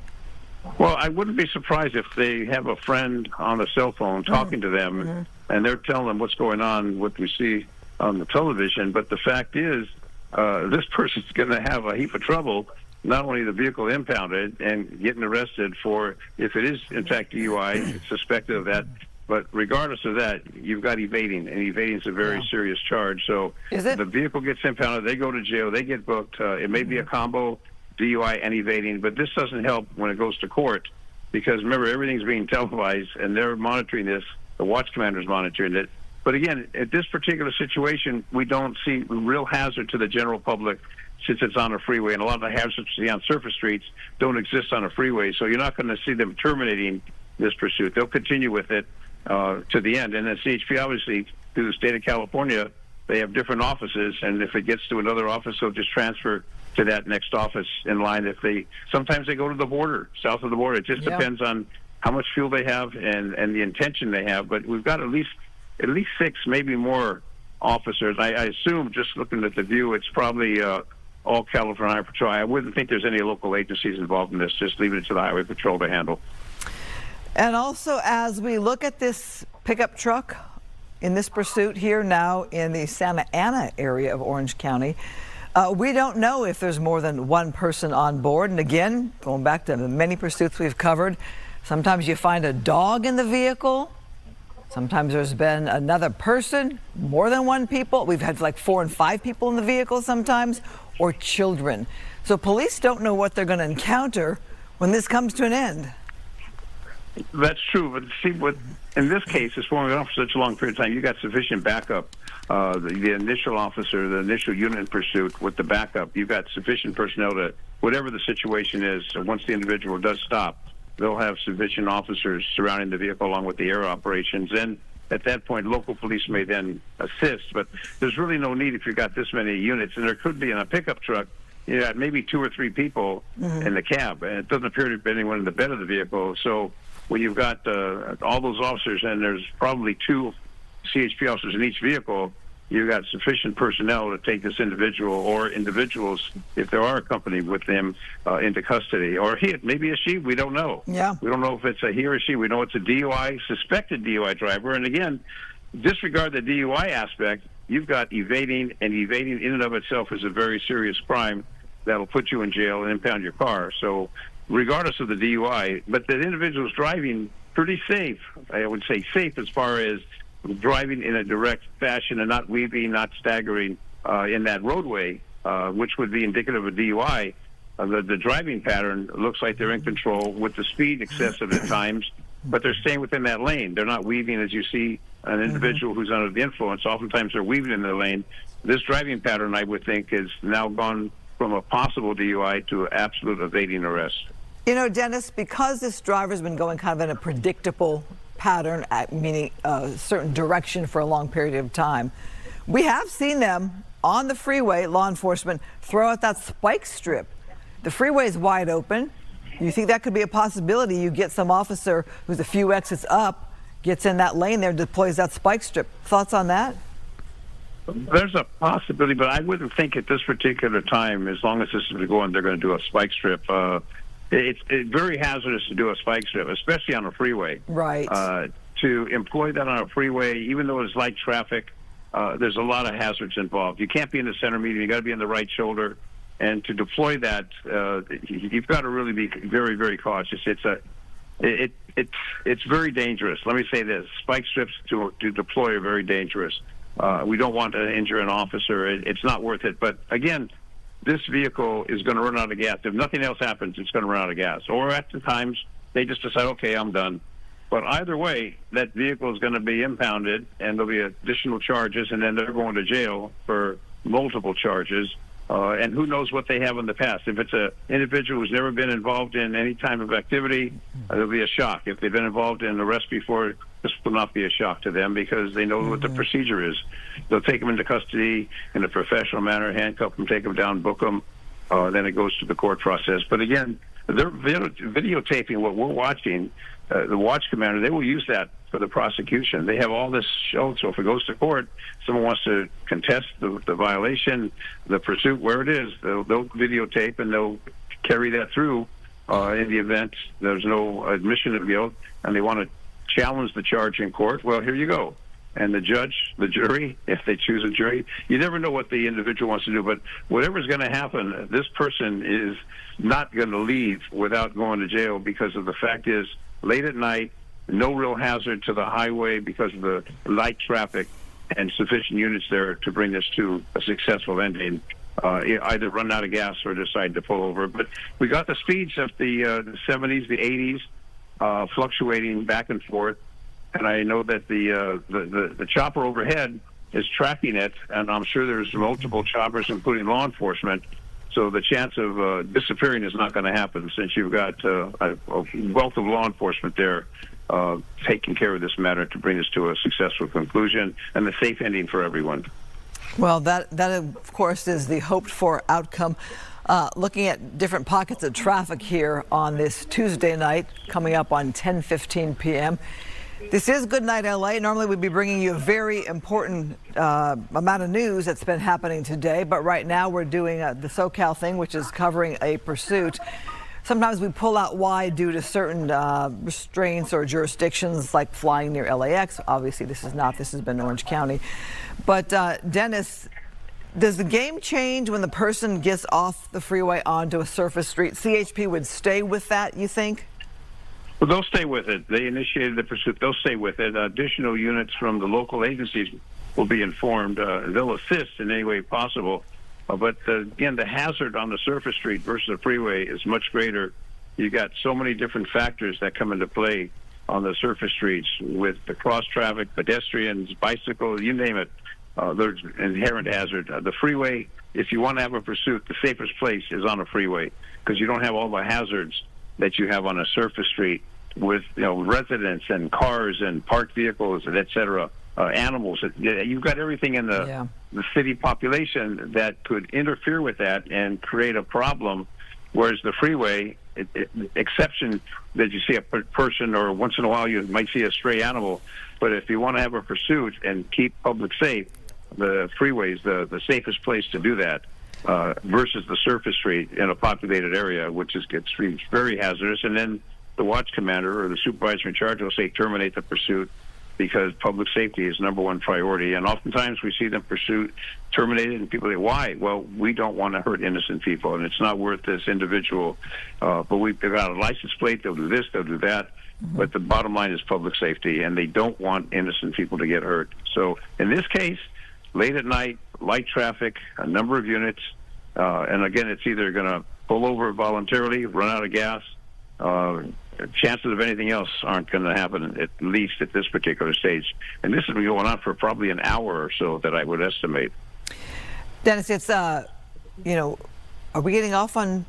Well, I wouldn't be surprised if they have a friend on the cell phone talking to them, and they're telling them what's going on, what we see on the television. But the fact is, this person's going to have a heap of trouble, not only the vehicle impounded and getting arrested for, if it is in fact DUI, suspected of that, but regardless of that, you've got evading, and evading is a very serious charge. So the vehicle gets impounded, they go to jail, they get booked. It may be a combo, DUI and evading, but this doesn't help when it goes to court, because remember, everything's being televised, and they're monitoring this. The watch commander's monitoring it. But again, at this particular situation, we don't see real hazard to the general public since it's on a freeway, and a lot of the hazards you see on surface streets don't exist on a freeway. So you're not going to see them terminating this pursuit. They'll continue with it to the end. And then CHP, obviously, through the state of California, they have different offices, and if it gets to another office, they'll just transfer to that next office in line. Sometimes they go to the border, south of the border. It just depends on how much fuel they have and the intention they have. But we've got at least 6, maybe more officers. I assume, just looking at the view, it's probably all California Highway Patrol. I wouldn't think there's any local agencies involved in this. Just leave it to the Highway Patrol to handle. And also, as we look at this pickup truck in this pursuit here now in the Santa Ana area of Orange County. We don't know if there's more than one person on board. And again, going back to the many pursuits we've covered, sometimes you find a dog in the vehicle. Sometimes there's been another person, more than one people. We've had like 4 and 5 people in the vehicle sometimes, or children. So police don't know what they're going to encounter when this comes to an end. That's true, but see, in this case, it's going on for such a long period of time. You got sufficient backup. The initial officer, the initial unit in pursuit with the backup, you've got sufficient personnel to, whatever the situation is, so once the individual does stop, they'll have sufficient officers surrounding the vehicle along with the air operations. And at that point, local police may then assist, but there's really no need if you've got this many units. And there could be in a pickup truck, you got maybe 2 or 3 people in the cab, and it doesn't appear to be anyone in the bed of the vehicle. So when you've got all those officers, and there's probably 2 CHP officers in each vehicle, you've got sufficient personnel to take this individual or individuals, if there are accompanied with them, into custody. Or he, maybe a she, we don't know. Yeah. We don't know if it's a he or she. We know it's a DUI, suspected DUI driver. And again, disregard the DUI aspect. You've got evading, and evading in and of itself is a very serious crime that'll put you in jail and impound your car. So regardless of the DUI, but the individual's driving pretty safe. I would say safe as far as driving in a direct fashion and not weaving, not staggering in that roadway, which would be indicative of DUI. The driving pattern looks like they're in control with the speed excessive at times, but they're staying within that lane. They're not weaving, as you see an individual who's under the influence. Oftentimes they're weaving in the lane. This driving pattern, I would think, has now gone from a possible DUI to absolute evading arrest. You know, Dennis, because this driver's been going kind of in a predictable pattern, meaning a certain direction for a long period of time, we have seen them on the freeway, law enforcement, throw out that spike strip. The freeway is wide open. You think that could be a possibility? You get some officer who's a few exits up, gets in that lane there, deploys that spike strip. Thoughts on that? There's a possibility, but I wouldn't think at this particular time, as long as this is going, they're going to do a spike strip. It's very hazardous to do a spike strip, especially on a freeway. Right. To employ that on a freeway, even though it's light traffic, there's a lot of hazards involved. You can't be in the center median. You got to be in the right shoulder, and to deploy that, you've got to really be very, very cautious. It's very dangerous. Let me say this: spike strips to deploy are very dangerous. We don't want to injure an officer. It's not worth it. But again, this vehicle is going to run out of gas. If nothing else happens, it's going to run out of gas. Or at the times, they just decide, okay, I'm done. But either way, that vehicle is going to be impounded, and there'll be additional charges, and then they're going to jail for multiple charges. And who knows what they have in the past. If it's an individual who's never been involved in any type of activity, there'll be a shock. If they've been involved in arrest before, this will not be a shock to them because they know what the procedure is. They'll take them into custody in a professional manner, handcuff them, take them down, book them. Then it goes to the court process. But again, they're videotaping what we're watching. The watch commander, they will use that for the prosecution. They have all this shown, so if it goes to court, someone wants to contest the violation, the pursuit, where it is, they'll videotape and they'll carry that through in the event there's no admission of guilt and they want to challenge the charge in court. Well, here you go. And the judge, the jury, if they choose a jury, you never know what the individual wants to do, but whatever's going to happen, this person is not going to leave without going to jail because of the fact is, late at night, no real hazard to the highway because of the light traffic and sufficient units there to bring this to a successful ending. Either run out of gas or decide to pull over. But we got the speeds of the 70s, the 80s, fluctuating back and forth. And I know that the chopper overhead is tracking it, and I'm sure there's multiple choppers, including law enforcement. So the chance of disappearing is not going to happen since you've got a wealth of law enforcement there taking care of this matter to bring this to a successful conclusion and a safe ending for everyone. Well, that of course is the hoped-for outcome. Looking at different pockets of traffic here on this Tuesday night, coming up on 10:15 p.m. This is Good Night LA. Normally we'd be bringing you a very important amount of news that's been happening today, but right now we're doing the SoCal thing, which is covering a pursuit. sometimes we pull out wide due to certain restraints or jurisdictions, like flying near LAX. Obviously, this is not. This has been Orange County. But Dennis, does the game change when the person gets off the freeway onto a surface street? CHP would stay with that, you think? Well, they'll stay with it. They initiated the pursuit. They'll stay with it. Additional units from the local agencies will be informed. They'll assist in any way possible. But again, the hazard on the surface street versus the freeway is much greater. You got so many different factors that come into play on the surface streets with the cross traffic, pedestrians, bicycles, you name it. There's inherent hazard. The freeway, if you want to have a pursuit, the safest place is on a freeway because you don't have all the hazards that you have on a surface street with residents and cars and parked vehicles, and et cetera, animals. You've got everything in the city population that could interfere with that and create a problem, whereas the freeway, exception that you see a person or once in a while you might see a stray animal, but if you want to have a pursuit and keep public safe, the freeway is the safest place to do that. Versus the surface street in a populated area, which gets very hazardous. And then the watch commander or the supervisor in charge will say terminate the pursuit because public safety is number one priority. And oftentimes we see them terminated, and people say, why? Well, we don't want to hurt innocent people, and it's not worth this individual. But we've got a license plate, they'll do this, they'll do that. But the bottom line is public safety, and they don't want innocent people to get hurt. So in this case, late at night, light traffic, a number of units, and again, it's either going to pull over voluntarily, run out of gas. Chances of anything else aren't going to happen, at least at this particular stage. And this has been going on for probably an hour or so that I would estimate. Dennis, it's, are we getting off on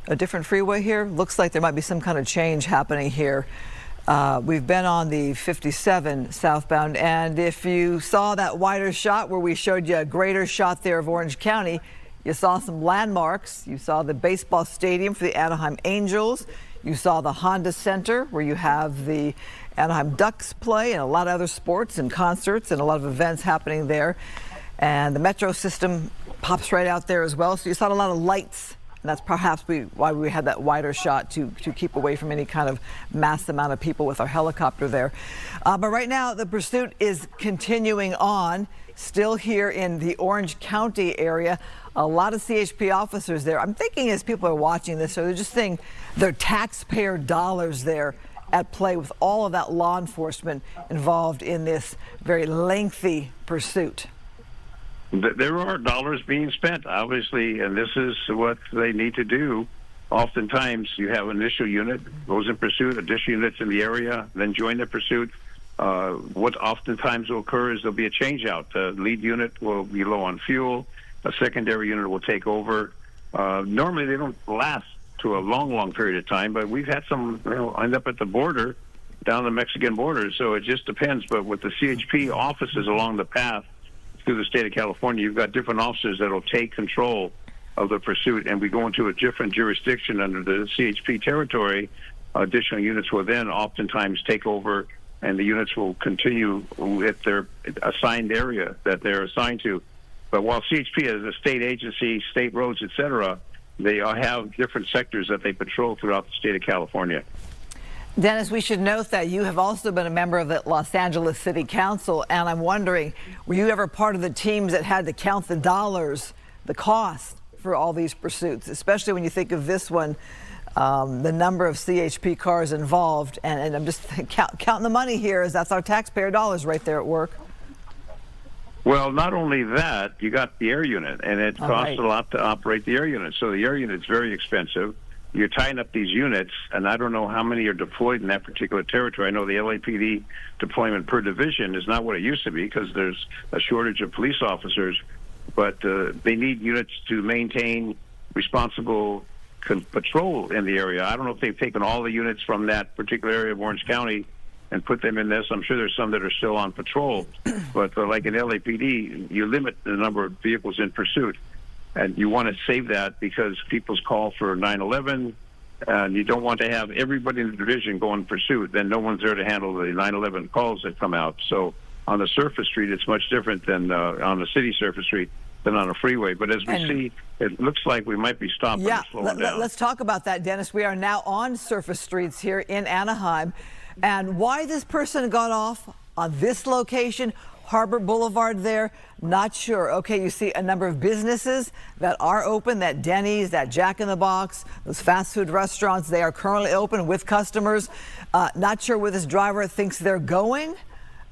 a different freeway here? Looks like there might be some kind of change happening here. We've been on the 57 southbound, and if you saw that wider shot where we showed you a greater shot there of Orange County, you saw some landmarks. You saw the baseball stadium for the Anaheim Angels. You saw the Honda Center where you have the Anaheim Ducks play and a lot of other sports and concerts and a lot of events happening there. And the metro system pops right out there as well. So you saw a lot of lights. And that's perhaps why we had that wider shot to keep away from any kind of mass amount of people with our helicopter there. But right now, the pursuit is continuing on, still here in the Orange County area. A lot of CHP officers there. I'm thinking as people are watching this, so they're just seeing their taxpayer dollars there at play with all of that law enforcement involved in this very lengthy pursuit. There are dollars being spent, obviously, and this is what they need to do. Oftentimes, you have an initial unit, goes in pursuit, additional units in the area, then join the pursuit. What oftentimes will occur is there'll be a change out. The lead unit will be low on fuel. A secondary unit will take over. Normally, they don't last to a long period of time, but we've had some end up at the border, down the Mexican border, so it just depends. But with the CHP offices along the path, through the state of California, you've got different officers that will take control of the pursuit, and we go into a different jurisdiction under the CHP territory. Additional units will then oftentimes take over, and the units will continue with their assigned area that they're assigned to. But while CHP is a state agency, state roads, et cetera, they have different sectors that they patrol throughout the state of California. Dennis, we should note that you have also been a member of the Los Angeles City Council, and I'm wondering, were you ever part of the teams that had to count the dollars, the cost for all these pursuits, especially when you think of this one, the number of CHP cars involved, and I'm just counting the money here, as that's our taxpayer dollars right there at work. Well, not only that, you got the air unit, and it costs a lot to operate the air unit. So the air unit's very expensive. You're tying up these units, and I don't know how many are deployed in that particular territory. I know the LAPD deployment per division is not what it used to be because there's a shortage of police officers, but they need units to maintain responsible patrol in the area. I don't know if they've taken all the units from that particular area of Orange County and put them in this. I'm sure there's some that are still on patrol, but like in LAPD, you limit the number of vehicles in pursuit. And you want to save that because people's call for 9/11, and you don't want to have everybody in the division go in pursuit. Then no one's there to handle the 9/11 calls that come out. So on the surface street, it's much different than on the city surface street. than on a freeway. But as we see, it looks like we might be stopping and slowing down. Let's talk about that, Dennis. We are now on surface streets here in Anaheim. And why this person got off on this location, Harbor Boulevard there, not sure. Okay, you see a number of businesses that are open, that Denny's, that Jack in the Box, those fast food restaurants, they are currently open with customers. Not sure where this driver thinks they're going.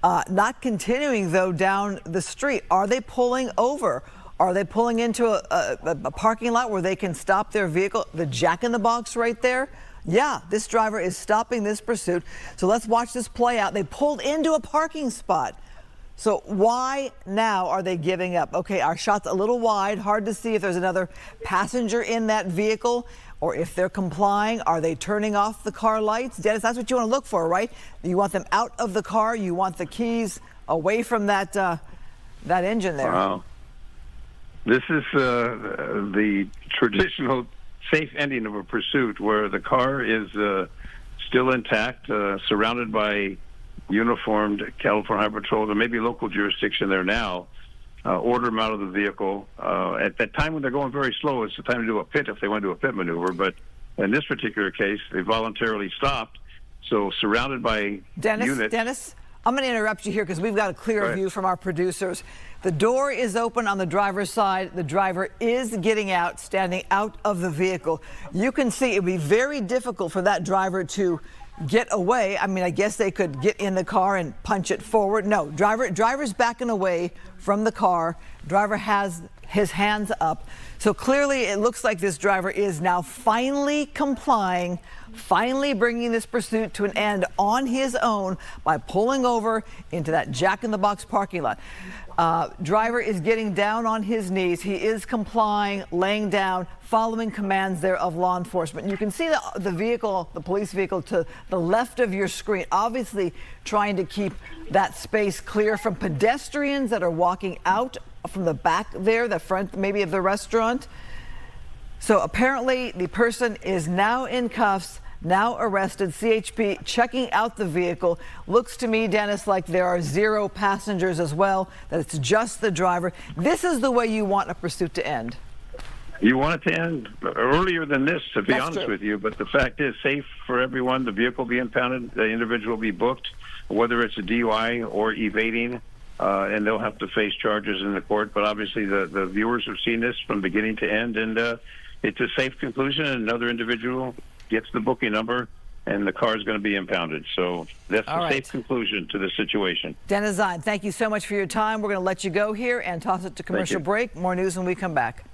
Not continuing, though, down the street. Are they pulling over? Are they pulling into a parking lot where they can stop their vehicle? The Jack in the Box right there? Yeah, this driver is stopping this pursuit. So let's watch this play out. They pulled into a parking spot. So why now are they giving up? Okay, our shot's a little wide. Hard to see if there's another passenger in that vehicle or if they're complying. Are they turning off the car lights? Dennis, that's what you want to look for, right? You want them out of the car. You want the keys away from that that engine there. Wow. This is the traditional safe ending of a pursuit where the car is still intact, surrounded by uniformed California Highway Patrol. There may be local jurisdiction there now. Order them out of the vehicle. At that time when they're going very slow, it's the time to do a pit if they want to do a pit maneuver. But in this particular case, they voluntarily stopped. So surrounded by units. Dennis, I'm going to interrupt you here because we've got a clear view from our producers. The door is open on the driver's side. The driver is getting out, standing out of the vehicle. You can see it would be very difficult for that driver to get away. I mean, I guess they could get in the car and punch it forward. No, driver's backing away from the car. Driver has his hands up. So clearly it looks like this driver is now finally complying, finally bringing this pursuit to an end on his own by pulling over into that Jack in the Box parking lot. Driver is getting down on his knees. He is complying, laying down, following commands there of law enforcement. You can see the vehicle, the police vehicle to the left of your screen, obviously trying to keep that space clear from pedestrians that are walking out from the back there, the front maybe of the restaurant. So apparently the person is now in cuffs, now arrested. CHP checking out the vehicle. Looks to me, Dennis, like there are 0 passengers as well, that it's just the driver. This is the way you want a pursuit to end. You want it to end earlier than this, to be honest with you, but the fact is safe for everyone. The vehicle will be impounded, the individual will be booked, whether it's a DUI or evading, and they'll have to face charges in the court. But obviously the viewers have seen this from beginning to end, and it's a safe conclusion, and another individual gets the booking number, and the car is going to be impounded. So that's a safe conclusion to the situation. Dennis Zine, thank you so much for your time. We're going to let you go here and toss it to commercial break. More news when we come back.